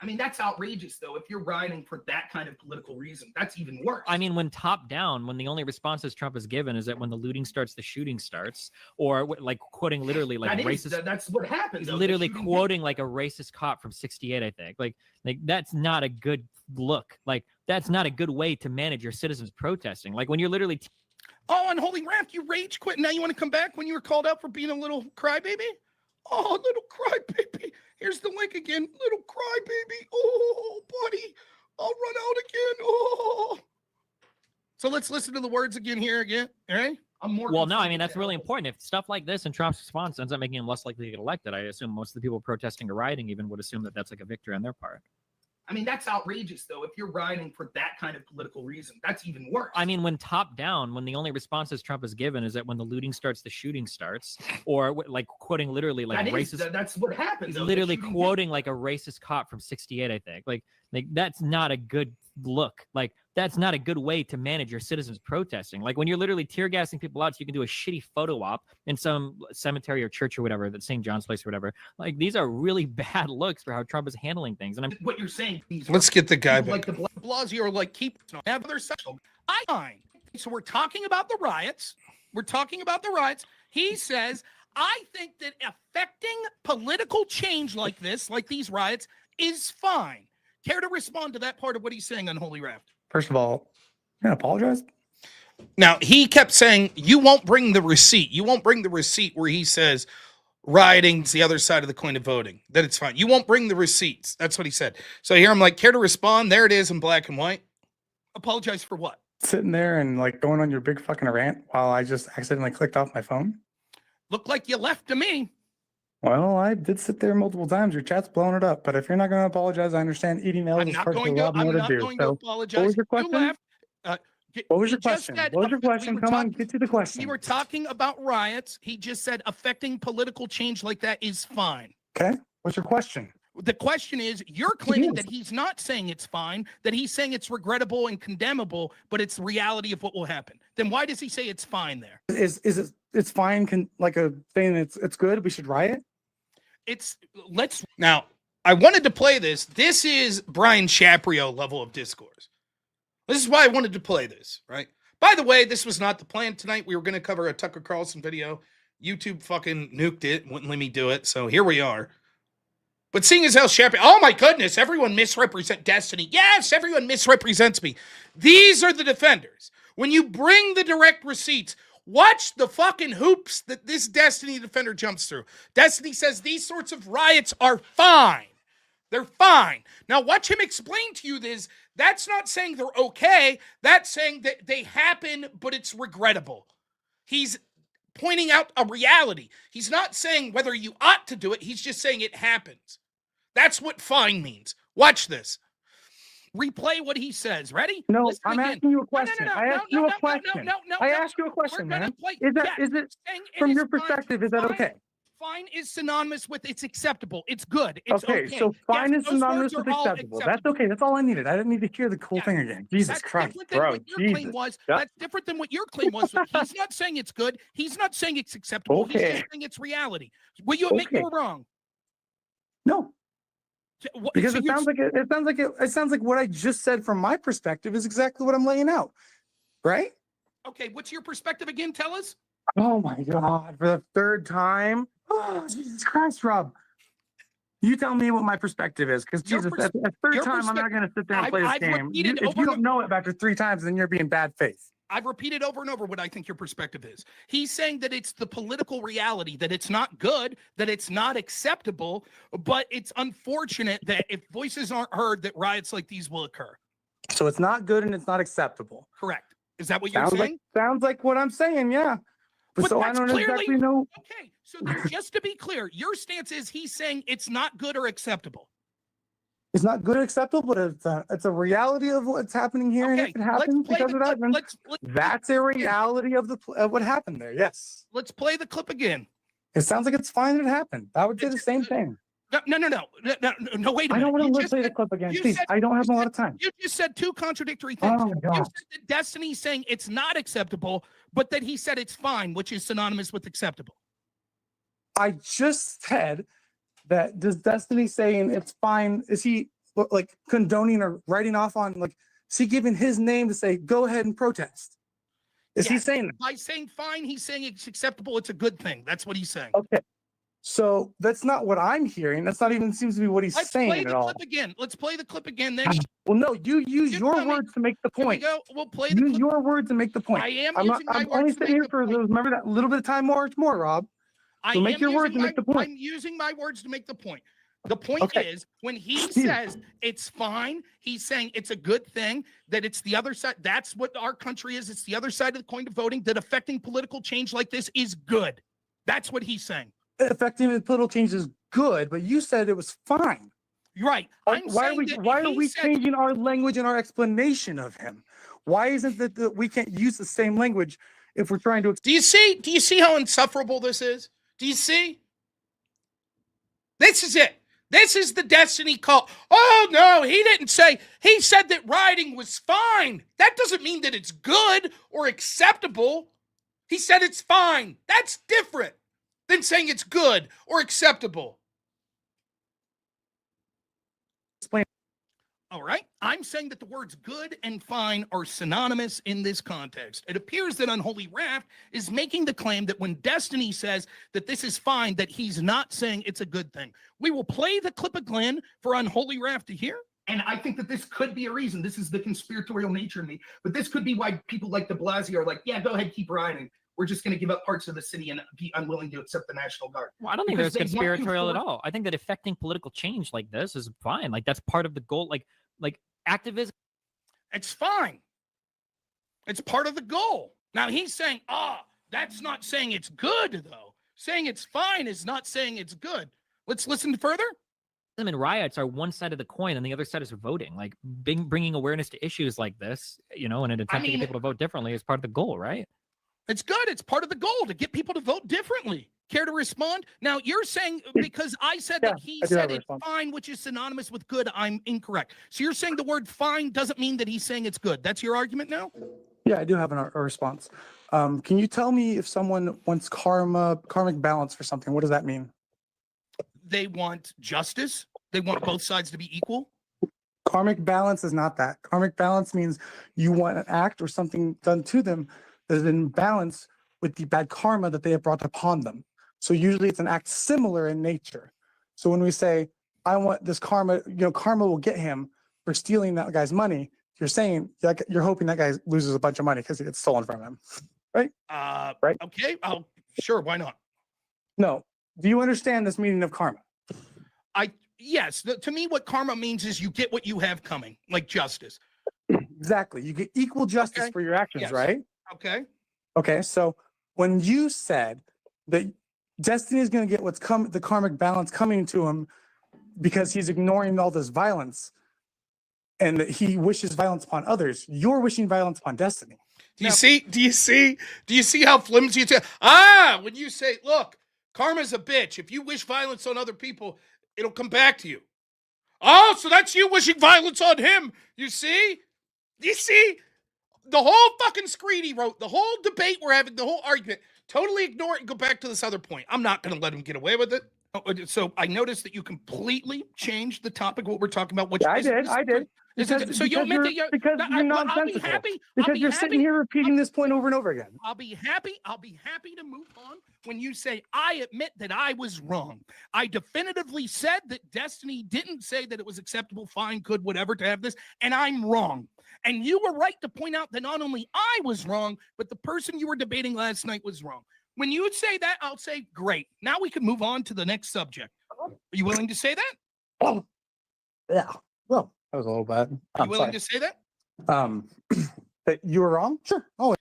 I mean, that's outrageous, though. If you're rioting for that kind of political reason, that's even worse. I mean, when top down, when the only responses Trump has given is that when the looting starts, the shooting starts, or like quoting literally like racist. That's what happens. He's literally quoting like a racist cop from '68, I think. Like that's not a good look. Like that's not a good way to manage your citizens protesting. Like when you're literally. Oh, Unholy Raft, you rage quit. Now you want to come back when you were called out for being a little crybaby? Oh, little crybaby. Here's the link again. Little crybaby. Oh, buddy. I'll run out again. Oh. So let's listen to the words again here again. All right? I'm more. Well, no, I mean, that's really important. If stuff like this and Trump's response ends up making him less likely to get elected, I assume most of the people protesting or rioting even would assume that that's like a victory on their part. I mean, that's outrageous, though. If you're rioting for that kind of political reason, that's even worse. I mean, when top down, when the only responses Trump has given is that when the looting starts, the shooting starts, or like quoting literally like racist. That's what happens. Literally quoting like a racist cop from '68, I think. Like that's not a good look. Like that's not a good way to manage your citizens protesting. Like when you're literally tear gassing people out so you can do a shitty photo op in some cemetery or church or whatever, that St. John's place or whatever. Like these are really bad looks for how Trump is handling things. And what you're saying. Let's get the guy back. Like the Blasio or like keep have other sexual. Fine. So we're talking about the riots. He says, I think that affecting political change like this, like these riots, is fine. Care to respond to that part of what he's saying on Holy Raft? First of all, you're gonna apologize? Now, he kept saying, you won't bring the receipt. You won't bring the receipt where he says rioting's the other side of the coin of voting, that it's fine. You won't bring the receipts. That's what he said. So here I'm like, care to respond? There it is in black and white. Apologize for what? Sitting there and like going on your big fucking rant while I just accidentally clicked off my phone? Looked like you left to me. Well, I did sit there multiple times. Your chat's blowing it up. But if you're not going to apologize, I understand eating emails is part of the job. I'm not going to apologize. What was your question? What was your question? Said, what was your question? Come on, get to the question. You were talking about riots. He just said affecting political change like that is fine. Okay. What's your question? The question is, you're claiming that he's not saying it's fine, that he's saying it's regrettable and condemnable, but it's the reality of what will happen. Then why does he say it's fine there? Is it it's fine? Like a saying it's good? We should riot? Now, I wanted to play this. This is Brian Shaprio level of discourse. This is why I wanted to play this, right? By the way, this was not the plan tonight. We were going to cover a Tucker Carlson video. YouTube fucking nuked it, wouldn't let me do it. So here we are. But seeing as how Shapiro, oh my goodness, everyone misrepresent Destiny. Yes, everyone misrepresents me. These are the defenders. When you bring the direct receipts, watch the fucking hoops that this Destiny defender jumps through. Destiny says these sorts of riots are fine. They're fine. Now watch him explain to you this. That's not saying they're okay. That's saying that they happen, but it's regrettable. He's pointing out a reality. He's not saying whether you ought to do it. He's just saying it happens. That's what fine means. Watch this. Replay what he says. Ready? No, Listen I'm again. asking you a question. No, I asked you a question. I asked you a question, man. Is it from your perspective, is that okay? Fine is synonymous with it's acceptable. It's good. It's okay. So fine is synonymous with acceptable. That's okay. That's all I needed. I didn't need to hear the cool thing again. Jesus Christ, bro. That's different than what your claim was. He's not saying it's good. He's not saying it's acceptable. He's just saying it's reality. Will you admit you're wrong? No. Because it sounds like what I just said from my perspective is exactly what I'm laying out. Right? Okay, what's your perspective again? Tell us. Oh my God, for the third time. Oh, Jesus Christ, Rob. You tell me what my perspective is, because Jesus, that's the third time I'm not going to sit there and play this game. If you don't know it after 3 times, then you're being bad faith. I've repeated over and over what I think your perspective is. He's saying that it's the political reality, that it's not good, that it's not acceptable, but it's unfortunate that if voices aren't heard, that riots like these will occur. So it's not good and it's not acceptable. Correct. Is that what you're saying? Sounds like what I'm saying, yeah. But so I don't exactly know. Okay, so then just to be clear, your stance is he's saying it's not good or acceptable. It's not good or acceptable, but it's a reality of what's happening here, and if it happens because of that, then that's a reality of what happened there. Yes. Let's play the clip again. It sounds like it's fine that it happened. I would say the same thing. No, wait a minute. I don't want to play the clip again. Please, I don't have a lot of time. You just said 2 contradictory things. Oh my God. You said that Destiny's saying it's not acceptable, but that he said it's fine, which is synonymous with acceptable. I just said that does Destiny saying it's fine, is he like condoning or writing off on, like, is he giving his name to say, go ahead and protest? Is he saying that? By saying fine, he's saying it's acceptable. It's a good thing. That's what he's saying. Okay. So that's not what I'm hearing. That's not even seems to be what he's saying at all. Let's play the clip again. Then. Well, no, you use your words to make the point. We'll play use your words to make the point. I'm only sitting here for those. Remember that little bit of time more. It's more, Rob. So make your words to make the point. I'm using my words to make the point. The point is, when he says it's fine, he's saying it's a good thing, that it's the other side. That's what our country is. It's the other side of the coin of voting, that affecting political change like this is good. That's what he's saying. Affecting political change is good, but you said it was fine. You're right. I'm Why are saying we that why if are he we said- changing our language and our explanation of him? Why isn't it that we can't use the same language if we're trying to? Do you see how insufferable this is? Do you see? This is it. This is the destiny call. Oh no, he didn't say. He said that rioting was fine. That doesn't mean that it's good or acceptable. He said it's fine. That's different than saying it's good or acceptable. Explain. All right. I'm saying that the words good and fine are synonymous in this context. It appears that Unholy Raft is making the claim that when Destiny says that this is fine, that he's not saying it's a good thing. We will play the clip of Glenn for Unholy Raft to hear. And I think that this could be a reason. This is the conspiratorial nature in me. But this could be why people like de Blasio are like, yeah, go ahead, keep rioting. We're just going to give up parts of the city and be unwilling to accept the National Guard. Well, I don't think Because there's they want conspiratorial at to force- all. I think that affecting political change like this is fine. Like that's part of the goal. Like activism. It's fine. It's part of the goal. Now he's saying, that's not saying it's good, though. Saying it's fine is not saying it's good. Let's listen further. And riots are one side of the coin, and the other side is voting. Like bringing awareness to issues like this, and an attempt to get people to vote differently is part of the goal, right? It's good. It's part of the goal to get people to vote differently. Care to respond? Now, you're saying because I said that he said it's fine, which is synonymous with good, I'm incorrect. So you're saying the word fine doesn't mean that he's saying it's good. That's your argument now? Yeah, I do have a response. Can you tell me if someone wants karmic balance for something? What does that mean? They want justice. They want both sides to be equal. Karmic balance is not that. Karmic balance means you want an act or something done to them that is in balance with the bad karma that they have brought upon them. So usually it's an act similar in nature. So when we say, I want this karma, karma will get him for stealing that guy's money, you're saying, you're hoping that guy loses a bunch of money because it gets stolen from him, right? Right. Okay. Sure. Why not? No. Do you understand this meaning of karma? Yes. To me, what karma means is you get what you have coming, like justice. Exactly. You get equal justice for your actions, right? Okay. Okay. So when you said that Destiny is going to get the karmic balance coming to him because he's ignoring all this violence and that he wishes violence upon others, you're wishing violence upon Destiny. Do you see how flimsy it's when you say, look, karma's a bitch. If you wish violence on other people, it'll come back to you. Oh, so that's you wishing violence on him. You see? You see? The whole fucking screed he wrote, the whole debate we're having, the whole argument, totally ignore it and go back to this other point. I'm not going to let him get away with it. So I noticed that you completely changed the topic of what we're talking about. Which I did. So you admit that you're nonsensical. Because you're sitting here repeating this point over and over again. I'll be happy to move on when you say, I admit that I was wrong. I definitively said that Destiny didn't say that it was acceptable, fine, good, whatever to have this, and I'm wrong. And you were right to point out that not only I was wrong, but the person you were debating last night was wrong. When you would say that, I'll say, great. Now we can move on to the next subject. Are you willing to say that? Oh, yeah. Well, that was a little bad. Are you willing to say that? That you were wrong? Sure. Oh,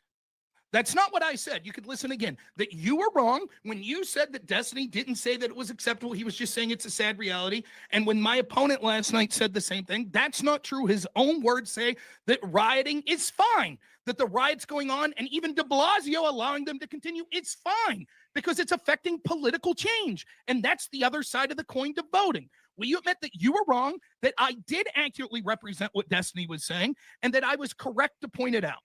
that's not what I said. You could listen again. That you were wrong when you said that Destiny didn't say that it was acceptable. He was just saying it's a sad reality. And when my opponent last night said the same thing, that's not true. His own words say that rioting is fine, that the riots going on and even de Blasio allowing them to continue, it's fine because it's affecting political change. And that's the other side of the coin to voting. Will you admit that you were wrong, that I did accurately represent what Destiny was saying, and that I was correct to point it out?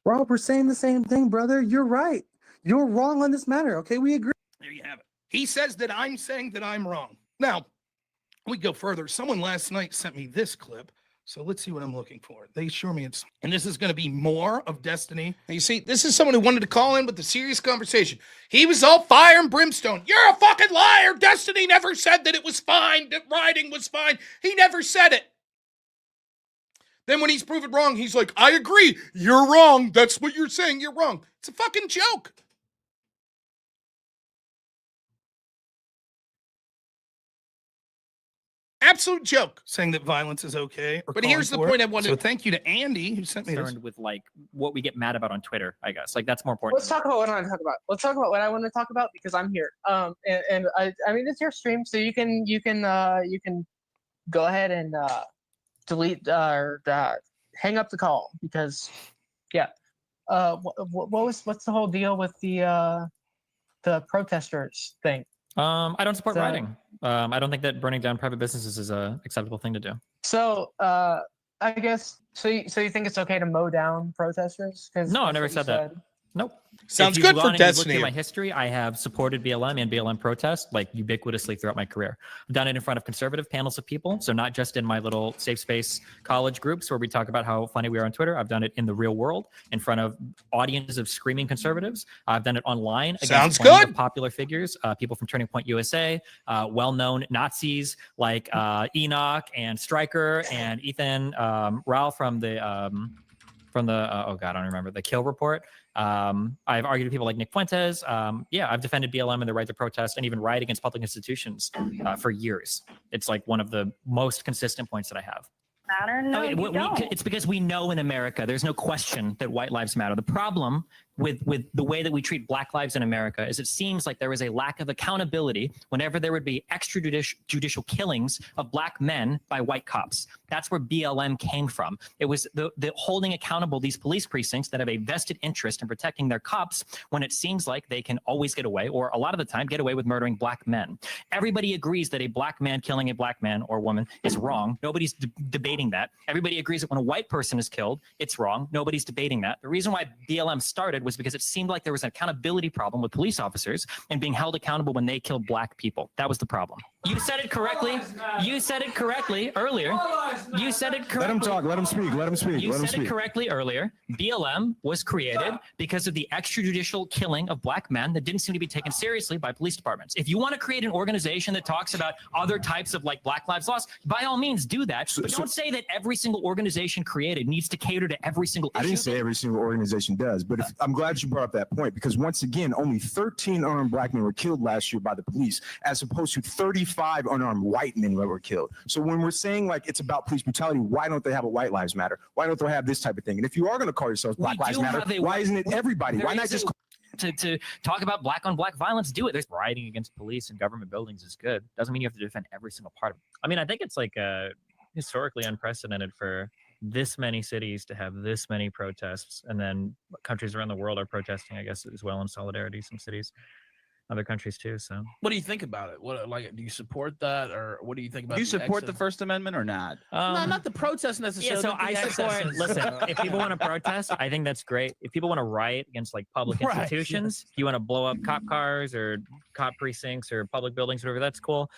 Rob, we're saying the same thing, brother. You're right. You're wrong on this matter. Okay, we agree. There you have it. He says that I'm saying that I'm wrong. Now, we go further. Someone last night sent me this clip. So let's see what I'm looking for. They assure me it's, and this is going to be more of Destiny. Now you see, this is someone who wanted to call in with a serious conversation. He was all fire and brimstone. You're a fucking liar. Destiny never said that it was fine, that rioting was fine. He never said it. Then when he's proven wrong, he's like, I agree. You're wrong. That's what you're saying. You're wrong. It's a fucking joke. Absolute joke saying that violence is okay. But here's the point I wanted. So thank you to Andy who sent me this. Concerned with like what we get mad about on Twitter, I guess. Like that's more important. Let's talk about what I want to talk about. Let's talk about what I want to talk about because I'm here. And I mean it's your stream, so you can go ahead and delete or hang up the call because, yeah. What's the whole deal with the protesters thing? I don't support rioting. I don't think that burning down private businesses is a acceptable thing to do. So I guess so. You think it's okay to mow down protesters? No, I never said that. Nope. Sounds If you've good for gone and you've looked Destiny. through my history, I have supported BLM and BLM protests like ubiquitously throughout my career. I've done it in front of conservative panels of people, so not just in my little safe space college groups where we talk about how funny we are on Twitter. I've done it in the real world in front of audiences of screaming conservatives. I've done it online Sounds against plenty good. of popular figures, people from Turning Point USA, well-known Nazis like Enoch and Stryker and Ethan Rao from the oh god, I don't remember, the Kill Report. I've argued with people like Nick Fuentes. Yeah, I've defended BLM and the right to protest and even riot against public institutions for years. It's like one of the most consistent points that I have. Matter? No, you don't. It's because we know in America, there's no question that white lives matter. The problem with the way that we treat black lives in America is it seems like there is a lack of accountability whenever there would be extrajudicial killings of black men by white cops. That's where BLM came from. It was the holding accountable these police precincts that have a vested interest in protecting their cops when it seems like they can always get away, or a lot of the time get away with murdering black men. Everybody agrees that a black man killing a black man or woman is wrong. Nobody's debating that. Everybody agrees that when a white person is killed, it's wrong. Nobody's debating that. The reason why BLM started was because it seemed like there was an accountability problem with police officers and being held accountable when they killed black people. That was the problem. You said it correctly. You said it correctly earlier. You said it correctly. Let him talk. Let him speak. Let him speak. You said it correctly earlier. BLM was created because of the extrajudicial killing of black men that didn't seem to be taken seriously by police departments. If you want to create an organization that talks about other types of like Black Lives Lost, by all means do that. But don't say that every single organization created needs to cater to every single issue. I didn't say every single organization does, but I'm glad you brought up that point because once again, only 13 unarmed black men were killed last year by the police, as opposed to 35 unarmed white men that were killed. So when we're saying like it's about police brutality, why don't they have a White Lives Matter? Why don't they have this type of thing? And if you are going to call yourselves Black Lives Matter, why isn't it everybody? Why not just to talk about black on black violence? Do it. There's rioting against police and government buildings is good. Doesn't mean you have to defend every single part of it. I mean, I think it's like historically unprecedented for this many cities to have this many protests, and then countries around the world are protesting, I guess, as well in solidarity. Some cities, other countries too. So, what do you think about it? What, like, do you support that, or what do you think about? Do you support the First Amendment or not? No, not the protest necessarily. Yeah, so I support. Listen, if people want to protest, I think that's great. If people want to riot against like public institutions, if you want to blow up cop cars or cop precincts or public buildings, whatever, that's cool.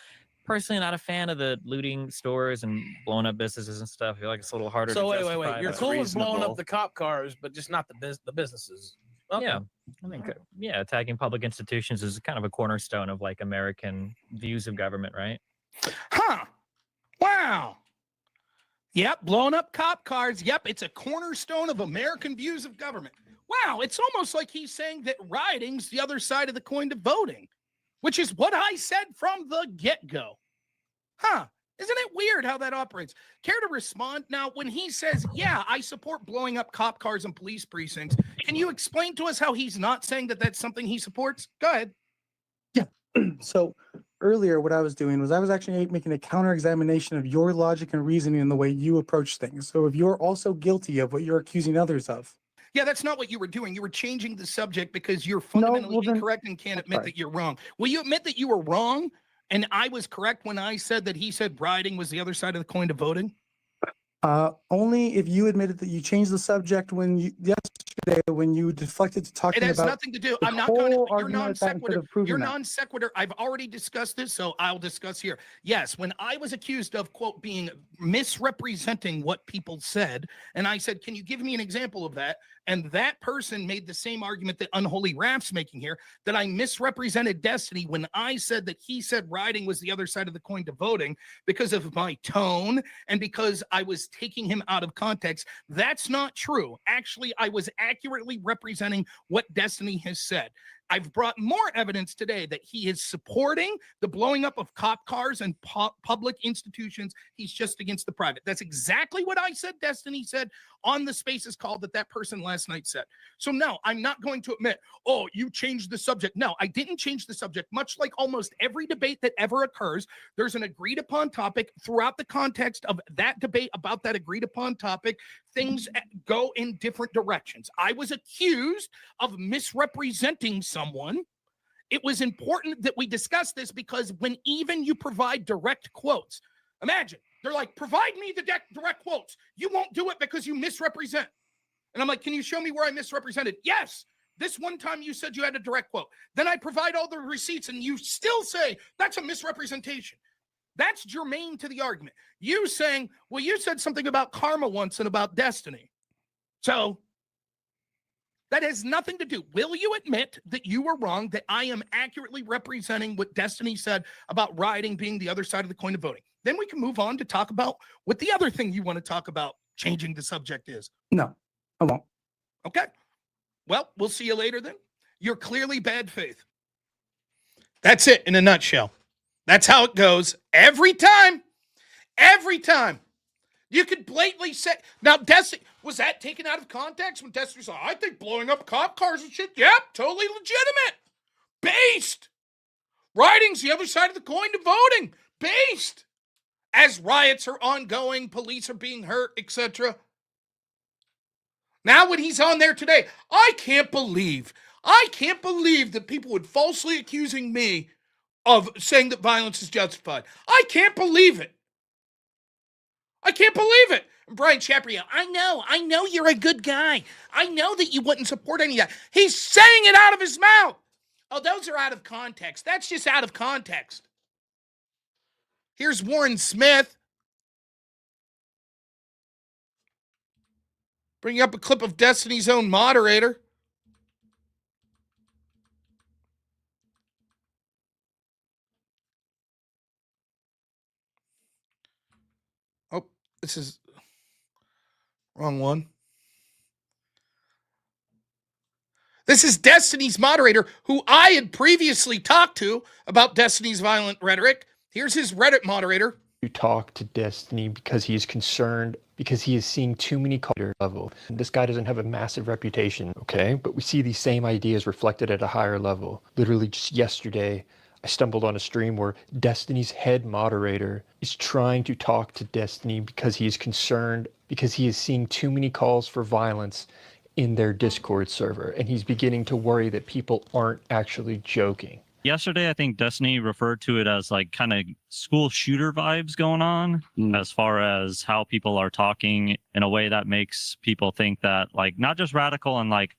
Personally, not a fan of the looting stores and blowing up businesses and stuff. I feel like it's a little harder. So to wait. You're cool with blowing up the cop cars, but just not the businesses. Okay. Yeah, I think attacking public institutions is kind of a cornerstone of like American views of government, right? Huh. Wow. Yep, blowing up cop cars. Yep, it's a cornerstone of American views of government. Wow, it's almost like he's saying that rioting's the other side of the coin to voting, which is what I said from the get-go. Huh. Isn't it weird how that operates? Care to respond? Now, when he says, yeah, I support blowing up cop cars and police precincts, can you explain to us how he's not saying that that's something he supports? Go ahead. Yeah. So earlier, what I was doing was I was actually making a counter-examination of your logic and reasoning and the way you approach things. So if you're also guilty of what you're accusing others of. Yeah, that's not what you were doing. You were changing the subject because you're fundamentally incorrect and can't admit that you're wrong. Will you admit that you were wrong and I was correct when I said that he said rioting was the other side of the coin to voting? Only if you admitted that you changed the subject when yesterday when you deflected to talking about. It has nothing to do. I'm not going to. You're non sequitur. You're non sequitur. I've already discussed this, so I'll discuss here. Yes, when I was accused of quote being misrepresenting what people said, and I said, "Can you give me an example of that?" And that person made the same argument that Unholy Raph's making here, that I misrepresented Destiny when I said that he said rioting was the other side of the coin to voting because of my tone and because I was taking him out of context. That's not true. Actually, I was accurately representing what Destiny has said. I've brought more evidence today that he is supporting the blowing up of cop cars and public institutions. He's just against the private. That's exactly what I said. Destiny said on the Spaces call that person last night said. So no, I'm not going to admit, oh, you changed the subject. No, I didn't change the subject. Much like almost every debate that ever occurs, there's an agreed upon topic. Throughout the context of that debate about that agreed upon topic, things go in different directions. I was accused of misrepresenting someone. It was important that we discuss this because when even you provide direct quotes, imagine they're like, provide me the direct quotes. You won't do it because you misrepresent. And I'm like, can you show me where I misrepresented? Yes. This one time you said you had a direct quote. Then I provide all the receipts and you still say that's a misrepresentation. That's germane to the argument. You saying, well, you said something about karma once and about destiny. So that has nothing to do. Will you admit that you were wrong, that I am accurately representing what Destiny said about rioting being the other side of the coin of voting? Then we can move on to talk about what the other thing you want to talk about changing the subject is. No, I won't. Okay. Well, we'll see you later then. You're clearly bad faith. That's it in a nutshell. That's how it goes every time. Every time. You could blatantly say, now, Destiny, was that taken out of context when Destiny said, I think blowing up cop cars and shit, yep, totally legitimate. Based. Writing's the other side of the coin to voting. Based. As riots are ongoing, police are being hurt, etc. Now when he's on there today, I can't believe that people would falsely accusing me of saying that violence is justified. I can't believe it. I can't believe it. And Brian Chaprio, I know you're a good guy. I know that you wouldn't support any of that. He's saying it out of his mouth. Oh, those are out of context. That's just out of context. Here's Warren Smith bringing up a clip of Destiny's own moderator. Oh, this is wrong one. This is Destiny's moderator, who I had previously talked to about Destiny's violent rhetoric. Here's his Reddit moderator. To talk to Destiny because he is concerned, because he is seeing too many culture level. This guy doesn't have a massive reputation, okay? But we see these same ideas reflected at a higher level. Literally just yesterday, I stumbled on a stream where Destiny's head moderator is trying to talk to Destiny because he is concerned, because he is seeing too many calls for violence in their Discord server, and he's beginning to worry that people aren't actually joking. Yesterday, I think Destiny referred to it as like kind of school shooter vibes going on as far as how people are talking in a way that makes people think that like not just radical and like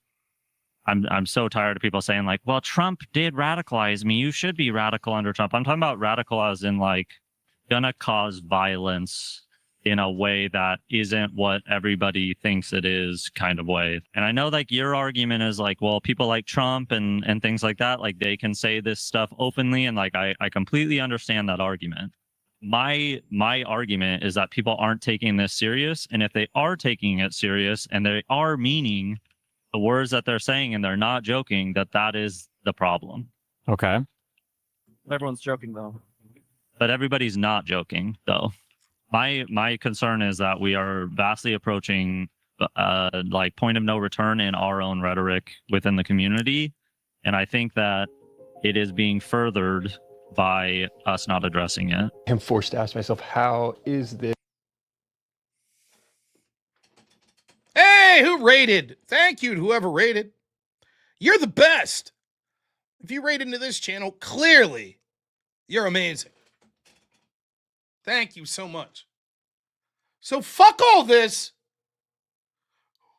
I'm so tired of people saying like, well, Trump did radicalize me. You should be radical under Trump. I'm talking about radical as in like gonna cause violence in a way that isn't what everybody thinks it is kind of way. And I know like your argument is like, well, people like Trump and things like that, like they can say this stuff openly. And like, I completely understand that argument. My argument is that people aren't taking this serious. And if they are taking it serious and they are meaning the words that they're saying and they're not joking, that is the problem. Okay. Everyone's joking though. But everybody's not joking though. My concern is that we are vastly approaching like point of no return in our own rhetoric within the community. And I think that it is being furthered by us not addressing it. I'm forced to ask myself, how is this? Hey, who rated? Thank you to whoever rated. You're the best. If you rate into this channel, clearly you're amazing. Thank you so much. So fuck all this.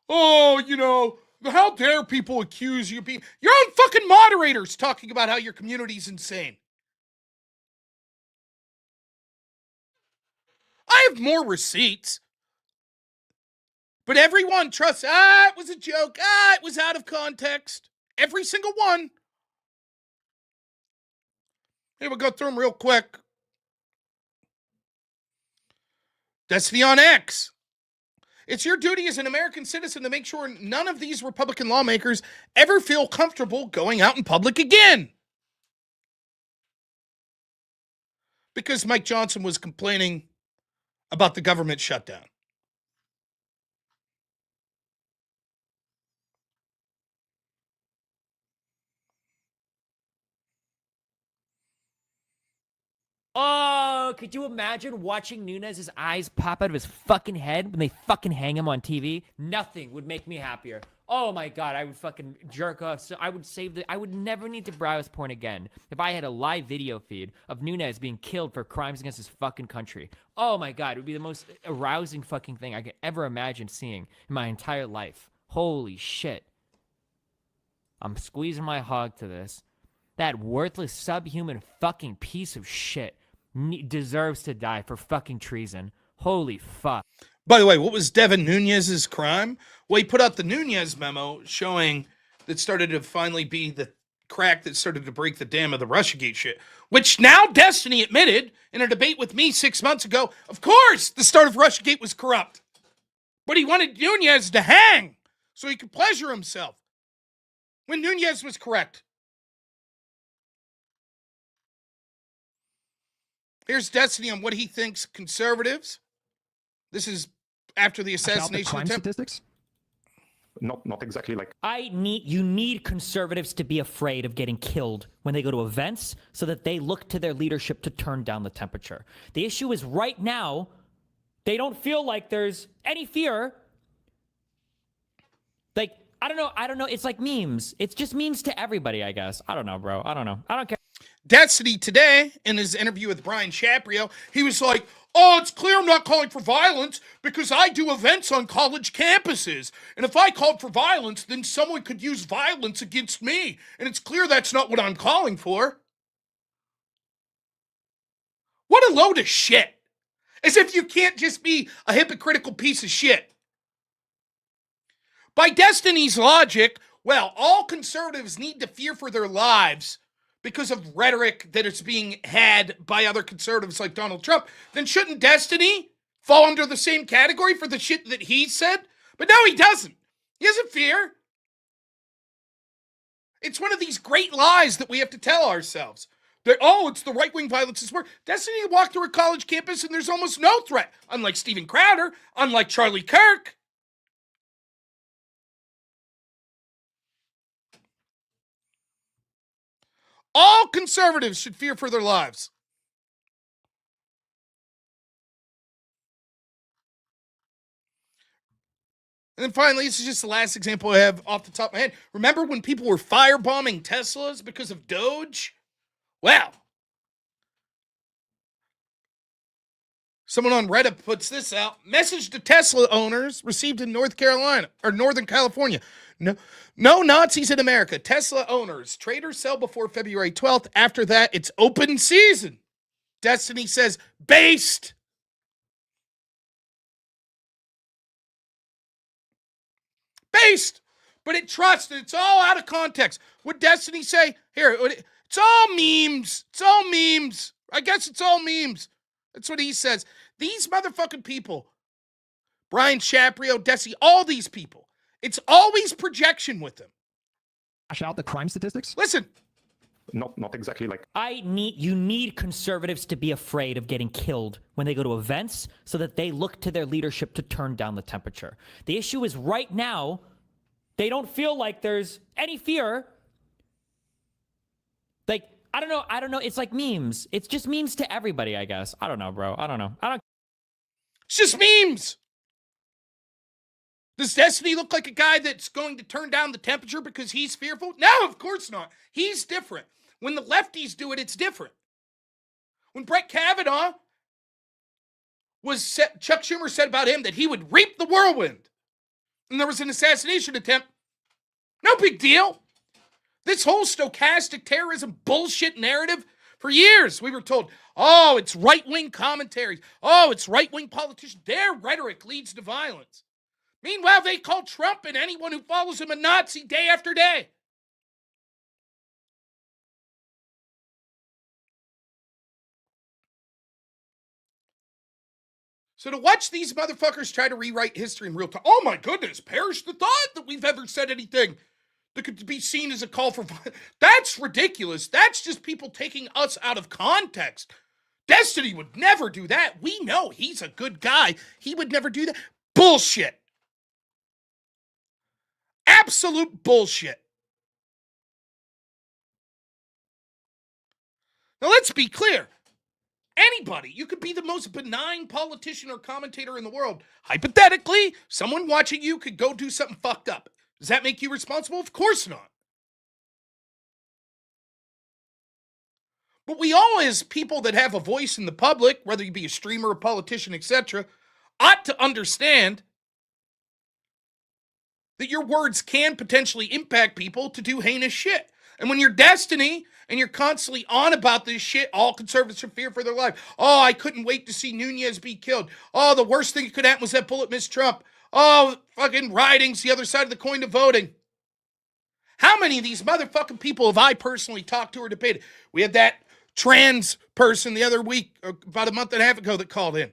Oh, you know, how dare people accuse you of being... Your own fucking moderators talking about how your community's insane. I have more receipts. But everyone trusts, it was a joke. It was out of context. Every single one. Hey, we'll go through them real quick. Destiny on X. It's your duty as an American citizen to make sure none of these Republican lawmakers ever feel comfortable going out in public again. Because Mike Johnson was complaining about the government shutdown. Oh, could you imagine watching Nunez's eyes pop out of his fucking head when they fucking hang him on TV? Nothing would make me happier. Oh my god, I would fucking jerk off. So I would I would never need to browse porn again if I had a live video feed of Nunez being killed for crimes against his fucking country. Oh my god, it would be the most arousing fucking thing I could ever imagine seeing in my entire life. Holy shit. I'm squeezing my hog to this. That worthless, subhuman fucking piece of shit deserves to die for fucking treason. Holy fuck. By the way, what was Devin Nunes's crime? Well, he put out the Nunez memo showing that started to finally be the crack that started to break the dam of the Russiagate shit, which now Destiny admitted in a debate with me 6 months ago. Of course, the start of Russiagate was corrupt, but he wanted Nunez to hang so he could pleasure himself when Nunez was correct. Here's Destiny on what he thinks conservatives. This is after the assassination crime attempt. Statistics? Not exactly like. You need conservatives to be afraid of getting killed when they go to events so that they look to their leadership to turn down the temperature. The issue is right now, they don't feel like there's any fear. Like, I don't know. It's like memes. It's just memes to everybody, I guess. I don't know, bro. I don't know. I don't care. Destiny today, in his interview with Brian Shaprio, he was like, oh, it's clear I'm not calling for violence because I do events on college campuses. And if I called for violence, then someone could use violence against me. And it's clear that's not what I'm calling for. What a load of shit. As if you can't just be a hypocritical piece of shit. By Destiny's logic, well, all conservatives need to fear for their lives because of rhetoric that is being had by other conservatives like Donald Trump, then shouldn't Destiny fall under the same category for the shit that he said? But no, he doesn't. He doesn't fear. It's one of these great lies that we have to tell ourselves. That, oh, it's the right-wing violence is worse. Destiny walked through a college campus and there's almost no threat. Unlike Steven Crowder, unlike Charlie Kirk. All conservatives should fear for their lives. And then finally, this is just the last example I have off the top of my head. Remember when people were firebombing Teslas because of Doge? Well, someone on Reddit puts this out. Message to Tesla owners received in North Carolina or Northern California. No Nazis in America. Tesla owners, trade or sell before February 12th. After that, it's open season. Destiny says, based. Based. But it trusts. It's all out of context. Would Destiny say, here, it's all memes. It's all memes. I guess it's all memes. That's what he says. These motherfucking people, Brian Shaprio, Destiny, all these people, it's always projection with them. Hash out the crime statistics? Listen. Not exactly like. You need conservatives to be afraid of getting killed when they go to events so that they look to their leadership to turn down the temperature. The issue is right now, they don't feel like there's any fear. Like, I don't know. It's like memes. It's just memes to everybody, I guess. I don't know, bro. I don't know. It's just memes. Does Destiny look like a guy that's going to turn down the temperature because he's fearful? No, of course not. He's different. When the lefties do it, it's different. When Brett Kavanaugh Chuck Schumer said about him that he would reap the whirlwind, and there was an assassination attempt, no big deal. This whole stochastic terrorism bullshit narrative, for years we were told, oh, it's right-wing commentaries. Oh, it's right-wing politicians. Their rhetoric leads to violence. Meanwhile, they call Trump and anyone who follows him a Nazi day after day. So to watch these motherfuckers try to rewrite history in real time, oh my goodness, perish the thought that we've ever said anything that could be seen as a call for violence. That's ridiculous. That's just people taking us out of context. Destiny would never do that. We know he's a good guy. He would never do that. Bullshit. Absolute bullshit. Now let's be clear. Anybody, you could be the most benign politician or commentator in the world. Hypothetically, someone watching you could go do something fucked up. Does that make you responsible? Of course not. But we all, as people that have a voice in the public, whether you be a streamer, a politician, etc., ought to understand that your words can potentially impact people to do heinous shit. And when you're Destiny and you're constantly on about this shit, all conservatives should fear for their life. Oh, I couldn't wait to see Nunez be killed. Oh, the worst thing that could happen was that bullet missed Trump. Oh, fucking rioting's the other side of the coin to voting. How many of these motherfucking people have I personally talked to or debated? We had that trans person the other week, about a month and a half ago, that called in.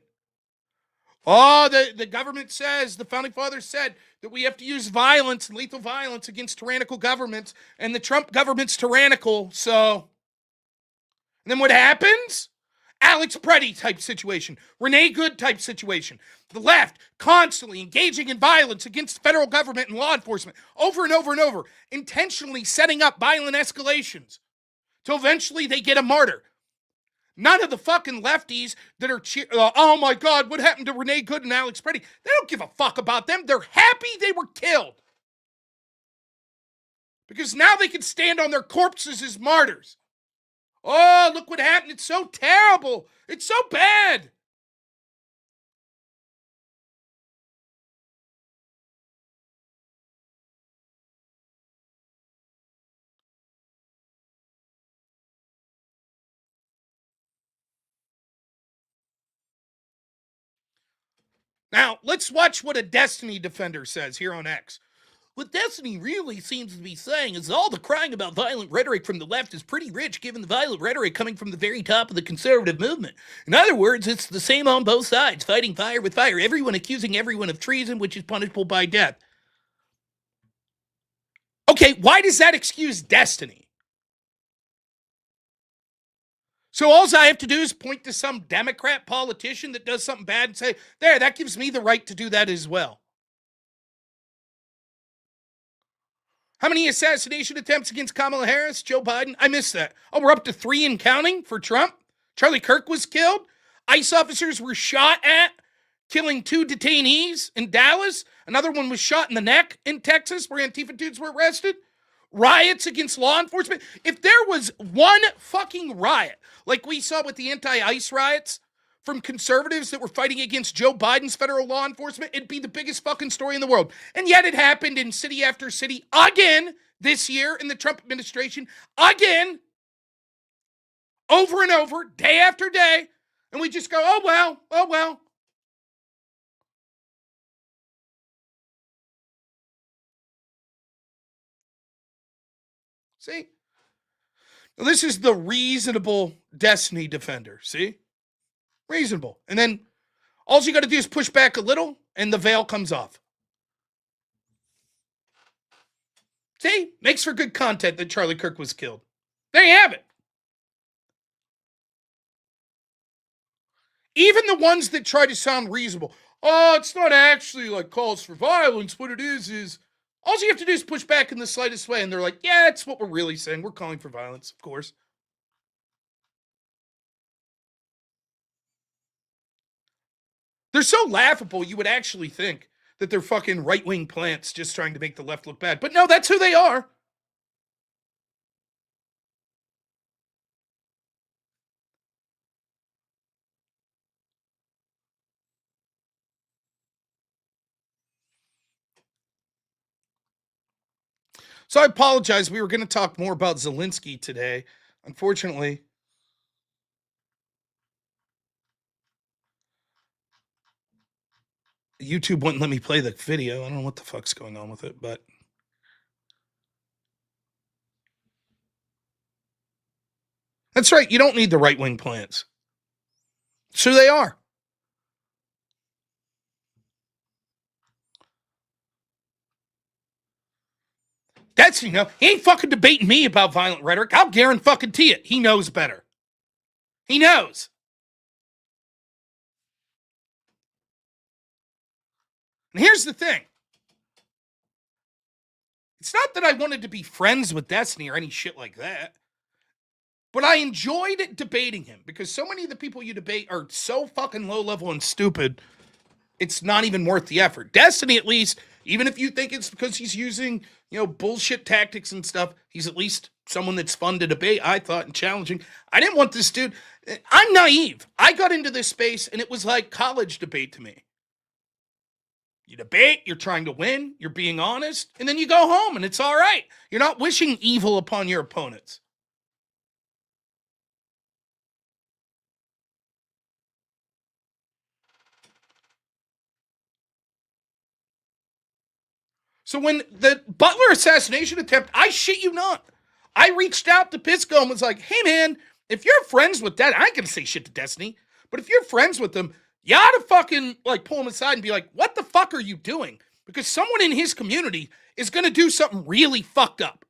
Oh, the government says, the founding fathers said that we have to use violence and lethal violence against tyrannical governments, and the Trump government's tyrannical, so. And then what happens? Alex Preddy type situation, Renee Good type situation. The left constantly engaging in violence against the federal government and law enforcement over and over and over, intentionally setting up violent escalations till eventually they get a martyr. None of the fucking lefties that are oh my God, what happened to Renee Good and Alex Preddy? They don't give a fuck about them. They're happy they were killed. Because now they can stand on their corpses as martyrs. Oh, look what happened. It's so terrible. It's so bad. Now, let's watch what a Destiny defender says here on X. What Destiny really seems to be saying is all the crying about violent rhetoric from the left is pretty rich, given the violent rhetoric coming from the very top of the conservative movement. In other words, it's the same on both sides, fighting fire with fire, everyone accusing everyone of treason, which is punishable by death. Okay, why does that excuse Destiny? So all I have to do is point to some Democrat politician that does something bad and say, there, that gives me the right to do that as well. How many assassination attempts against Kamala Harris, Joe Biden? I missed that. Oh, we're up to 3 and counting for Trump? Charlie Kirk was killed? ICE officers were shot at, killing 2 detainees in Dallas. Another one was shot in the neck in Texas, where Antifa dudes were arrested. Riots against law enforcement. If there was one fucking riot, like we saw with the anti-ICE riots, from conservatives that were fighting against Joe Biden's federal law enforcement, it'd be the biggest fucking story in the world. And yet it happened in city after city again this year in the Trump administration, again, over and over, day after day. And we just go, oh well, oh well. See? Now, this is the reasonable Destiny defender, see? Reasonable. And then all you got to do is push back a little and the veil comes off. See? Makes for good content that Charlie Kirk was killed. There you have it. Even the ones that try to sound reasonable. Oh, it's not actually like calls for violence. What it is all you have to do is push back in the slightest way. And they're like, yeah, it's what we're really saying. We're calling for violence, of course. They're so laughable, you would actually think that they're fucking right-wing plants just trying to make the left look bad. But no, that's who they are. So I apologize. We were going to talk more about Zelensky today. Unfortunately, YouTube wouldn't let me play the video. I don't know what the fuck's going on with it, but that's right. You don't need the right-wing plants. It's who they are. That's, he ain't fucking debating me about violent rhetoric. I'll guarantee it. He knows better. He knows. And here's the thing. It's not that I wanted to be friends with Destiny or any shit like that. But I enjoyed debating him because so many of the people you debate are so fucking low level and stupid, it's not even worth the effort. Destiny, at least, even if you think it's because he's using, bullshit tactics and stuff, he's at least someone that's fun to debate, I thought, and challenging. I didn't want this dude. I'm naive. I got into this space and it was like college debate to me. You debate, you're trying to win, you're being honest, and then you go home and it's all right. You're not wishing evil upon your opponents. So when the Butler assassination attempt, I shit you not, I reached out to Pisco and was like, hey man, if you're friends with that, I ain't gonna say shit to Destiny, but if you're friends with them, you ought to fucking pull him aside and be like, what the fuck are you doing? Because someone in his community is gonna do something really fucked up.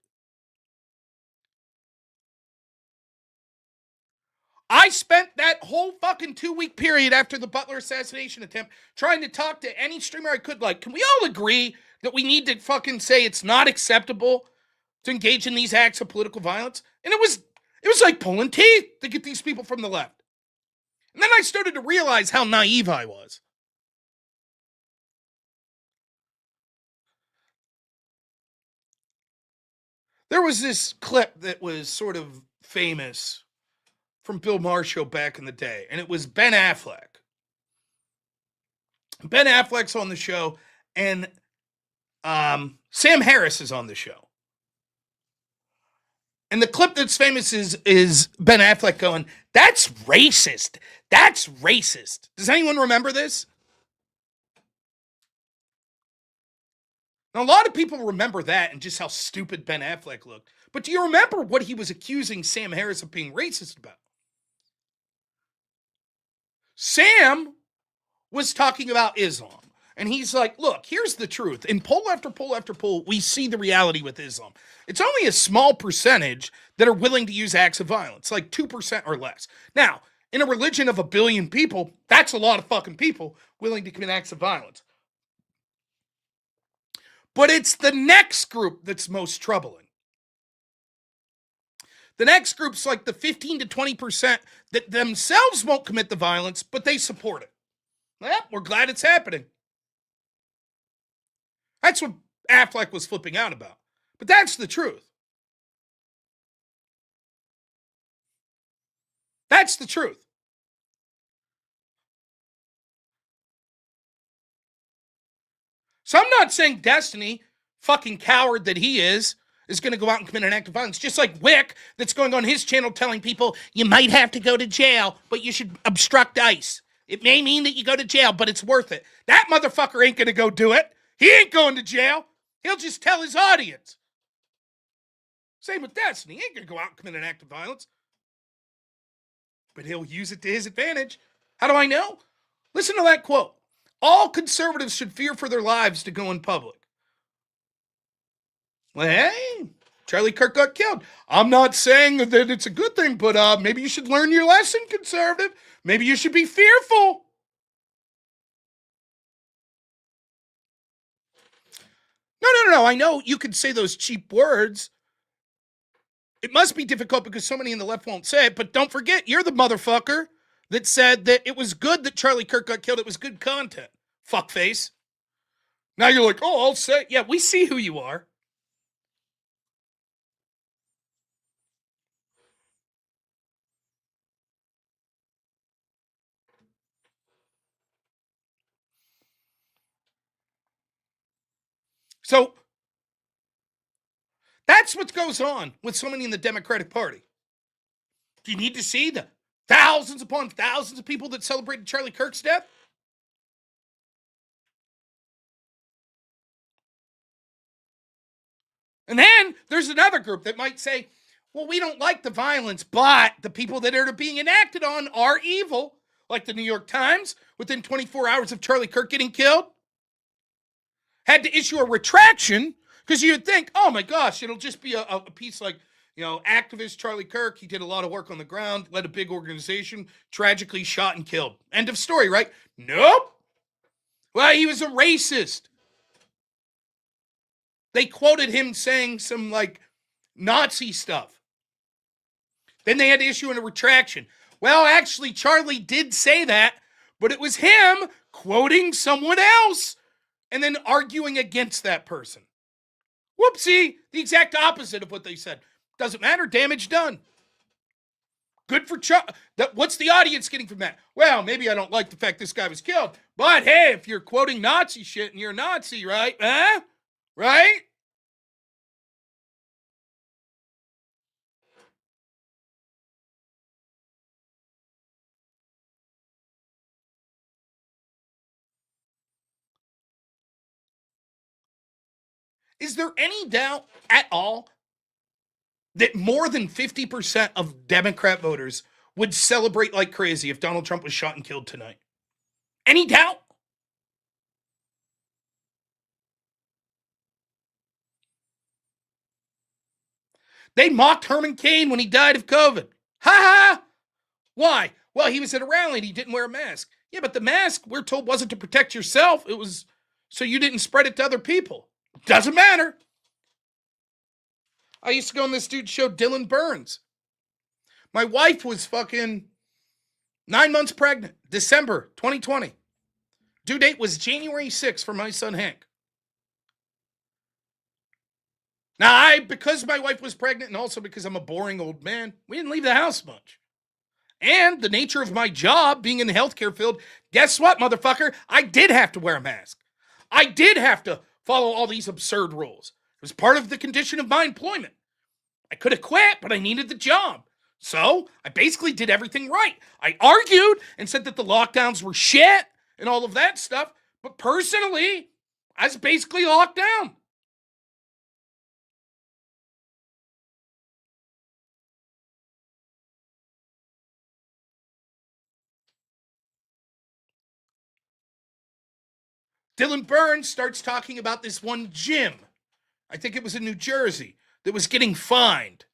I spent that whole fucking 2-week period after the Butler assassination attempt trying to talk to any streamer I could. Can we all agree that we need to fucking say it's not acceptable to engage in these acts of political violence? And it was like pulling teeth to get these people from the left. And then I started to realize how naive I was. There was this clip that was sort of famous from Bill Maher's show back in the day, and it was Ben Affleck. Ben Affleck's on the show, and Sam Harris is on the show. And the clip that's famous is Ben Affleck going, that's racist. That's racist. Does anyone remember this? Now, a lot of people remember that and just how stupid Ben Affleck looked. But do you remember what he was accusing Sam Harris of being racist about? Sam was talking about Islam. And he's like, look, here's the truth. In poll after poll after poll, we see the reality with Islam. It's only a small percentage that are willing to use acts of violence, like 2% or less. Now, in a religion of 1 billion people, that's a lot of fucking people willing to commit acts of violence. But it's the next group that's most troubling. The next group's like the 15 to 20% that themselves won't commit the violence, but they support it. Well, we're glad it's happening. That's what Affleck was flipping out about. But that's the truth. That's the truth. So I'm not saying Destiny, fucking coward that he is going to go out and commit an act of violence. Just like Wick, that's going on his channel telling people, you might have to go to jail, but you should obstruct ICE. It may mean that you go to jail, but it's worth it. That motherfucker ain't going to go do it. He ain't going to jail. He'll just tell his audience. Same with Destiny. He ain't going to go out and commit an act of violence. But he'll use it to his advantage. How do I know? Listen to that quote. All conservatives should fear for their lives to go in public. Well, hey, Charlie Kirk got killed. I'm not saying that it's a good thing, but maybe you should learn your lesson, conservative. Maybe you should be fearful. No. I know you could say those cheap words. It must be difficult because so many in the left won't say it, but don't forget, you're the motherfucker that said that it was good that Charlie Kirk got killed. It was good content. Fuckface. Now you're like, oh, I'll say it. Yeah, we see who you are. So that's what goes on with so many in the Democratic Party. Do you need to see the thousands upon thousands of people that celebrated Charlie Kirk's death? And then there's another group that might say, well, we don't like the violence, but the people that are being enacted on are evil, like the New York Times, within 24 hours of Charlie Kirk getting killed, had to issue a retraction Because you'd think, oh my gosh, it'll just be a piece like, activist Charlie Kirk. He did a lot of work on the ground, led a big organization, tragically shot and killed. End of story, right? Nope. Well, he was a racist. They quoted him saying some Nazi stuff. Then they had to issue a retraction. Well, actually, Charlie did say that, but it was him quoting someone else and then arguing against that person. Whoopsie, the exact opposite of what they said. Doesn't matter, damage done. Good for Charlie. What's the audience getting from that? Well, maybe I don't like the fact this guy was killed, but hey, if you're quoting Nazi shit and you're a Nazi, right? Huh? Right? Is there any doubt at all that more than 50% of Democrat voters would celebrate like crazy if Donald Trump was shot and killed tonight? Any doubt? They mocked Herman Cain when he died of COVID. Ha ha! Why? Well, he was at a rally and he didn't wear a mask. Yeah, but the mask, we're told, wasn't to protect yourself. It was so you didn't spread it to other people. Doesn't matter. I used to go on this dude's show, Dylan Burns. My wife was fucking 9 months pregnant, December 2020. Due date was January 6th for my son Hank. Now, because my wife was pregnant and also because I'm a boring old man, we didn't leave the house much. And the nature of my job, being in the healthcare field, guess what, motherfucker? I did have to wear a mask. I did have to follow all these absurd rules. It was part of the condition of my employment. I could have quit, but I needed the job. So I basically did everything right. I argued and said that the lockdowns were shit and all of that stuff. But personally, I was basically locked down. Dylan Burns starts talking about this one gym, I think it was in New Jersey, that was getting fined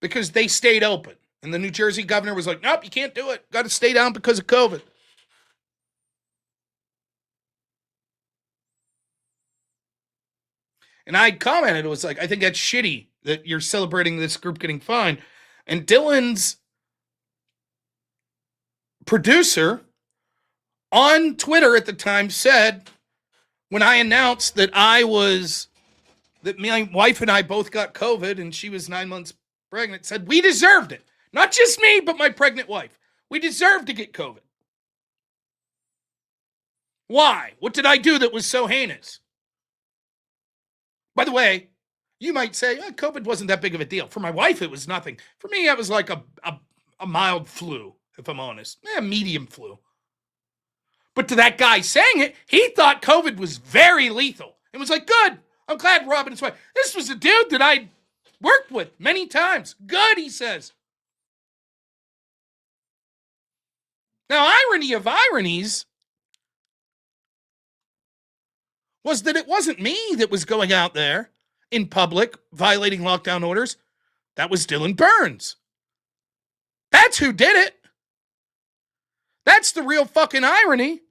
because they stayed open. And the New Jersey governor was like, nope, you can't do it. Got to stay down because of COVID. And I commented, it was like, I think that's shitty that you're celebrating this group getting fined. And Dylan's producer on Twitter at the time said, when I announced that that my wife and I both got COVID and she was 9 months pregnant, said we deserved it. Not just me, but my pregnant wife. We deserved to get COVID. Why? What did I do that was so heinous? By the way, you might say, COVID wasn't that big of a deal. For my wife, it was nothing. For me, it was like a mild flu, if I'm honest. Medium flu. But to that guy saying it, he thought COVID was very lethal. It was like, good. I'm glad Rob and his wife. This was a dude that I worked with many times. Good, he says. Now, irony of ironies was that it wasn't me that was going out there in public violating lockdown orders. That was Dylan Burns. That's who did it. That's the real fucking irony.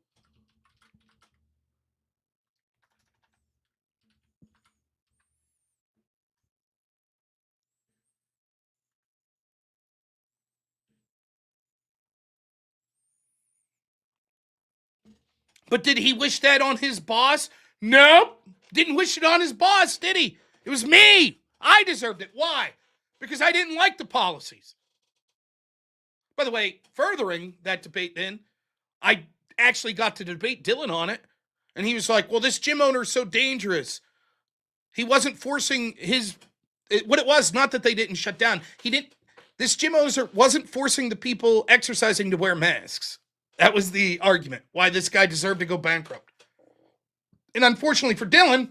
But did he wish that on his boss? Nope. Didn't wish it on his boss, did he? It was me. I deserved it. Why? Because I didn't like the policies. By the way, furthering that debate then, I actually got to debate Dylan on it. And he was like, well, this gym owner is so dangerous. He wasn't forcing what it was, not that they didn't shut down. This gym owner wasn't forcing the people exercising to wear masks. That was the argument, why this guy deserved to go bankrupt. And unfortunately for Dylan,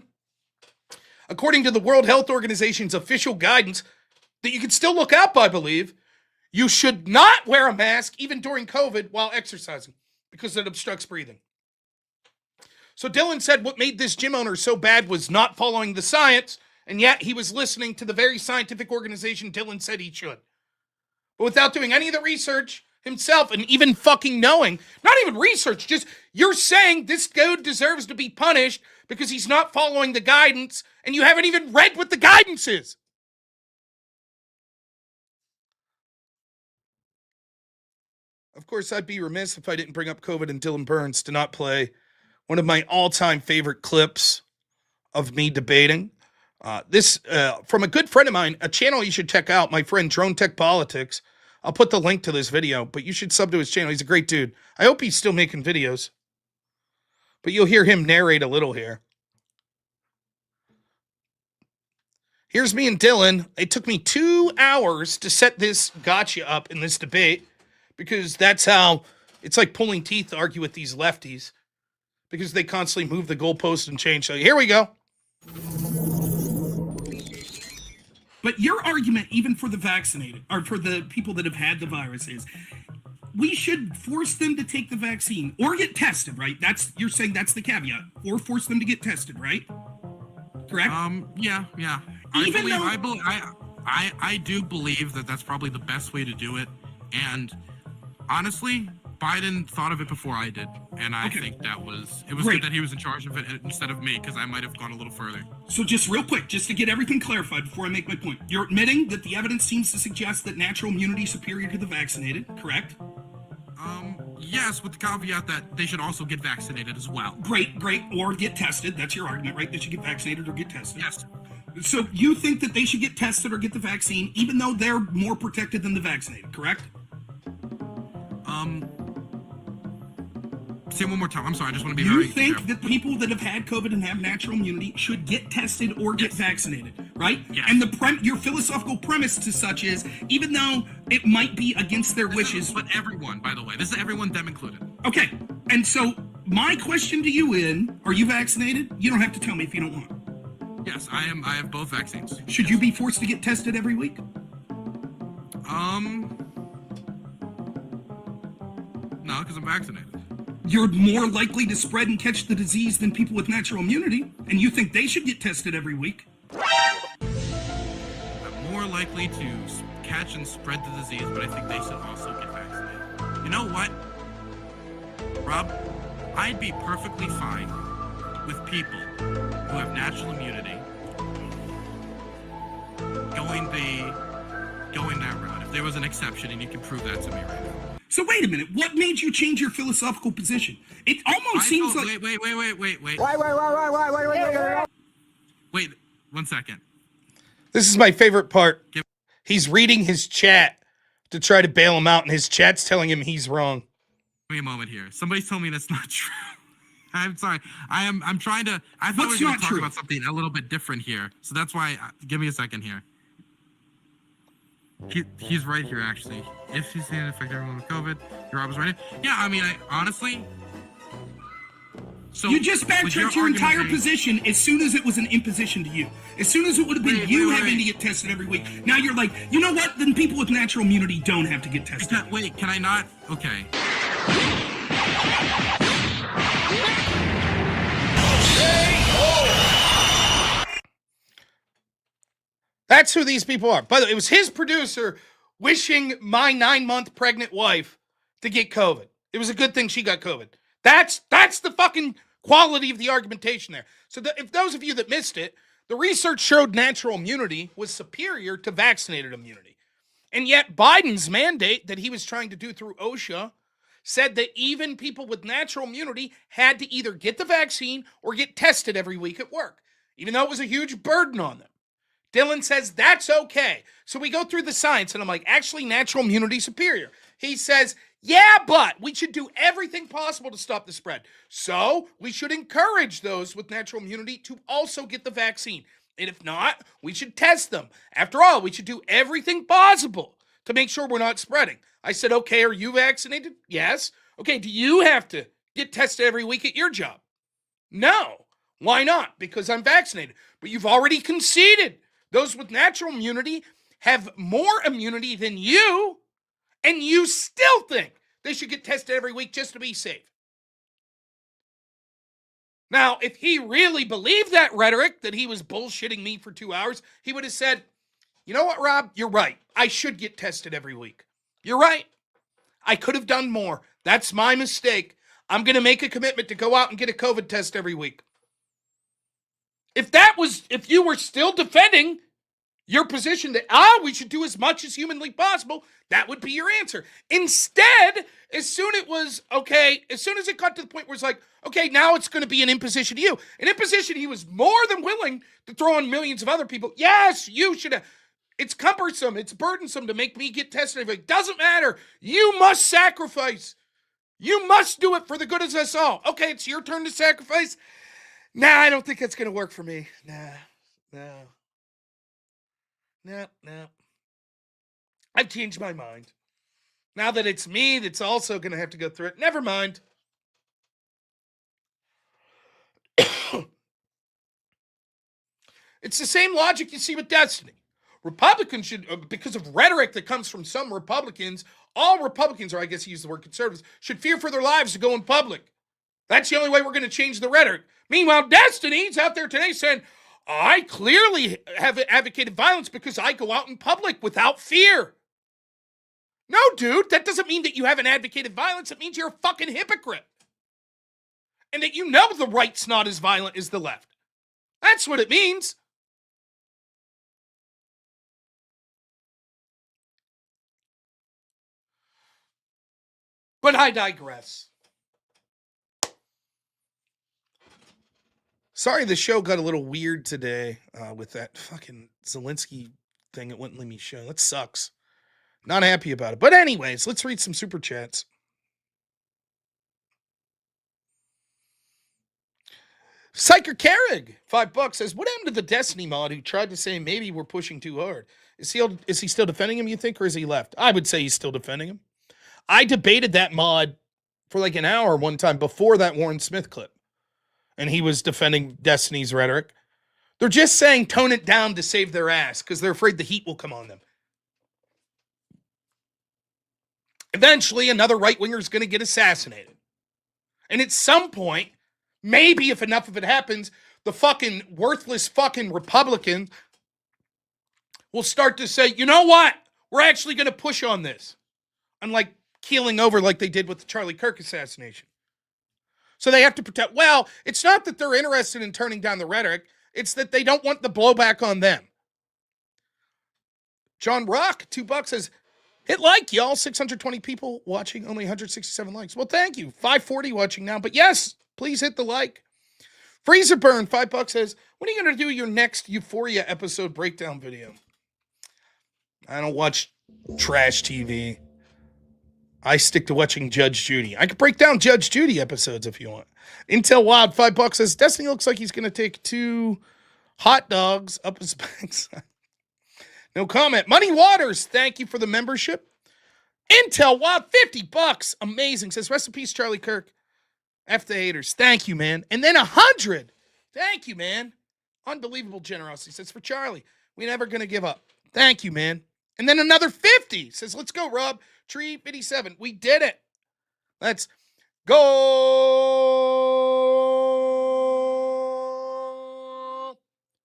according to the World Health Organization's official guidance, that you can still look out by, I believe, you should not wear a mask even during COVID while exercising because it obstructs breathing. So Dylan said what made this gym owner so bad was not following the science, and yet he was listening to the very scientific organization Dylan said he should. But without doing any of the research himself and even fucking knowing, not even research, just you're saying this dude deserves to be punished because he's not following the guidance, and you haven't even read what the guidance is. Of course, I'd be remiss if I didn't bring up COVID and Dylan Burns to not play one of my all-time favorite clips of me debating. This from a good friend of mine, a channel you should check out, my friend Drone Tech Politics. I'll put the link to this video, but you should sub to his channel. He's a great dude. I hope he's still making videos. But you'll hear him narrate a little here. Here's me and Dylan. It took me 2 hours to set this gotcha up in this debate because that's how it's like pulling teeth to argue with these lefties because they constantly move the goalpost and change. So here we go. But your argument, even for the vaccinated, or for the people that have had the virus, is we should force them to take the vaccine or get tested, right? You're saying that's the caveat, or force them to get tested, right? Correct? Yeah. I do believe that that's probably the best way to do it. And honestly, Biden thought of it before I did, and I think it was good that he was in charge of it instead of me, because I might have gone a little further. So just real quick, just to get everything clarified before I make my point, you're admitting that the evidence seems to suggest that natural immunity is superior to the vaccinated, correct? Yes, with the caveat that they should also get vaccinated as well. Great, or get tested. That's your argument, right? They should get vaccinated or get tested. Yes. So you think that they should get tested or get the vaccine, even though they're more protected than the vaccinated, correct? Say it one more time. I'm sorry. I just want to be very You think that people that have had COVID and have natural immunity should get tested or get vaccinated, right? Yes. And your philosophical premise to such is, even though it might be against their wishes. But everyone, by the way. This is everyone, them included. Okay. And so my question to you are you vaccinated? You don't have to tell me if you don't want. Yes, I am. I have both vaccines. Should you be forced to get tested every week? No, because I'm vaccinated. You're more likely to spread and catch the disease than people with natural immunity, and you think they should get tested every week. I'm more likely to catch and spread the disease, but I think they should also get vaccinated. You know what, Rob? I'd be perfectly fine with people who have natural immunity going that route. If there was an exception, and you can prove that to me right now. So wait a minute, what made you change your philosophical position? It almost seems like... Wait. Wait, 1 second. This is my favorite part. He's reading his chat to try to bail him out, and his chat's telling him he's wrong. Wait a moment here. Somebody told me that's not true. I'm sorry. I'm trying to... I thought we were going to talk about something a little bit different here. So that's why... give me a second here. He's right here, actually. If she's saying affect everyone with COVID, Rob was right. Yeah, I mean, honestly. So you just backtracked your entire position as soon as it was an imposition to you. As soon as it would have been having to get tested every week. Now you're like, you know what? Then people with natural immunity don't have to get tested. Wait, can I not? Okay. That's who these people are. By the way, it was his producer wishing my 9-month pregnant wife to get COVID. It was a good thing she got COVID. That's the fucking quality of the argumentation there. So if those of you that missed it, the research showed natural immunity was superior to vaccinated immunity. And yet Biden's mandate that he was trying to do through OSHA said that even people with natural immunity had to either get the vaccine or get tested every week at work, even though it was a huge burden on them. Dylan says that's okay. So we go through the science, and I'm like, actually, natural immunity superior. He says, yeah, but we should do everything possible to stop the spread. So we should encourage those with natural immunity to also get the vaccine. And if not, we should test them. After all, we should do everything possible to make sure we're not spreading. I said, okay, are you vaccinated? Yes. Okay, do you have to get tested every week at your job? No. Why not? Because I'm vaccinated. But you've already conceded. Those with natural immunity have more immunity than you, and you still think they should get tested every week just to be safe. Now, if he really believed that rhetoric, that he was bullshitting me for 2 hours, he would have said, you know what, Rob? You're right. I should get tested every week. You're right. I could have done more. That's my mistake. I'm going to make a commitment to go out and get a COVID test every week. If you were still defending your position that, we should do as much as humanly possible, that would be your answer. Instead, as soon as it got to the point where it's like, okay, now it's going to be an imposition to you. An imposition he was more than willing to throw on millions of other people. Yes, you should have. It's cumbersome. It's burdensome to make me get tested. It doesn't matter. You must sacrifice. You must do it for the good of us all. Okay, it's your turn to sacrifice. Nah, I don't think that's going to work for me. No. I've changed my mind. Now that it's me that's also going to have to go through it, never mind. It's the same logic you see with Destiny. Republicans should, because of rhetoric that comes from some Republicans, all Republicans, or I guess he used the word conservatives, should fear for their lives to go in public. That's the only way we're going to change the rhetoric. Meanwhile, Destiny's out there today saying, I clearly have advocated violence because I go out in public without fear. No, dude, that doesn't mean that you haven't advocated violence. It means you're a fucking hypocrite. And that you know the right's not as violent as the left. That's what it means. But I digress. Sorry the show got a little weird today with that fucking Zelensky thing. It wouldn't let me show. That sucks. Not happy about it. But anyways, let's read some super chats. Psycher Carrig, $5 says, what happened to the Destiny mod who tried to say maybe we're pushing too hard? Is he still defending him, you think, or is he left? I would say he's still defending him. I debated that mod for like an hour one time before that Warren Smith clip. And he was defending Destiny's rhetoric. They're just saying tone it down to save their ass because they're afraid the heat will come on them. Eventually, another right-winger is going to get assassinated. And at some point, maybe if enough of it happens, the fucking worthless fucking Republican will start to say, you know what? We're actually going to push on this. Unlike keeling over like they did with the Charlie Kirk assassination. So they have to protect. Well, it's not that they're interested in turning down the rhetoric. It's that they don't want the blowback on them. John Rock, $2 says, hit like, y'all. 620 people watching, only 167 likes. Well, thank you. 540 watching now. But yes, please hit the like. Freezer Burn, $5 says, when are you going to do your next Euphoria episode breakdown video? I don't watch trash TV. I stick to watching Judge Judy. I could break down Judge Judy episodes if you want. Intel Wild, $5 says, Destiny looks like he's going to take 2 hot dogs up his backside. No comment. Money Waters, thank you for the membership. Intel Wild, $50. Amazing. Says, rest in peace, Charlie Kirk. F the haters. Thank you, man. And then 100. Thank you, man. Unbelievable generosity. Says, for Charlie, we never going to give up. Thank you, man. And then another 50. Says, let's go, Rob. Tree 57. We did it. Let's go.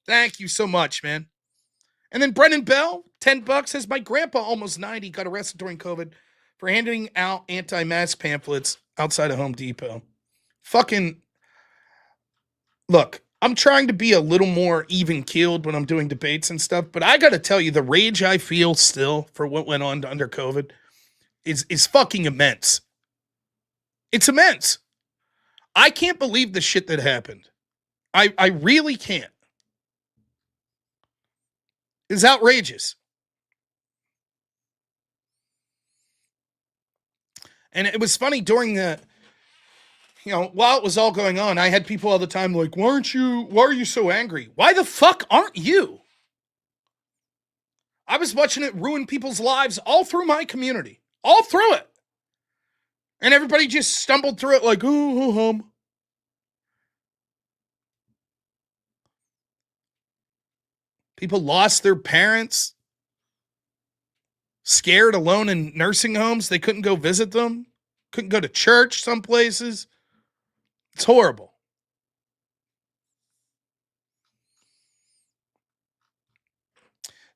Thank you so much, man. And then Brennan Bell, $10, says, my grandpa, almost 90, got arrested during COVID for handing out anti-mask pamphlets outside of Home Depot. Fucking, look, I'm trying to be a little more even-keeled when I'm doing debates and stuff, but I got to tell you, the rage I feel still for what went on under COVID is fucking immense. It's immense. I can't believe the shit that happened. I really can't. It's outrageous. And it was funny during the, while it was all going on, I had people all the time like, why are you so angry? Why the fuck aren't you? I was watching it ruin people's lives all through my community. All through it. And everybody just stumbled through it like, home. People lost their parents. Scared, alone in nursing homes. They couldn't go visit them. Couldn't go to church some places. It's horrible.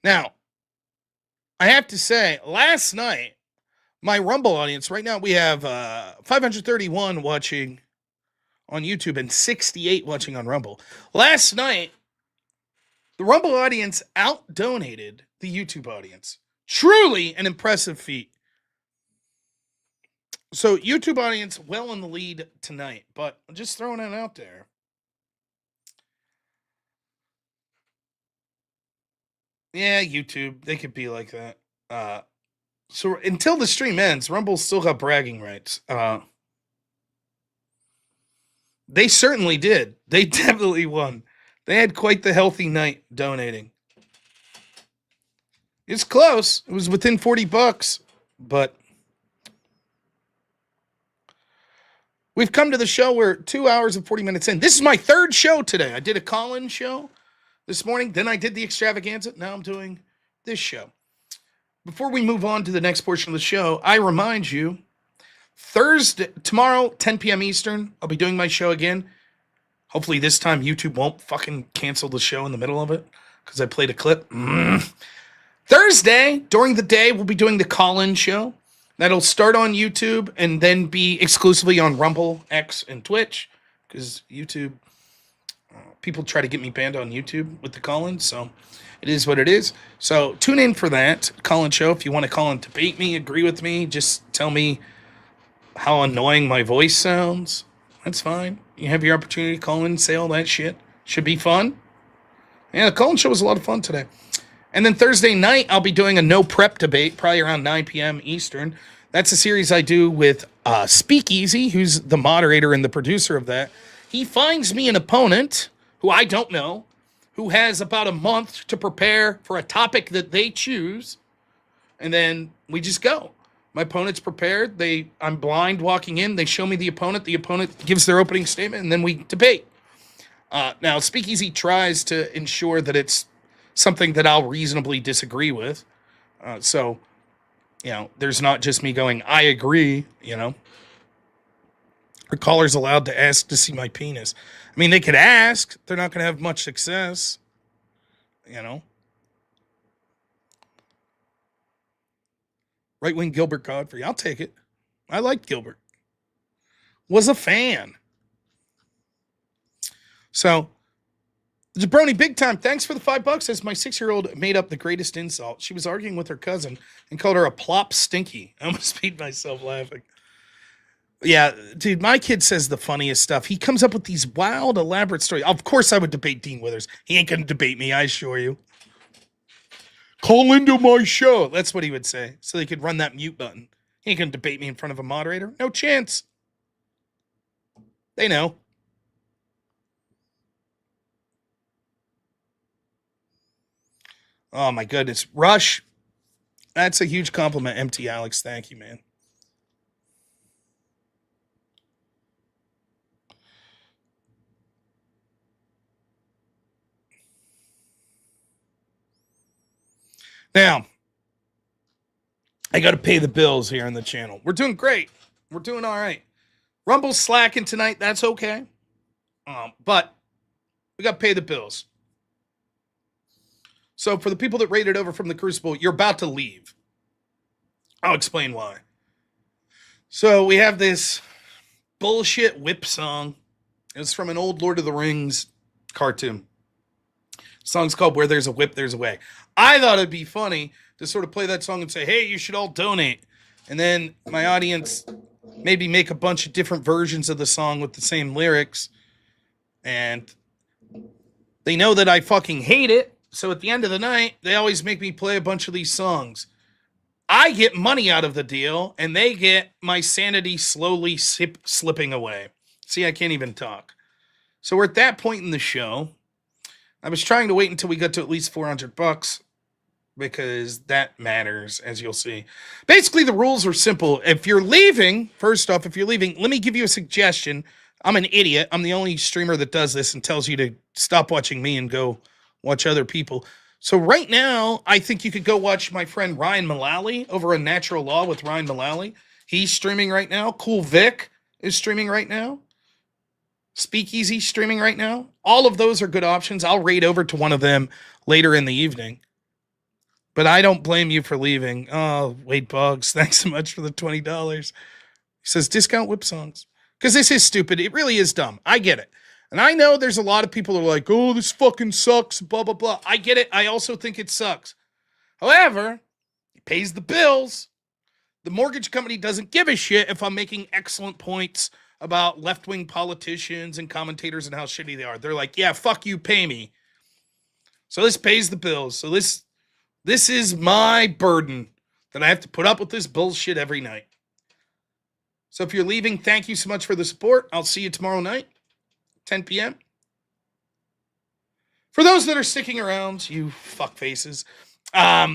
Now, I have to say, last night, my Rumble audience, right now we have 531 watching on YouTube and 68 watching on Rumble. Last night, the Rumble audience out-donated the YouTube audience. Truly an impressive feat. So, YouTube audience well in the lead tonight, but I'm just throwing it out there. Yeah, YouTube, they could be like that. So until the stream ends, Rumble's still got bragging rights. They certainly did. They definitely won. They had quite the healthy night donating. It's close. It was within $40, but we've come to the show. We're 2 hours and 40 minutes in. This is my third show today. I did a call-in show this morning. Then I did the extravaganza. Now I'm doing this show. Before we move on to the next portion of the show, I remind you, tomorrow, 10 p.m. Eastern, I'll be doing my show again. Hopefully this time YouTube won't fucking cancel the show in the middle of it because I played a clip. Thursday, during the day, we'll be doing the call-in show. That'll start on YouTube and then be exclusively on Rumble, X, and Twitch because YouTube, people try to get me banned on YouTube with the call-in, so it is what it is. So tune in for that call-in show. If you want to call and debate me, agree with me, just tell me how annoying my voice sounds. That's fine. You have your opportunity to call in and say all that shit. Should be fun. Yeah, the call-in show was a lot of fun today. And then Thursday night, I'll be doing a no prep debate, probably around 9 p.m. Eastern. That's a series I do with Speakeasy, who's the moderator and the producer of that. He finds me an opponent who I don't know, who has about a month to prepare for a topic that they choose, and then we just go. My opponent's prepared. I'm blind walking in. They show me the opponent. The opponent gives their opening statement, and then we debate. Now, Speakeasy tries to ensure that it's something that I'll reasonably disagree with. So, there's not just me going, I agree, The caller's allowed to ask to see my penis. I mean, they could ask. They're not going to have much success, Right-wing Gilbert Godfrey. I'll take it. I liked Gilbert. Was a fan. So, Jabroni, big time. Thanks for the $5. As my 6-year-old made up the greatest insult. She was arguing with her cousin and called her a plop stinky. I almost beat myself laughing. Yeah, dude, my kid says the funniest stuff. He comes up with these wild, elaborate stories. Of course I would debate Dean Withers. He ain't going to debate me, I assure you. Call into my show. That's what he would say. So they could run that mute button. He ain't going to debate me in front of a moderator. No chance. They know. Oh, my goodness. Rush. That's a huge compliment, MT Alex. Thank you, man. Now, I got to pay the bills here on the channel. We're doing great. We're doing all right. Rumble's slacking tonight. That's okay. But we got to pay the bills. So for the people that raided over from the Crucible, you're about to leave. I'll explain why. So we have this bullshit whip song. It's from an old Lord of the Rings cartoon. The song's called Where There's a Whip, There's a Way. I thought it'd be funny to sort of play that song and say, hey, you should all donate. And then my audience maybe make a bunch of different versions of the song with the same lyrics. And they know that I fucking hate it. So at the end of the night, they always make me play a bunch of these songs. I get money out of the deal, and they get my sanity slowly slipping away. See, I can't even talk. So we're at that point in the show. I was trying to wait until we got to at least $400 because that matters, as you'll see. Basically, the rules are simple. If you're leaving, first off, let me give you a suggestion. I'm an idiot. I'm the only streamer that does this and tells you to stop watching me and go watch other people. So right now, I think you could go watch my friend Ryan Mullally over on Natural Law with Ryan Mullally. He's streaming right now. Cool Vic is streaming right now. Speakeasy streaming right now. All of those are good options. I'll raid over to one of them later in the evening. But I don't blame you for leaving. Oh, Wade Boggs, thanks so much for the $20. He says discount whip songs. Because this is stupid. It really is dumb. I get it. And I know there's a lot of people who are like, oh, this fucking sucks, blah, blah, blah. I get it. I also think it sucks. However, it pays the bills. The mortgage company doesn't give a shit if I'm making excellent points about left-wing politicians and commentators and how shitty they are. They're like, yeah, fuck you, pay me. So this pays the bills. So this is my burden that I have to put up with this bullshit every night. So if you're leaving, thank you so much for the support. I'll see you tomorrow night, 10 p.m. For those that are sticking around, you fuckfaces, $100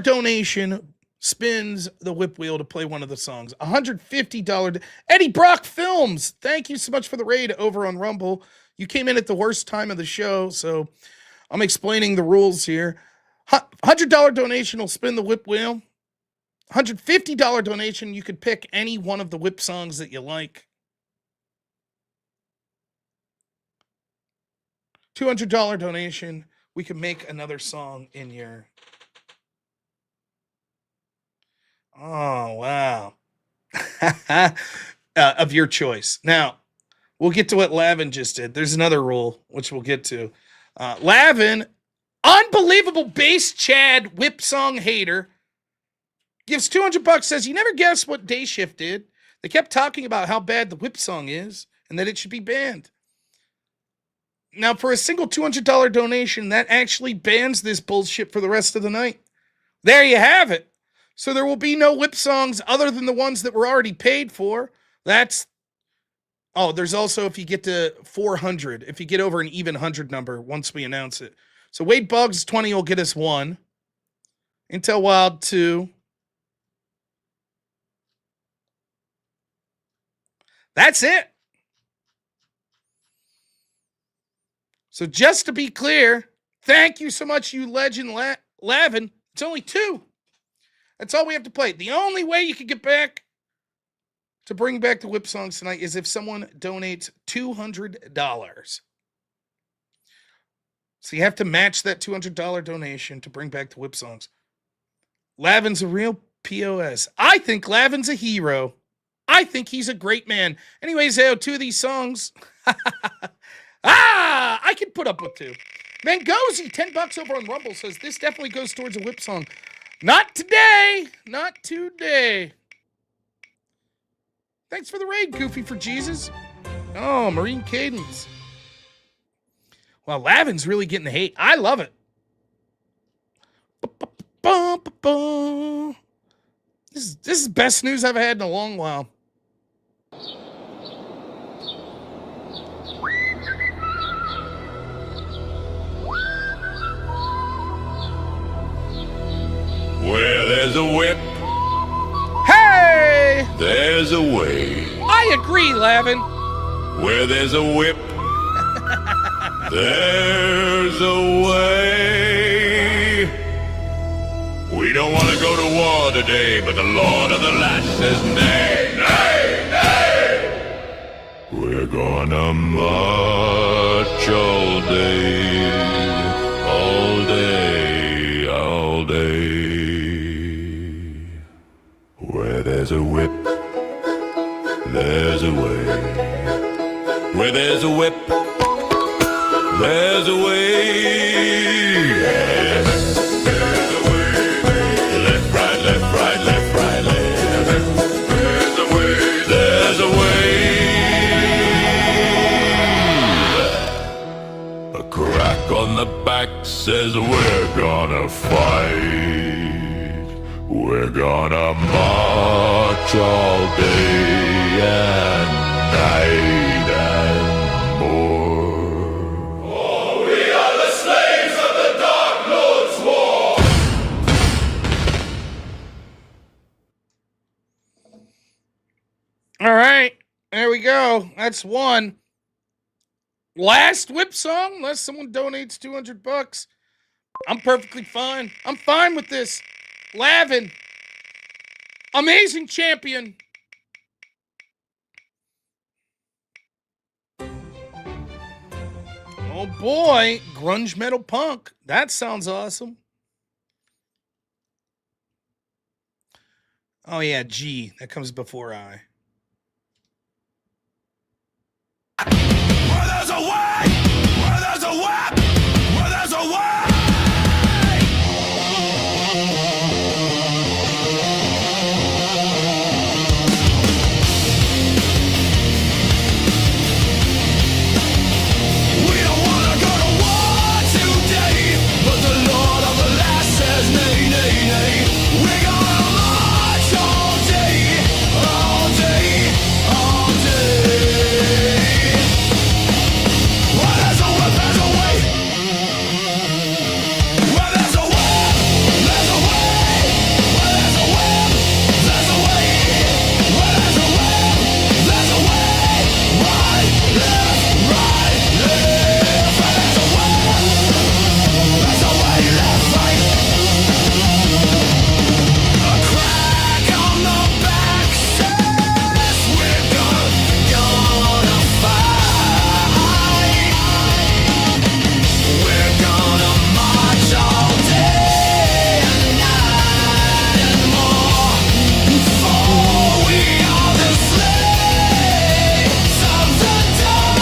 donation spins the whip wheel to play one of the songs. $150. Eddie Brock Films, thank you so much for the raid over on Rumble. You came in at the worst time of the show, so I'm explaining the rules here. $100 donation will spin the whip wheel. $150 donation, you could pick any one of the whip songs that you like. $200 donation, we can make another song in your... Oh, wow. Of your choice. Now, we'll get to what Lavin just did. There's another rule, which we'll get to. Lavin, unbelievable bass Chad whip song hater, gives $200, says, you never guessed what Day Shift did. They kept talking about how bad the whip song is and that it should be banned. Now, for a single $200 donation, that actually bans this bullshit for the rest of the night. There you have it. So there will be no whip songs other than the ones that were already paid for. There's also if you get to 400, if you get over an even 100 number once we announce it. So Wade Boggs 20 will get us 1. Intel Wild 2. That's it. So just to be clear, thank you so much, you legend Lavin. It's only 2. That's all we have to play. The only way you can get back to bring back the whip songs tonight is if someone donates $200. So you have to match that $200 donation to bring back the whip songs. Lavin's a real POS. I think Lavin's a hero. I think he's a great man. Anyways, 2 of these songs. I can put up with 2. Mangozy, $10 over on Rumble, says this definitely goes towards a whip song. Not today. Not today. Thanks for the raid, Goofy for Jesus. Oh, Marine Cadence. Well, Lavin's really getting the hate. I love it. This is the best news I've had in a long while. Where there's a whip, hey, there's a way. I agree, Lavin. Where there's a whip, there's a way. We don't want to go to war today, but the Lord of the Land says nay, nay, nay. We're gonna march all day, all day, all day. Where there's a whip, there's a way. Where there's a whip, there's a way. Yes. There's a way. Left, right, left, right, left, right, left. There's a way. There's a way. A crack on the back says we're gonna fight. We're gonna march all day and night and more. Oh, we are the slaves of the Dark Lord's war. All right, there we go. That's 1. Last whip song, unless someone donates $200. I'm perfectly fine. I'm fine with this. Lavin, amazing champion. Oh boy, grunge metal punk. That sounds awesome. Oh yeah, G. That comes before I. Where there's a way, where there's a way, where there's a way. We don't wanna go to war today, but the Lord of the Last says nay, nay, nay. We're gonna march all day, all day, all day. Well, there's a way, there's a way. Well, there's a way, there's a way. Well, there's a way, there's a way. Well, there's a way, there's a way. Right, left, right, left. Well, there's a way, left, right. A crack on the back says we're gonna fight. We're gonna march all day and night and more, for we are the slaves of the dark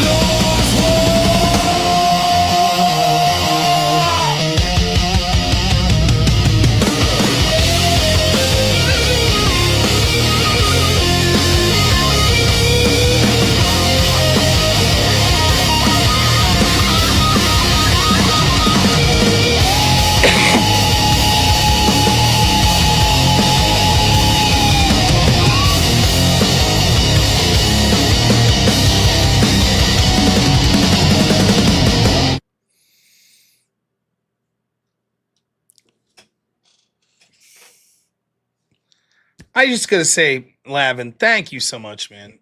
Lord's war. I just gotta say, Lavin, thank you so much, man.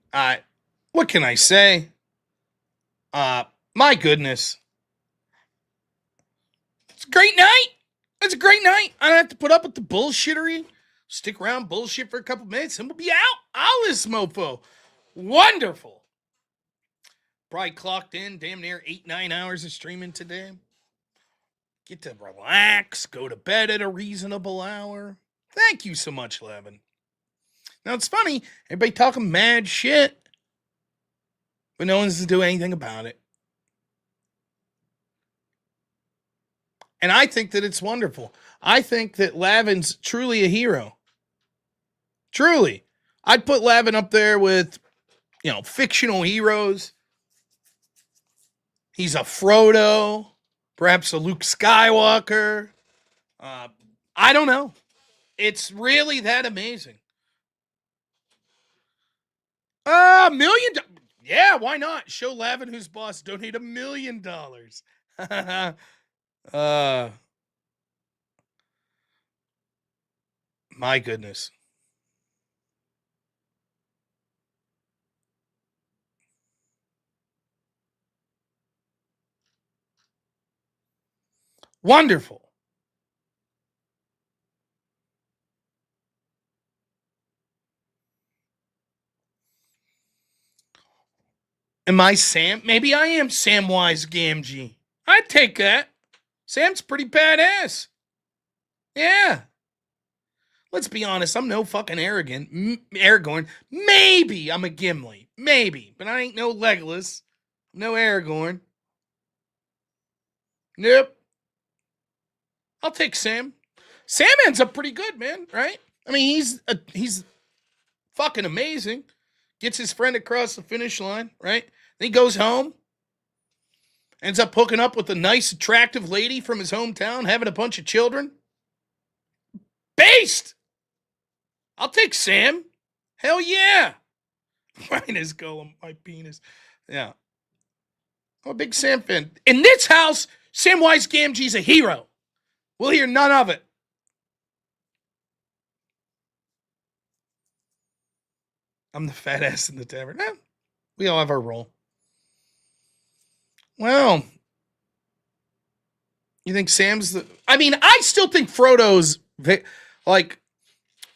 What can I say? My goodness. It's a great night. It's a great night. I don't have to put up with the bullshittery. Stick around, bullshit for a couple minutes, and we'll be out. All this mofo. Wonderful. Probably clocked in damn near 8-9 hours of streaming today. Get to relax, go to bed at a reasonable hour. Thank you so much, Lavin. Now it's funny, everybody talking mad shit, but no one's to do anything about it. And I think that it's wonderful. I think that Lavin's truly a hero. Truly. I'd put Lavin up there with, fictional heroes. He's a Frodo, perhaps a Luke Skywalker. I don't know. It's really that amazing. $1 million. Yeah, why not? Show Lavin who's boss. Donate $1 million. My goodness. Wonderful. Am I Sam? Maybe I am Samwise Gamgee. I'd take that. Sam's pretty badass. Yeah. Let's be honest. I'm no fucking Aragorn. Maybe I'm a Gimli. Maybe. But I ain't no Legolas. No Aragorn. Nope. I'll take Sam. Sam ends up pretty good, man. Right? I mean, he's fucking amazing. Gets his friend across the finish line, right? Then he goes home. Ends up hooking up with a nice, attractive lady from his hometown, having a bunch of children. Based! I'll take Sam. Hell yeah. Mine is Gollum, my penis. Yeah. I'm a big Sam fan. In this house, Samwise Gamgee's a hero. We'll hear none of it. I'm the fat ass in the tavern. We all have our role. Well, you think Sam's the... I mean, I still think Frodo's... Like,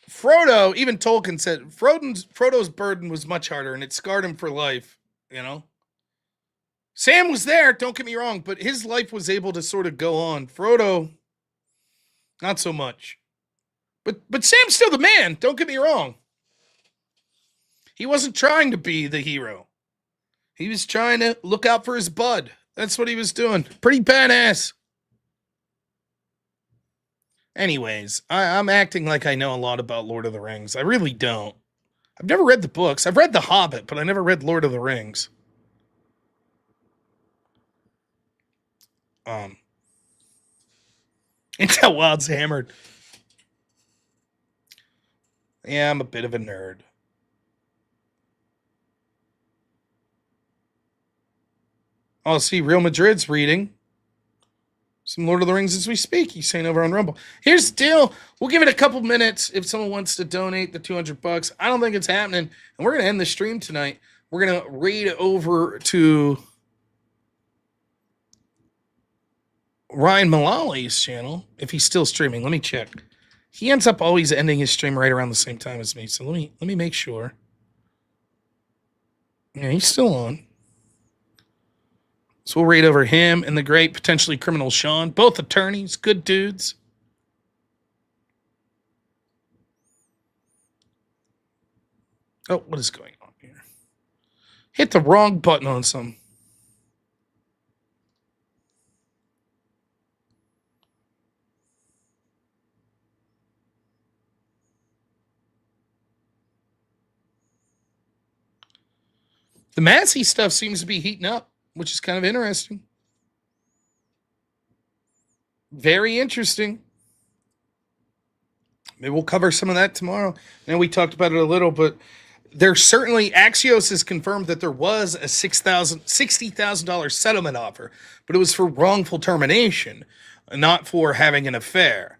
Frodo, even Tolkien said, Frodo's burden was much harder, and it scarred him for life, Sam was there, don't get me wrong, but his life was able to sort of go on. Frodo, not so much. But Sam's still the man, don't get me wrong. He wasn't trying to be the hero. He was trying to look out for his bud. That's what he was doing. Pretty badass. Anyways, I'm acting like I know a lot about Lord of the Rings. I really don't. I've never read the books. I've read The Hobbit, but I never read Lord of the Rings. Intel Wild's hammered. Yeah, I'm a bit of a nerd. Oh, see, Real Madrid's reading some Lord of the Rings as we speak. He's saying over on Rumble. Here's the deal. We'll give it a couple minutes if someone wants to donate the $200. I don't think it's happening. And we're going to end the stream tonight. We're going to raid over to Ryan Mullally's channel, if he's still streaming. Let me check. He ends up always ending his stream right around the same time as me. So let me make sure. Yeah, he's still on. So we'll raid over him and the great potentially criminal Sean. Both attorneys, good dudes. Oh, what is going on here? Hit the wrong button on some. The Massey stuff seems to be heating up, which is kind of interesting. Very interesting. Maybe we'll cover some of that tomorrow. I know we talked about it a little, but there's certainly, Axios has confirmed that there was a $60,000 settlement offer, but it was for wrongful termination, not for having an affair.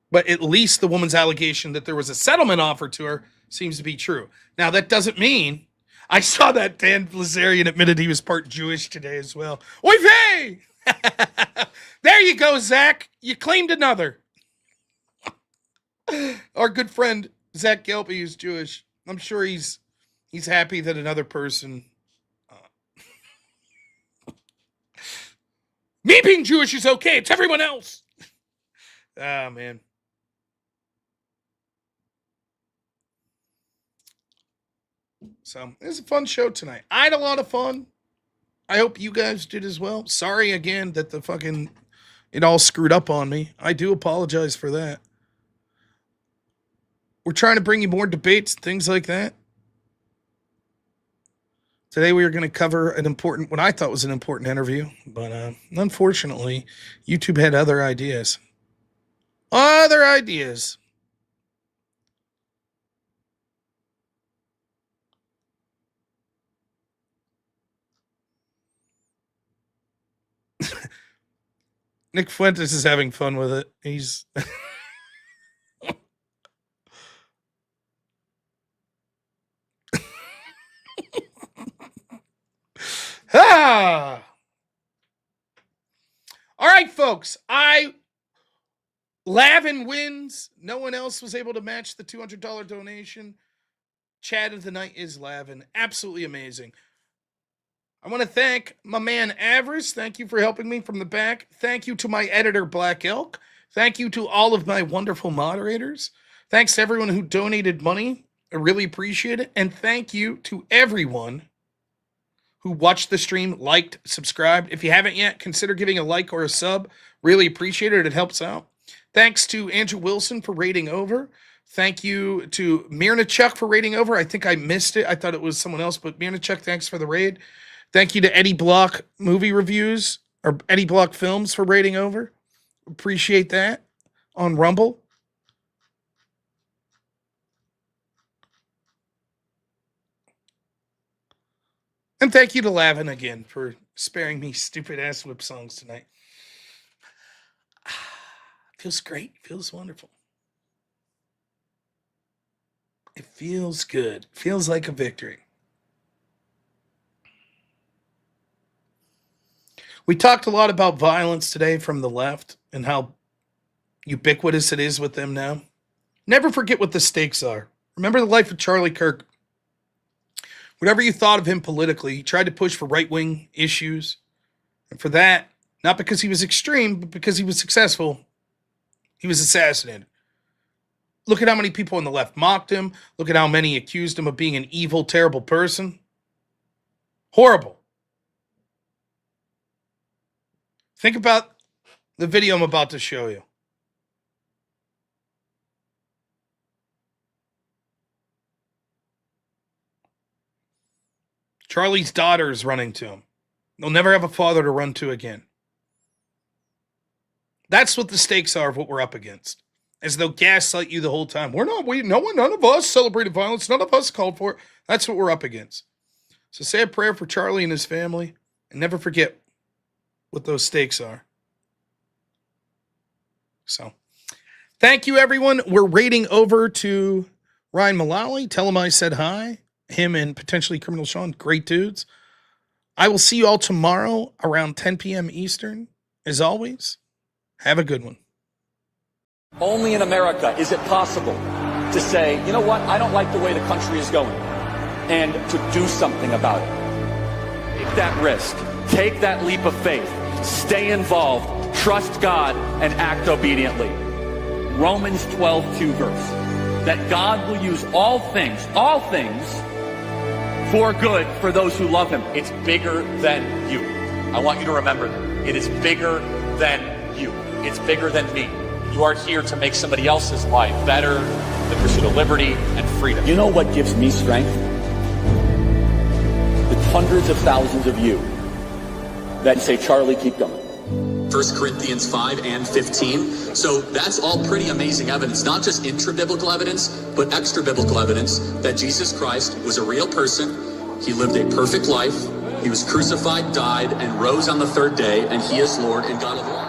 But at least the woman's allegation that there was a settlement offer to her seems to be true. Now, that doesn't mean, I saw that Dan Blazarian admitted he was part Jewish today as well. Oy vey! There you go, Zach. You claimed another. Our good friend, Zach Gelpy, is Jewish. I'm sure he's happy that another person... Me being Jewish is okay. It's everyone else. Ah, man. So, it was a fun show tonight. I had a lot of fun. I hope you guys did as well. Sorry again that it all screwed up on me. I do apologize for that. We're trying to bring you more debates, things like that. Today we are going to cover what I thought was an important interview, but unfortunately, YouTube had other ideas. Other ideas. Nick Fuentes is having fun with it. He's... All right, folks. Lavin wins. No one else was able to match the $200 donation. Chat of the night is Lavin. Absolutely amazing. I want to thank my man Avarice. Thank you for helping me from the back. Thank you to my editor, Black Elk. Thank you to all of my wonderful moderators. Thanks to everyone who donated money. I really appreciate it. And thank you to everyone who watched the stream, liked, subscribed. If you haven't yet, consider giving a like or a sub. Really appreciate it. It helps out. Thanks to Andrew Wilson for raiding over. Thank you to Mirna Chuck for raiding over. I think I missed it. I thought it was someone else, but Mirna Chuck, thanks for the raid. Thank you to Eddie Block Movie Reviews, or Eddie Block Films for raiding over. Appreciate that on Rumble. And thank you to Lavin again for sparing me stupid ass whip songs tonight. Feels great. Feels wonderful. It feels good. Feels like a victory. We talked a lot about violence today from the left and how ubiquitous it is with them now. Never forget what the stakes are. Remember the life of Charlie Kirk. Whatever you thought of him politically, he tried to push for right-wing issues. And for that, not because he was extreme, but because he was successful, he was assassinated. Look at how many people on the left mocked him. Look at how many accused him of being an evil, terrible person. Horrible. Think about the video I'm about to show you. Charlie's daughter is running to him. They'll never have a father to run to again. That's what the stakes are of what we're up against. As they'll gaslight you the whole time. None of us celebrated violence. None of us called for it. That's what we're up against. So say a prayer for Charlie and his family and never forget what those stakes are. So thank you, everyone. We're raiding over to Ryan Mullally. Tell him I said hi. Him and potentially Criminal Sean, great dudes. I will see you all tomorrow around 10 p.m. Eastern. As always, have a good one. Only in America is it possible to say, you know what, I don't like the way the country is going, and to do something about it. Take that risk. Take that leap of faith. Stay involved. Trust God and act obediently. Romans 12:2 verse. That God will use all things, for good for those who love him. It's bigger than you. I want you to remember that. It is bigger than you. It's bigger than me. You are here to make somebody else's life better, the pursuit of liberty and freedom. You know what gives me strength? The hundreds of thousands of you that say, Charlie, keep going. 1 Corinthians 5 and 15. So that's all pretty amazing evidence, not just intra-biblical evidence, but extra-biblical evidence that Jesus Christ was a real person. He lived a perfect life. He was crucified, died, and rose on the third day, and he is Lord and God of all.